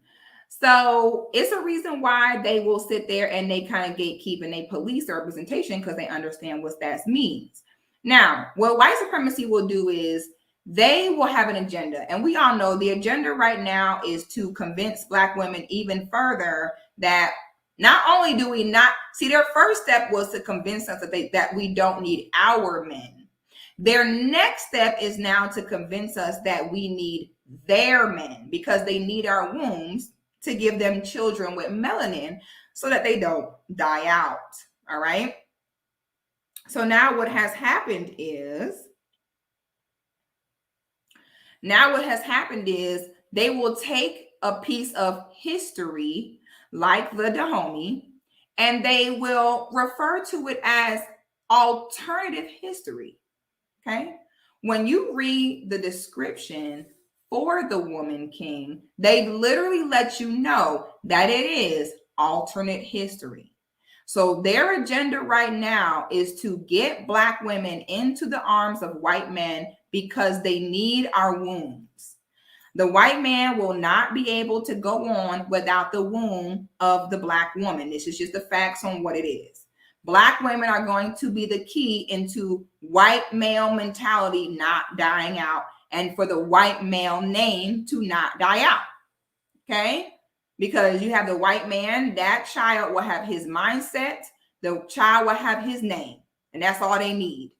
So it's a reason why they will sit there and they kind of gatekeep and they police the representation because they understand what that means. Now, what white supremacy will do is they will have an agenda. And we all know the agenda right now is to convince Black women even further that not only do we not see, their first step was to convince us that we don't need our men. Their next step is now to convince us that we need their men because they need our wombs to give them children with melanin so that they don't die out. All right. So now what has happened is they will take a piece of history like the Dahomey and they will refer to it as alternative history. Okay. When you read the description for the woman king, they literally let you know that it is alternate history. So their agenda right now is to get Black women into the arms of white men because they need our wombs. The white man will not be able to go on without the womb of the Black woman. This is just the facts on what it is. Black women are going to be the key into white male mentality not dying out and for the white male name to not die out. Okay? Because you have the white man, that child will have his mindset, the child will have his name, and that's all they need.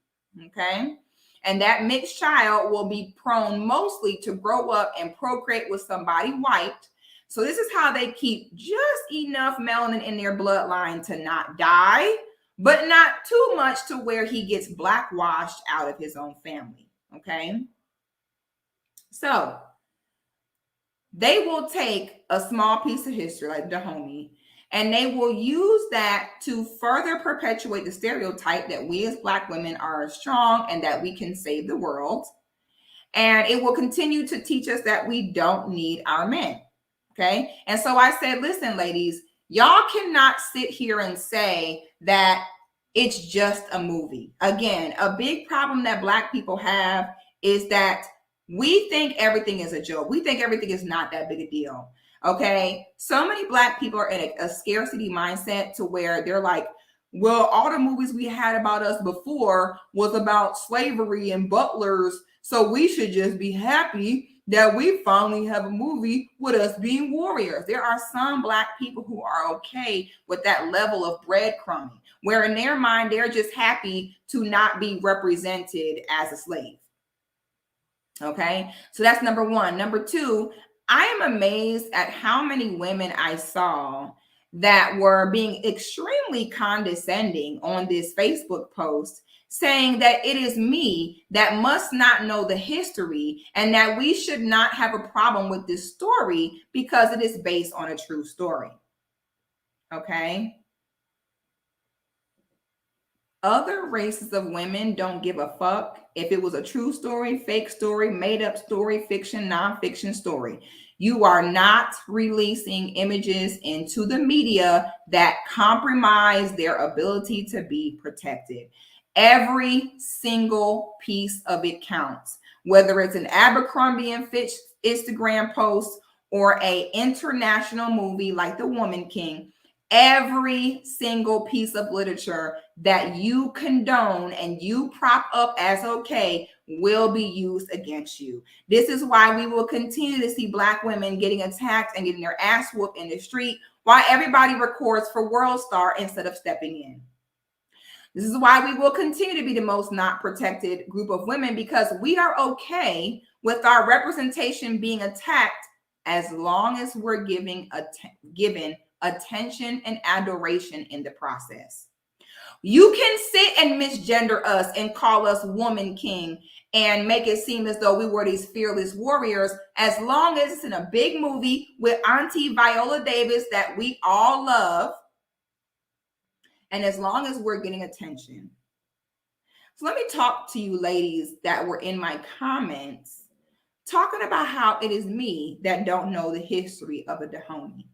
Okay? And that mixed child will be prone mostly to grow up and procreate with somebody white. So this is how they keep just enough melanin in their bloodline to not die, but not too much to where he gets blackwashed out of his own family. Okay. So they will take a small piece of history like Dahomey, and they will use that to further perpetuate the stereotype that we as Black women are strong and that we can save the world. And it will continue to teach us that we don't need our men. Okay. And so I said, listen, ladies, y'all cannot sit here and say that it's just a movie. Again, a big problem that Black people have is that we think everything is a joke. We think everything is not that big a deal. Okay. So many Black people are in a scarcity mindset to where they're like, well, all the movies we had about us before was about slavery and butlers. So we should just be happy that we finally have a movie with us being warriors. There are some Black people who are okay with that level of breadcrumbing, where in their mind, they're just happy to not be represented as a slave. Okay, so that's number one. Number two, I am amazed at how many women I saw that were being extremely condescending on this Facebook post, saying that it is me that must not know the history and that we should not have a problem with this story because it is based on a true story. Okay. Other races of women don't give a fuck if it was a true story, fake story, made up story, fiction, nonfiction story. You are not releasing images into the media that compromise their ability to be protected. Every single piece of it counts, whether it's an Abercrombie and Fitch Instagram post or an international movie like The Woman King. Every single piece of literature that you condone and you prop up as okay will be used against you. This is why we will continue to see Black women getting attacked and getting their ass whooped in the street while everybody records for World Star instead of stepping in. This is why we will continue to be the most not protected group of women, because we are okay with our representation being attacked as long as we're given attention and adoration in the process. You can sit and misgender us and call us woman king and make it seem as though we were these fearless warriors, as long as it's in a big movie with Auntie Viola Davis that we all love, and as long as we're getting attention. So let me talk to you ladies that were in my comments talking about how it is me that don't know the history of a Dahomey.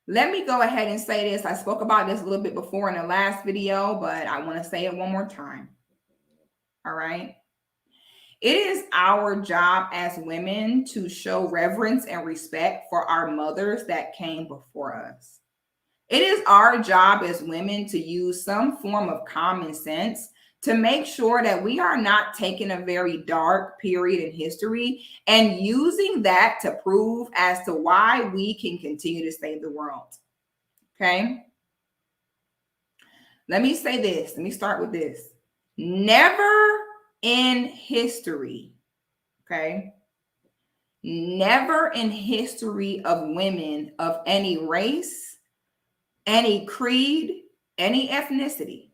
Let me go ahead and say this. I spoke about this a little bit before in the last video, but I want to say it one more time. All right. It is our job as women to show reverence and respect for our mothers that came before us. It is our job as women to use some form of common sense to make sure that we are not taking a very dark period in history and using that to prove as to why we can continue to save the world. Okay? Let me say this. Let me start with this. Never in history, okay? Never in history of women of any race, any creed, any ethnicity,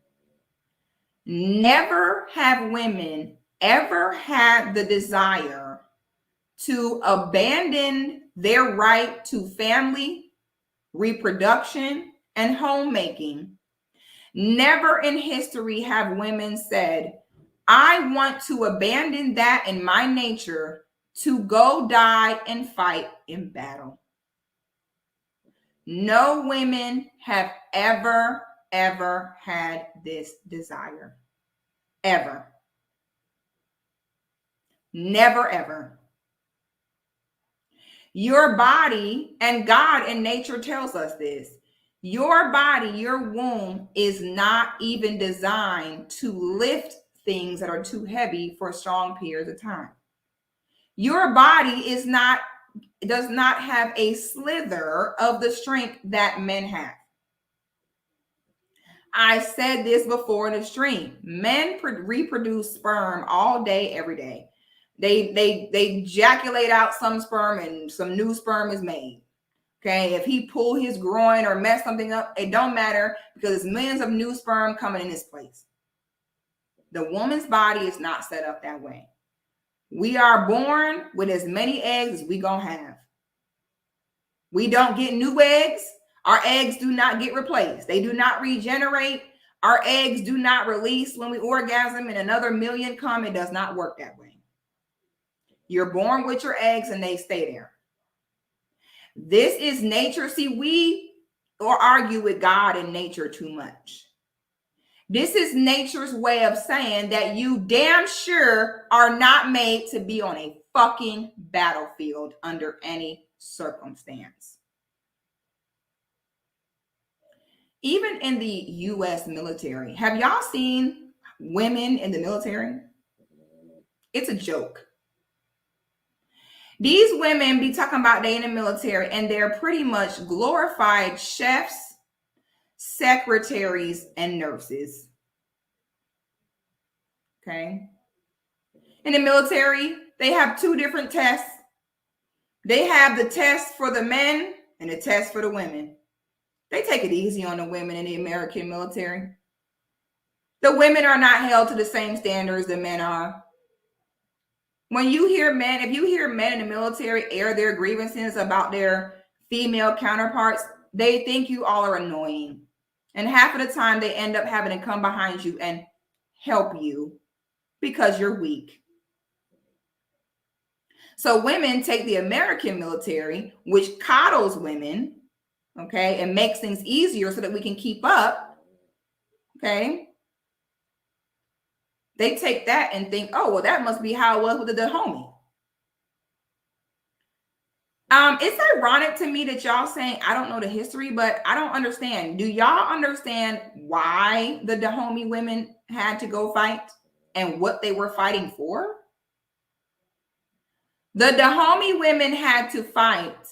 never have women ever had the desire to abandon their right to family, reproduction, and homemaking. Never in history have women said, I want to abandon that in my nature to go die and fight in battle. No women have ever had this desire. Ever. Never, ever. Your body, and God in nature tells us this, your body, your womb is not even designed to lift things that are too heavy for strong periods of time. Your body does not have a slither of the strength that men have. I said this before in the stream. Men reproduce sperm all day, every day. They ejaculate out some sperm and some new sperm is made. Okay, if he pull his groin or mess something up, it don't matter because there's millions of new sperm coming in his place. The woman's body is not set up that way. We are born with as many eggs as we gonna have. We don't get new eggs. Our eggs do not get replaced. They do not regenerate. Our eggs do not release when we orgasm and another million come. It does not work that way. You're born with your eggs and they stay there. This is nature. See, we argue with God and nature too much. This is nature's way of saying that you damn sure are not made to be on a fucking battlefield under any circumstance. Even in the U.S. military, have y'all seen women in the military? It's a joke. These women be talking about they in the military and they're pretty much glorified chefs, secretaries, and nurses. Okay. In the military, they have two different tests. They have the test for the men and the test for the women. They take it easy on the women in the American military. The women are not held to the same standards the men are. When you hear men, if you hear men in the military air their grievances about their female counterparts, they think you all are annoying. And half of the time they end up having to come behind you and help you because you're weak. So women take the American military, which coddles women, okay, and makes things easier so that we can keep up, okay? They take that and think, oh, well, that must be how it was with the homie. It's ironic to me that y'all saying, I don't know the history, but I don't understand. Do y'all understand why the Dahomey women had to go fight and what they were fighting for? The Dahomey women had to fight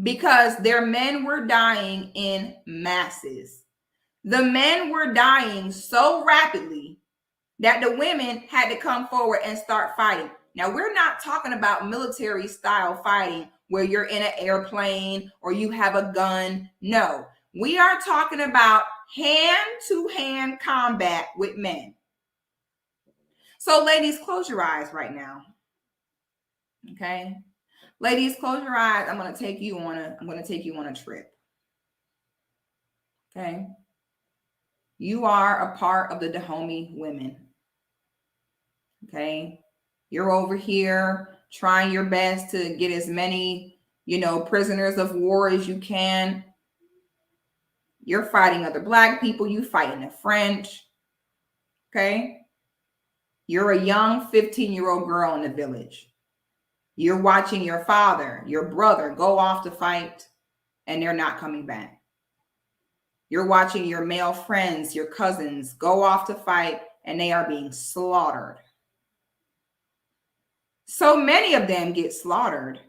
because their men were dying in masses. The men were dying so rapidly that the women had to come forward and start fighting. Now, we're not talking about military style fighting where you're in an airplane or you have a gun. No, we are talking about hand-to-hand combat with men. So ladies, close your eyes right now. Okay? Ladies, close your eyes. I'm going to take you on a trip. Okay? You are a part of the Dahomey women. Okay? You're over here trying your best to get as many, prisoners of war as you can. You're fighting other Black people. You fighting the French. Okay. You're a young 15-year-old girl in the village. You're watching your father, your brother go off to fight, and they're not coming back. You're watching your male friends, your cousins go off to fight, and they are being slaughtered. So many of them get slaughtered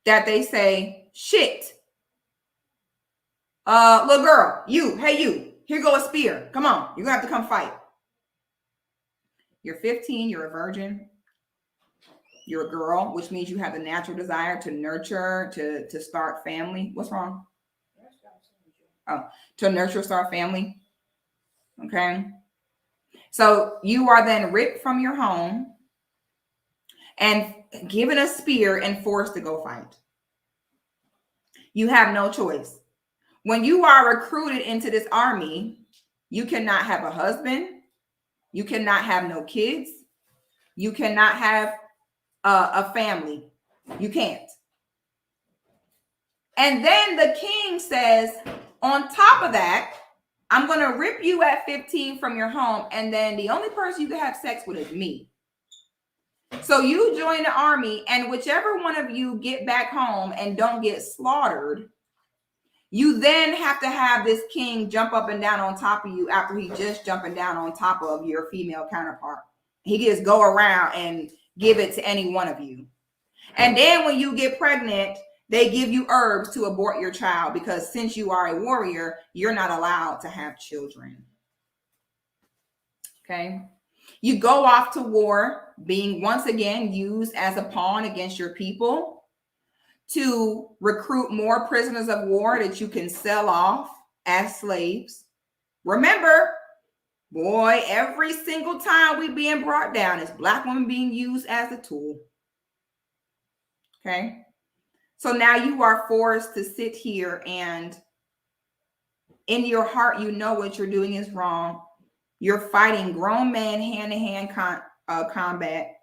that they say, shit. Little girl, you, hey you, here go a spear. Come on, you're gonna have to come fight. You're 15, you're a virgin. You're a girl, which means you have the natural desire to nurture, to start family. What's wrong? Oh, to nurture, start family. Okay. So you are then ripped from your home and given a spear and forced to go fight. You have no choice. When you are recruited into this army, you cannot have a husband. You cannot have no kids. You cannot have a family. You can't. And then the king says, on top of that, I'm going to rip you at 15 from your home. And then the only person you can have sex with is me. So you join the army, and whichever one of you get back home and don't get slaughtered, you then have to have this king jump up and down on top of you after he just jumping down on top of your female counterpart. He just go around and give it to any one of you. And then when you get pregnant, they give you herbs to abort your child, because since you are a warrior, you're not allowed to have children. Okay. You go off to war, being once again used as a pawn against your people to recruit more prisoners of war that you can sell off as slaves. Remember, boy, every single time we being brought down is Black women being used as a tool. Okay. So now you are forced to sit here, and in your heart, you know what you're doing is wrong. You're fighting grown men hand-to-hand combat.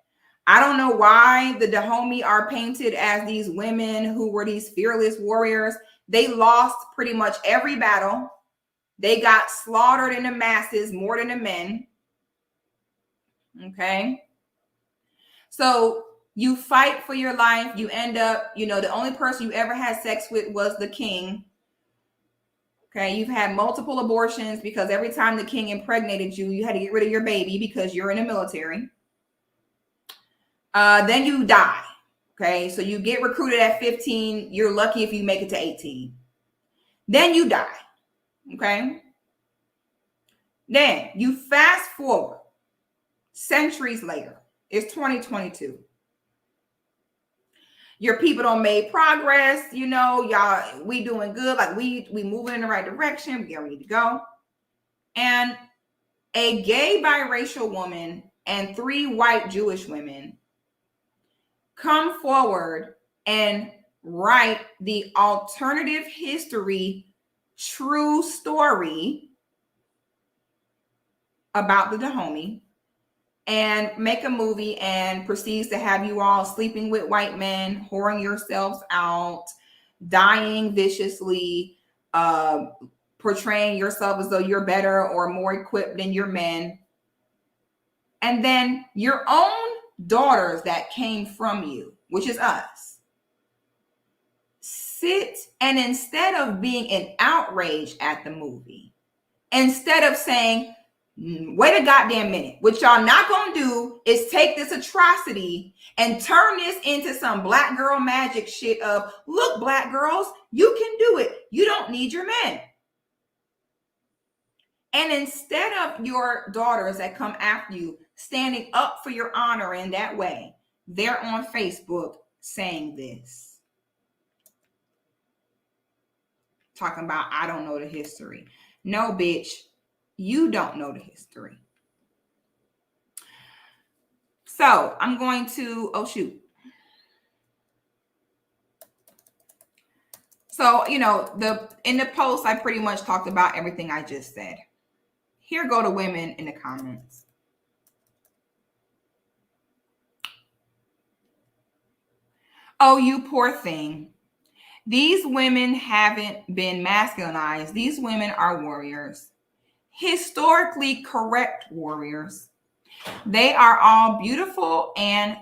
I don't know why the Dahomey are painted as these women who were these fearless warriors. They lost pretty much every battle. They got slaughtered in the masses more than the men. Okay. So you fight for your life. You end up, the only person you ever had sex with was the king. Okay. You've had multiple abortions because every time the king impregnated you, you had to get rid of your baby because you're in the military. Then you die. Okay. So you get recruited at 15. You're lucky if you make it to 18. Then you die. Okay. Then you fast forward centuries later. It's 2022. Your people don't make progress, y'all, we doing good. Like we moving in the right direction. We get ready to go. And a gay biracial woman and 3 white Jewish women come forward and write the alternative history true story about the Dahomey, and make a movie and proceeds to have you all sleeping with white men, whoring yourselves out, dying viciously, portraying yourself as though you're better or more equipped than your men. And then your own daughters that came from you, which is us, sit, and instead of being in outrage at the movie, instead of saying, wait a goddamn minute, what y'all not gonna do is take this atrocity and turn this into some Black girl magic shit of, look, Black girls, you can do it. You don't need your men. And instead of your daughters that come after you standing up for your honor in that way, they're on Facebook saying this. Talking about, I don't know the history. No, bitch, you don't know the history. So I'm going to, So, in the post, I pretty much talked about everything I just said. Here go the women in the comments. Oh, you poor thing. These women haven't been masculinized. These women are warriors, historically correct warriors. They are all beautiful and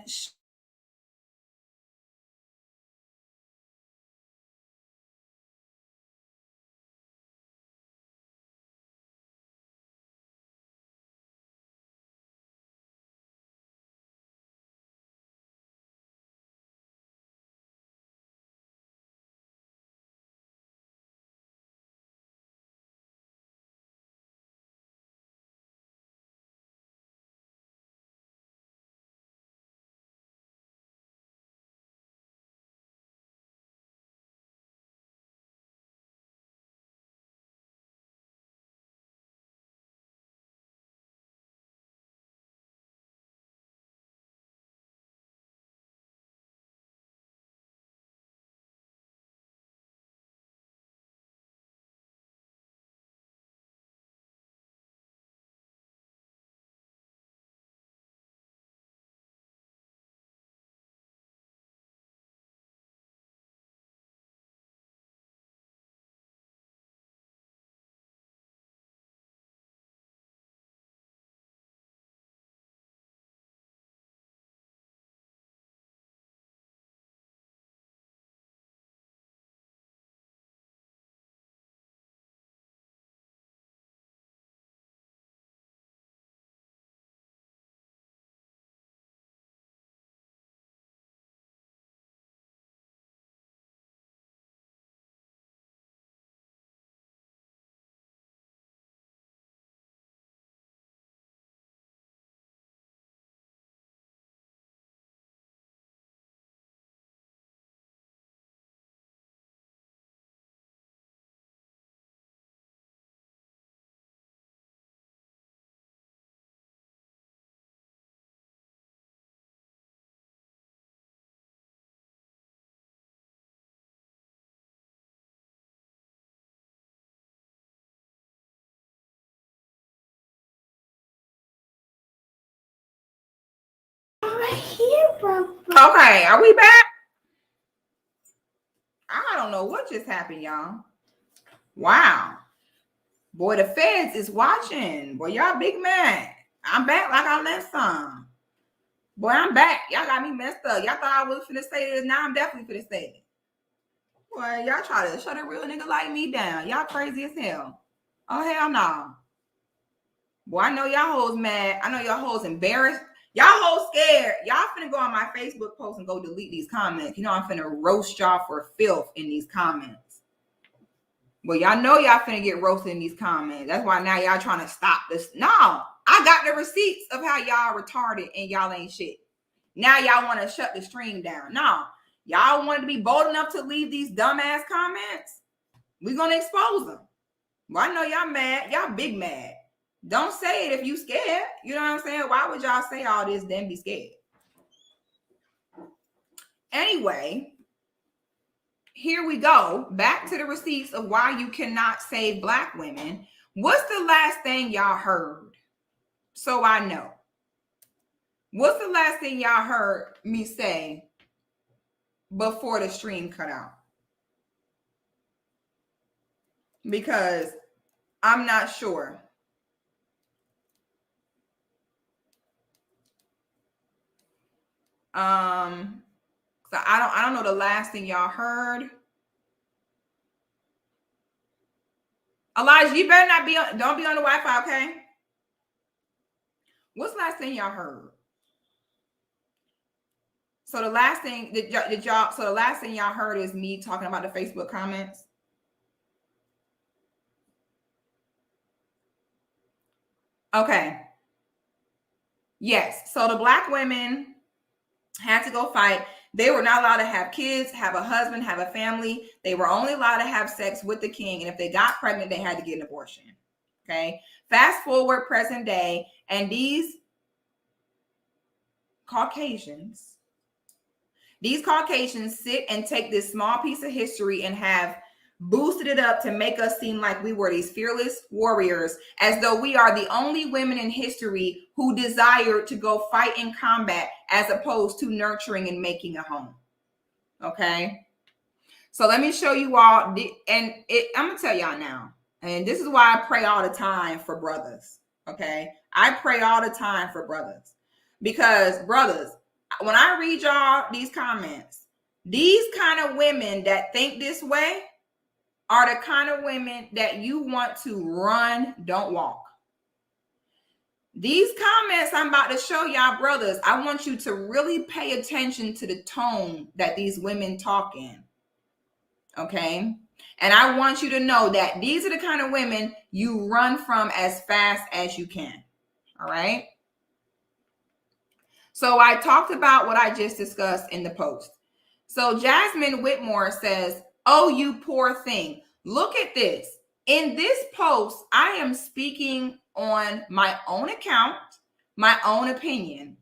okay, are we back? I don't know what just happened, y'all. Wow. Boy, the feds is watching. Boy, y'all big mad. I'm back like I left some. Boy, I'm back. Y'all got me messed up. Y'all thought I was finna say this. Now I'm definitely finna say it. Boy, y'all try to shut a real nigga like me down. Y'all crazy as hell. Oh, hell no. Boy, I know y'all hoes mad. I know y'all hoes embarrassed. Y'all hoes scared. Y'all finna go on my Facebook post and go delete these comments. You know I'm finna roast y'all for filth in these comments. Well, y'all know y'all finna get roasted in these comments. That's why now y'all trying to stop this. No, I got the receipts of how y'all retarded and y'all ain't shit. Now y'all want to shut the stream down. No, y'all wanted to be bold enough to leave these dumbass comments. We're going to expose them. Well, I know y'all mad. Y'all big mad. Don't say it if you scared. You know what I'm saying? Why would y'all say all this then be scared? Anyway, here we go. Back to the receipts of why you cannot save Black women. What's the last thing y'all heard? So I know. What's the last thing y'all heard me say before the stream cut out? Because I'm not sure. So I don't know the last thing y'all heard. Elijah, you better not be on, don't be on the Wi-Fi, okay? What's the last thing y'all heard? So the last thing so the last thing y'all heard is me talking about the Facebook comments. Okay. Yes. So the Black women had to go fight. They were not allowed to have kids, have a husband, have a family. They were only allowed to have sex with the king. And if they got pregnant, they had to get an abortion. Okay. Fast forward present day. And these Caucasians sit and take this small piece of history and have boosted it up to make us seem like we were these fearless warriors, as though we are the only women in history who desire to go fight in combat as opposed to nurturing and making a home. Okay. So let me show you all, I'm gonna tell y'all now, and this is why I pray all the time for brothers. Okay, I pray all the time for brothers, because brothers, when I read y'all these comments, these kind of women that think this way are the kind of women that you want to run, don't walk. These comments I'm about to show y'all, brothers, I want you to really pay attention to the tone that these women talk in. Okay? And I want you to know that these are the kind of women you run from as fast as you can. All right? So I talked about what I just discussed in the post. So Jasmine Whitmore says, "Oh, you poor thing. Look at this. In this post, I am speaking on my own account, my own opinion."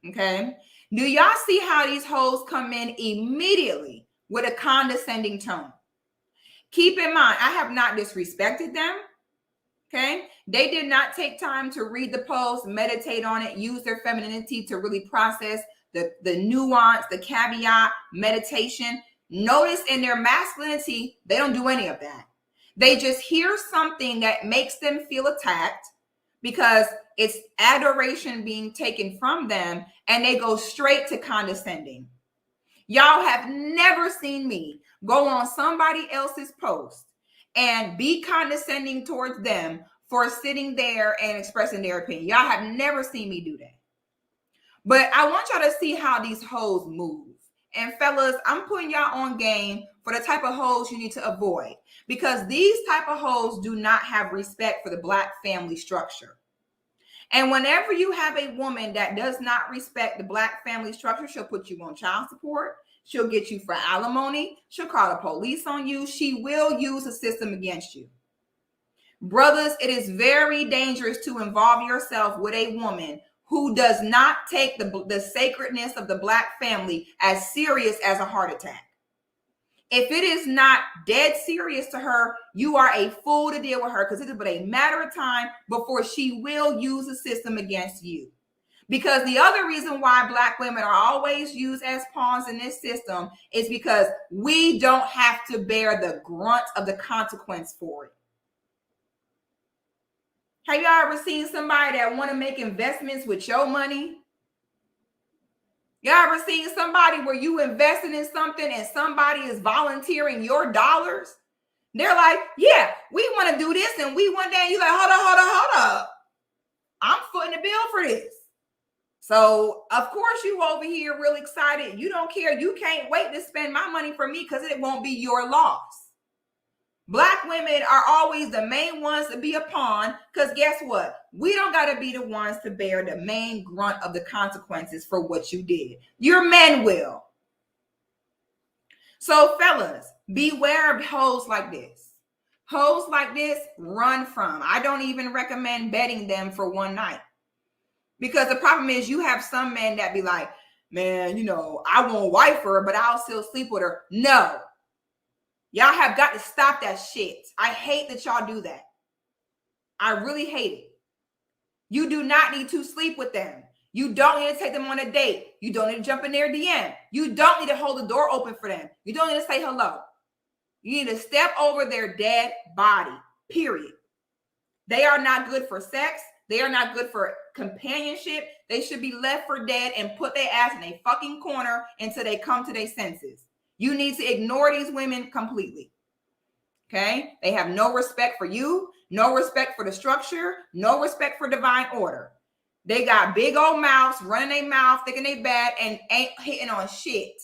Okay. Do y'all see how these hoes come in immediately with a condescending tone? Keep in mind, I have not disrespected them. Okay. They did not take time to read the post, meditate on it, use their femininity to really process the nuance, the caveat, meditation. Notice in their masculinity, they don't do any of that. They just hear something that makes them feel attacked because it's adoration being taken from them, and they go straight to condescending. Y'all have never seen me go on somebody else's post and be condescending towards them for sitting there and expressing their opinion. Y'all have never seen me do that. But I want y'all to see how these hoes move. And fellas, I'm putting y'all on game for the type of hoes you need to avoid, because these type of hoes do not have respect for the Black family structure. And whenever you have a woman that does not respect the Black family structure, she'll put you on child support. She'll get you for alimony. She'll call the police on you. She will use the system against you. Brothers, it is very dangerous to involve yourself with a woman who does not take the sacredness of the Black family as serious as a heart attack. If it is not dead serious to her, you are a fool to deal with her, because it is but a matter of time before she will use the system against you. Because the other reason why Black women are always used as pawns in this system is because we don't have to bear the grunt of the consequence for it. Have y'all ever seen somebody that want to make investments with your money? Y'all ever seen somebody where you invested in something and somebody is volunteering your dollars? They're like, yeah, we want to do this and we want that. And you're like, hold up. I'm footing the bill for this. So, of course, you over here really excited. You don't care. You can't wait to spend my money for me because it won't be your loss. Black women are always the main ones to be a pawn, because guess what? We don't got to be the ones to bear the main grunt of the consequences for what you did. Your men will. So, fellas, beware of hoes like this. Hoes like this, run from. I don't even recommend betting them for one night. Because the problem is you have some men that be like, man, you know, I won't wife her, but I'll still sleep with her. No. Y'all have got to stop that shit. I hate that y'all do that. I really hate it. You do not need to sleep with them. You don't need to take them on a date. You don't need to jump in their DM. You don't need to hold the door open for them. You don't need to say hello. You need to step over their dead body, period. They are not good for sex. They are not good for companionship. They should be left for dead and put their ass in a fucking corner until they come to their senses. You need to ignore these women completely. Okay? They have no respect for you, no respect for the structure, no respect for divine order. They got big old mouths, running their mouth, thinking they bad, and ain't hitting on shit.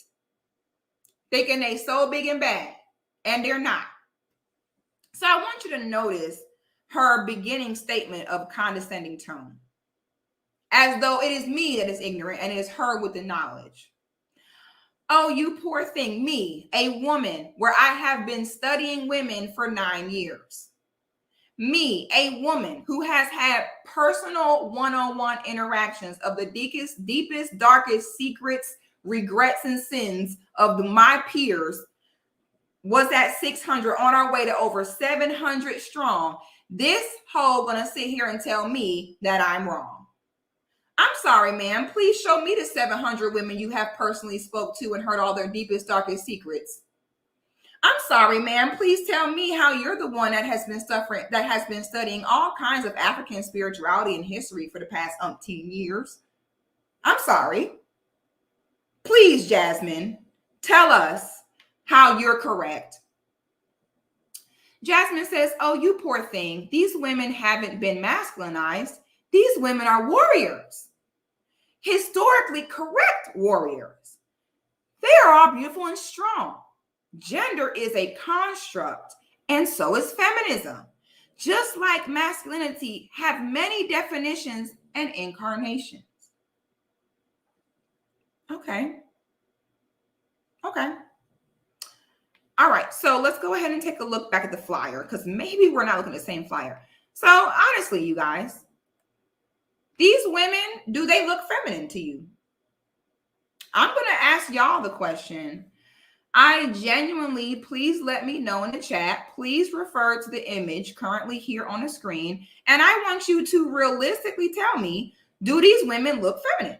Thinking they so big and bad, and they're not. So I want you to notice her beginning statement of condescending tone, as though it is me that is ignorant and it is her with the knowledge. Oh, you poor thing, me, a woman where I have been studying women for 9 years. Me, a woman who has had personal one-on-one interactions of the deepest, darkest secrets, regrets, and sins of my peers, was at 600 on our way to over 700 strong. This hoe gonna sit here and tell me that I'm wrong. I'm sorry, ma'am. Please show me the 700 women you have personally spoke to and heard all their deepest, darkest secrets. I'm sorry, ma'am. Please tell me how you're the one that has been studying all kinds of African spirituality and history for the past umpteen years. I'm sorry. Please, Jasmine, tell us how you're correct. Jasmine says, oh, you poor thing. These women haven't been masculinized. These women are warriors. Historically correct warriors. They are all beautiful and strong. Gender is a construct, and so is feminism. Just like masculinity have many definitions and incarnations. Okay. All right, so let's go ahead and take a look back at the flyer because maybe we're not looking at the same flyer. So honestly, you guys, these women, do they look feminine to you? I'm going to ask y'all the question. I genuinely, please let me know in the chat. Please refer to the image currently here on the screen. And I want you to realistically tell me, do these women look feminine?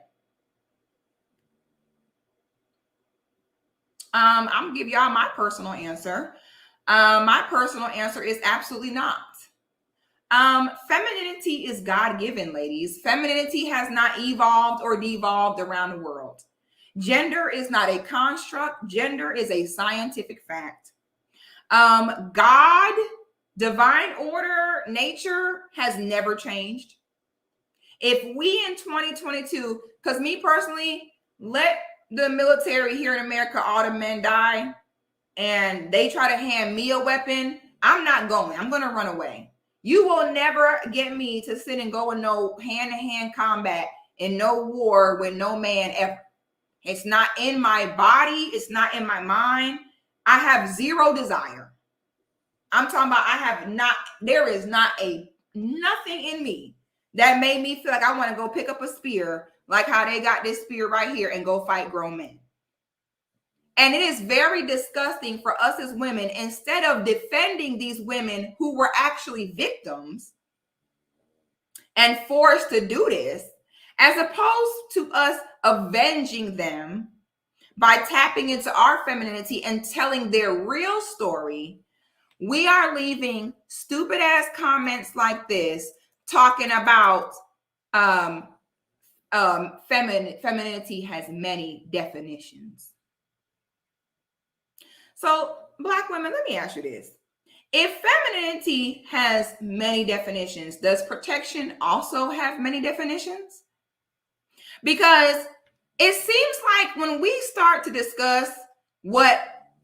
I'm going to give y'all my personal answer. My personal answer is absolutely not. Femininity is God-given, ladies. Femininity has not evolved or devolved around the world. Gender is not a construct. Gender is a scientific fact. God, divine order, nature has never changed. If we in 2022, because me personally, let the military here in America, all the men die, and they try to hand me a weapon, I'm not going. I'm going to run away. You will never get me to sit and go in no hand-to-hand combat in no war with no man ever. It's not in my body. It's not in my mind. I have zero desire. I'm talking about there is nothing in me that made me feel like I want to go pick up a spear, like how they got this spear right here and go fight grown men. And it is very disgusting for us as women, instead of defending these women who were actually victims and forced to do this, as opposed to us avenging them by tapping into our femininity and telling their real story, we are leaving stupid ass comments like this talking about femininity has many definitions. So, Black women, let me ask you this. If femininity has many definitions, does protection also have many definitions? Because it seems like when we start to discuss what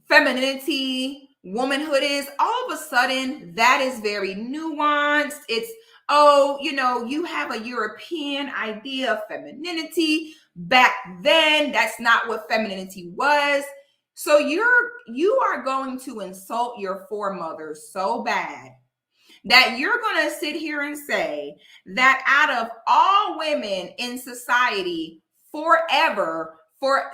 femininity, womanhood is, all of a sudden that is very nuanced. It's, oh, you have a European idea of femininity. Back then, that's not what femininity was. So you are going to insult your foremothers so bad that you're going to sit here and say that out of all women in society forever,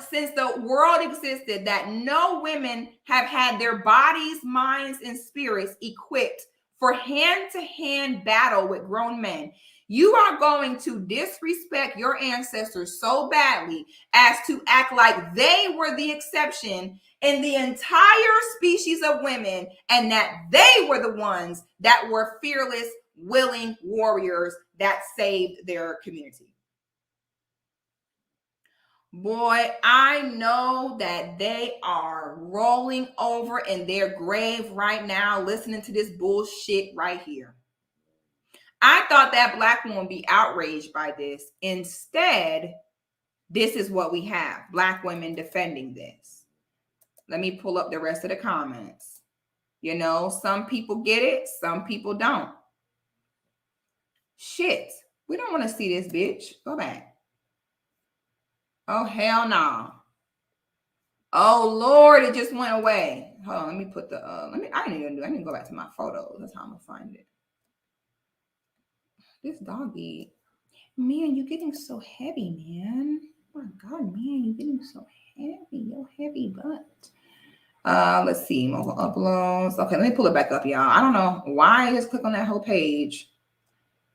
since the world existed, that no women have had their bodies, minds, and spirits equipped for hand-to-hand battle with grown men. You are going to disrespect your ancestors so badly as to act like they were the exception in the entire species of women, and that they were the ones that were fearless, willing warriors that saved their community. Boy, I know that they are rolling over in their grave right now listening to this bullshit right here. I thought that Black woman would be outraged by this. Instead, this is what we have. Black women defending this. Let me pull up the rest of the comments. Some people get it. Some people don't. Shit. We don't want to see this bitch. Go back. Oh, hell no. Oh, Lord, it just went away. Hold on. Let me put I need to go back to my photos. That's how I'm going to find it. This doggy, man, you're getting so heavy, man. Oh my God, man, you're getting so heavy. Your heavy butt. Let's see, mobile uploads. Okay, let me pull it back up, y'all. I don't know why I just click on that whole page,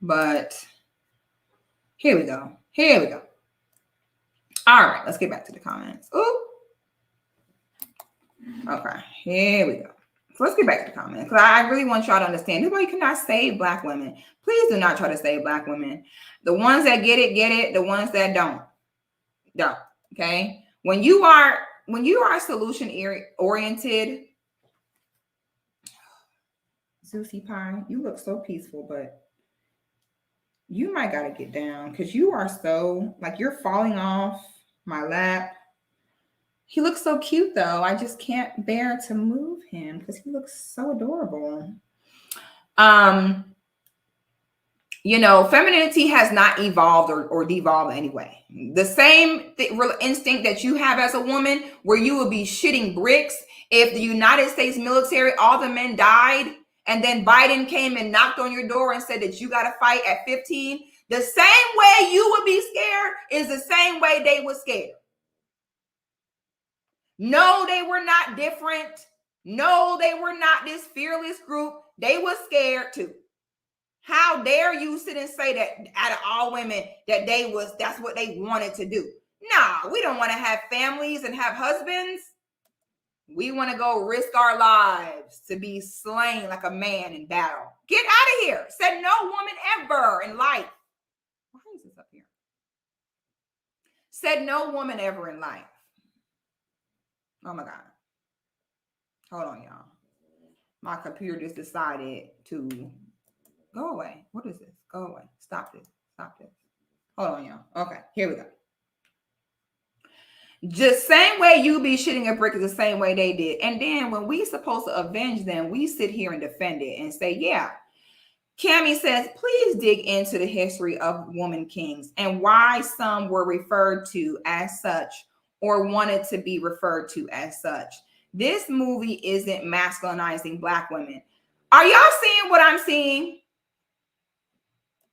but here we go. All right, let's get back to the comments. Ooh. Okay, here we go. So let's get back to the comments, because I really want y'all to understand. Nobody cannot save Black women. Please do not try to save Black women. The ones that get it, get it. The ones that don't. Okay. When you are solution oriented, Zusi Pie, you look so peaceful, but you might gotta get down, because you are so, like, you're falling off my lap. He looks so cute, though. I just can't bear to move him because he looks so adorable. Femininity has not evolved or devolved anyway. The same instinct that you have as a woman, where you would be shitting bricks if the United States military, all the men died, and then Biden came and knocked on your door and said that you got to fight at 15. The same way you would be scared is the same way they were scared. No, they were not different. No, they were not this fearless group. They were scared too. How dare you sit and say that out of all women that that's what they wanted to do? Nah, we don't want to have families and have husbands. We want to go risk our lives to be slain like a man in battle. Get out of here. Said no woman ever in life. Why is this up here? Said no woman ever in life. Oh my God. Hold on, y'all. My computer just decided to go away. What is this? Go away. Stop this. Stop this. Hold on, y'all. Okay, here we go. Just same way you be shitting a brick is the same way they did. And then when we supposed to avenge them, we sit here and defend it and say, yeah. Cammie says, please dig into the history of woman kings and why some were referred to as such or wanted to be referred to as such. This movie isn't masculinizing Black women. Are y'all seeing what I'm seeing?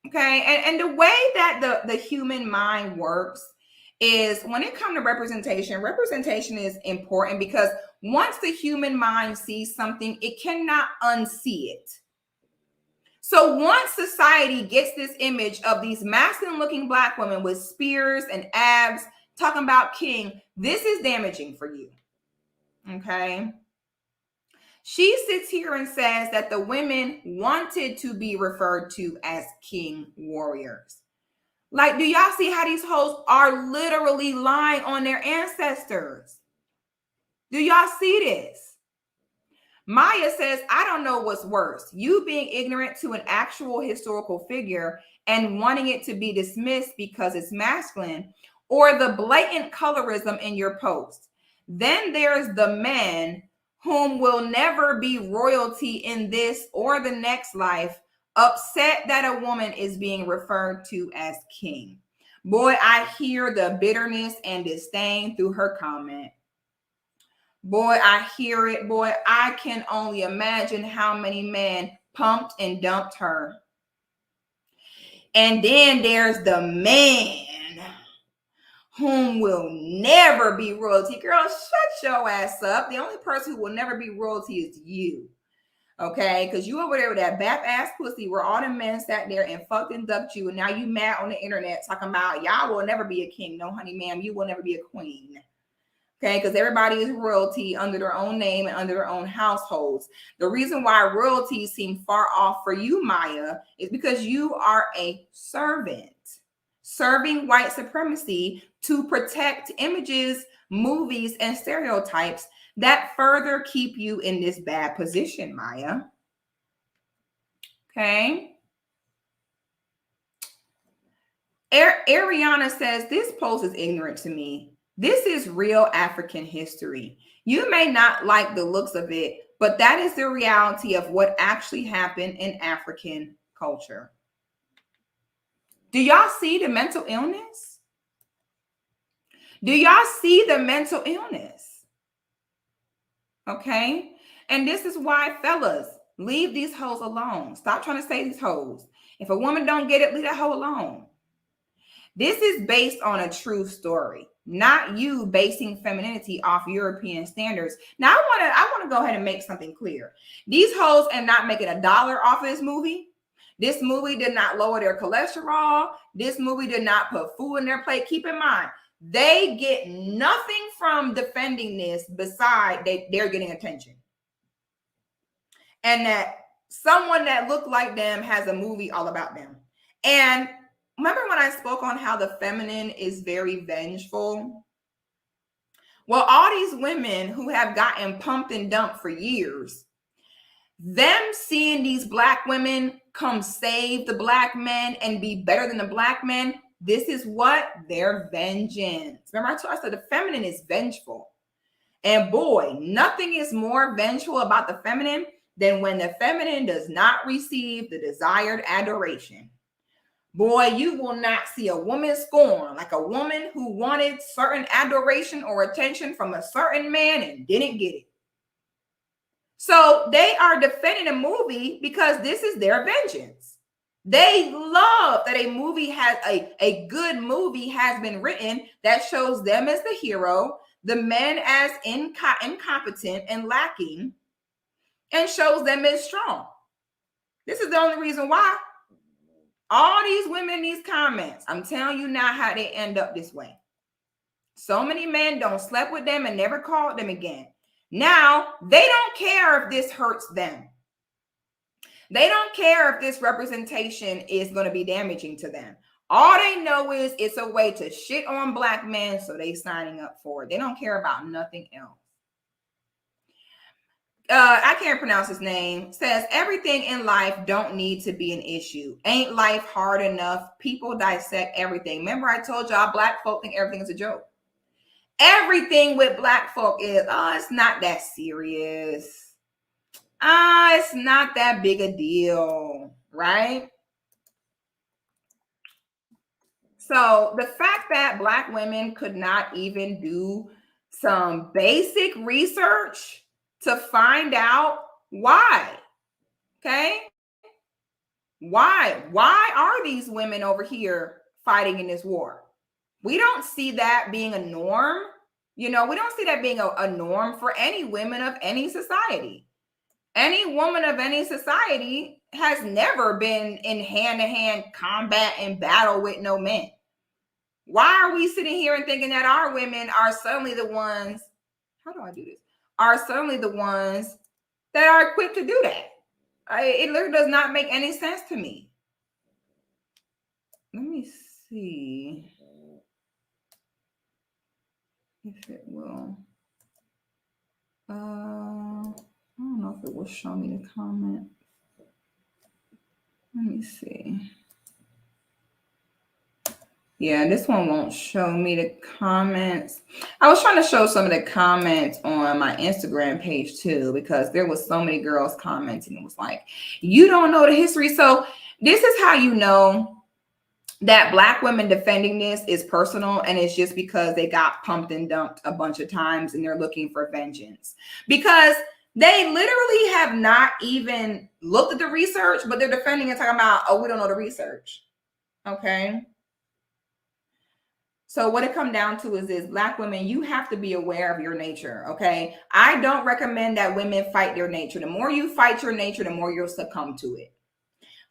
Okay, and the way that the human mind works is when it comes to representation is important, because once the human mind sees something, it cannot unsee it. So once society gets this image of these masculine looking Black women with spears and abs talking about king, this is damaging for you. Okay. She sits here and says that the women wanted to be referred to as king warriors. Like, do y'all see how these hoes are literally lying on their ancestors? Do y'all see this? Maya says, I don't know what's worse, you being ignorant to an actual historical figure and wanting it to be dismissed because it's masculine, or the blatant colorism in your post. Then there's the men whom will never be royalty in this or the next life, upset that a woman is being referred to as king. Boy, I hear the bitterness and disdain through her comment. Boy, I hear it. Boy, I can only imagine how many men pumped and dumped her. And then there's the man whom will never be royalty. Girl, shut your ass up. The only person who will never be royalty is you. Okay? Because you over there with that bap ass pussy where all the men sat there and fucked and ducked you. And now you mad on the internet talking about y'all will never be a king. No, honey, ma'am, you will never be a queen. Okay, because everybody is royalty under their own name and under their own households. The reason why royalties seem far off for you, Maya, is because you are a servant, serving white supremacy to protect images, movies, and stereotypes that further keep you in this bad position, Maya. Okay. Ariana says, this post is ignorant to me. This is real African history. You may not like the looks of it, but that is the reality of what actually happened in African culture. Do y'all see the mental illness? Do y'all see the mental illness? Okay. And this is why, fellas, leave these hoes alone. Stop trying to say these hoes. If a woman don't get it, leave that hoe alone. This is based on a true story, not you basing femininity off European standards. Now, I want to go ahead and make something clear. These hoes are not making $1 off of this movie. This movie did not lower their cholesterol. This movie did not put food in their plate. Keep in mind, they get nothing from defending this beside they're getting attention. And that someone that looked like them has a movie all about them. And remember when I spoke on how the feminine is very vengeful? Well, all these women who have gotten pumped and dumped for years, them seeing these black women come save the black men and be better than the black men, this is what? Their vengeance. Remember I said the feminine is vengeful. And boy, nothing is more vengeful about the feminine than when the feminine does not receive the desired adoration. Boy, you will not see a woman scorn, like a woman who wanted certain adoration or attention from a certain man and didn't get it. So they are defending a movie because this is their vengeance. They love that a movie has a good movie has been written that shows them as the hero, the men as incompetent and lacking, and shows them as strong. This is the only reason why all these women in these comments, I'm telling you now how they end up this way. So many men don't sleep with them and never called them again. Now, they don't care if this hurts them. They don't care if this representation is going to be damaging to them. All they know is it's a way to shit on black men, so they signing up for it. They don't care about nothing else. I can't pronounce his name, says everything in life don't need to be an issue. Ain't life hard enough? People dissect everything. Remember I told y'all black folk think everything is a joke. Everything with black folk is, it's not that serious. It's not that big a deal, right? So the fact that black women could not even do some basic research to find out why, okay? Why are these women over here fighting in this war? We don't see that being a norm. We don't see that being a norm for any women of any society. Any woman of any society has never been in hand-to-hand combat and battle with no men. Why are we sitting here and thinking that our women are suddenly the ones, how do I do this? Are suddenly the ones that are equipped to do that? It literally does not make any sense to me. Let me see if it will. I don't know if it will show me the comment. Let me see. Yeah, this one won't show me the comments. I was trying to show some of the comments on my Instagram page too, because there was so many girls commenting. It was like, you don't know the history. So this is how you know that black women defending this is personal, and it's just because they got pumped and dumped a bunch of times and they're looking for vengeance. Because they literally have not even looked at the research, but they're defending and talking about, we don't know the research. Okay. So what it comes down to is this: black women, you have to be aware of your nature, okay? I don't recommend that women fight their nature. The more you fight your nature, the more you'll succumb to it,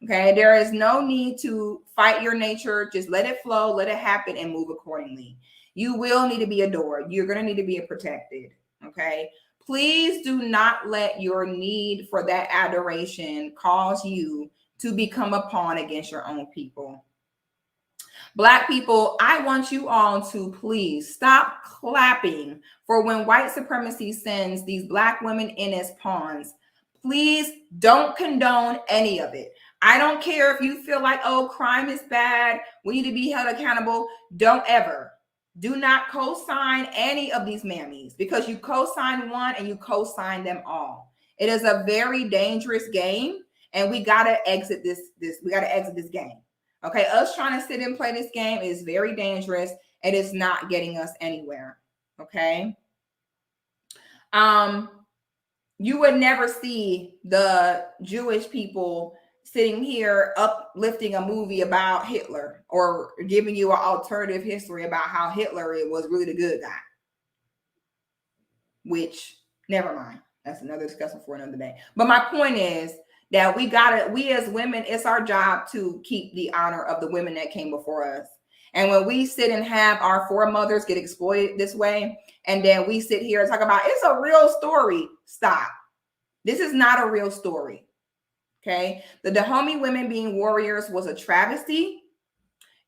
okay? There is no need to fight your nature. Just let it flow, let it happen, and move accordingly. You will need to be adored. You're going to need to be protected, okay? Please do not let your need for that adoration cause you to become a pawn against your own people. Black people, I want you all to please stop clapping for when white supremacy sends these black women in as pawns. Please don't condone any of it. I don't care if you feel like, crime is bad, we need to be held accountable. Don't ever. Do not co-sign any of these mammies, because you co-sign one and you co-sign them all. It is a very dangerous game, and we got to exit this. We got to exit this game. Okay, us trying to sit and play this game is very dangerous, and it's not getting us anywhere. Okay. You would never see the Jewish people sitting here uplifting a movie about Hitler or giving you an alternative history about how Hitler was really the good guy. Which, never mind. That's another discussion for another day. But my point is that we as women, it's our job to keep the honor of the women that came before us. And when we sit and have our foremothers get exploited this way, and then we sit here and talk about it's a real story, stop. This is not a real story. Okay. The Dahomey women being warriors was a travesty.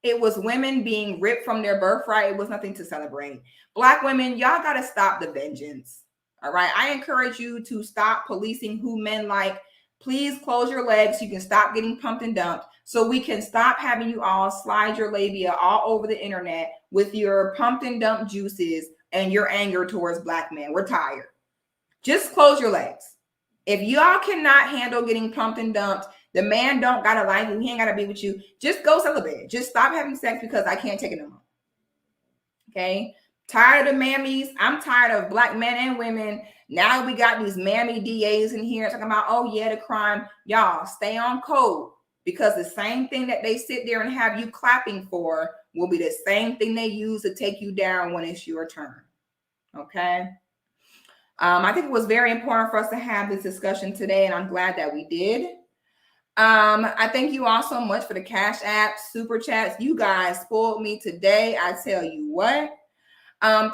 It was women being ripped from their birthright. It was nothing to celebrate. Black women, y'all got to stop the vengeance. All right. I encourage you to stop policing who men like. Please close your legs so you can stop getting pumped and dumped, so we can stop having you all slide your labia all over the internet with your pumped and dumped juices and your anger towards Black men. We're tired. Just close your legs. If y'all cannot handle getting pumped and dumped, the man don't gotta like you, he ain't gotta be with you. Just go celibate. Just stop having sex because I can't take it no more. Okay? Tired of the mammies. I'm tired of Black men and women. Now we got these mammy DAs in here talking about, oh yeah, the crime. Y'all stay on code, because the same thing that they sit there and have you clapping for will be the same thing they use to take you down when it's your turn. Okay? I think it was very important for us to have this discussion today, and I'm glad that we did. I thank you all so much for the Cash App, Super Chats. You guys spoiled me today. I tell you what.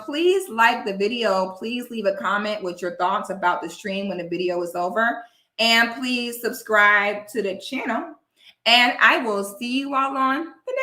Please like the video. Please leave a comment with your thoughts about the stream when the video is over. And please subscribe to the channel. And I will see you all on the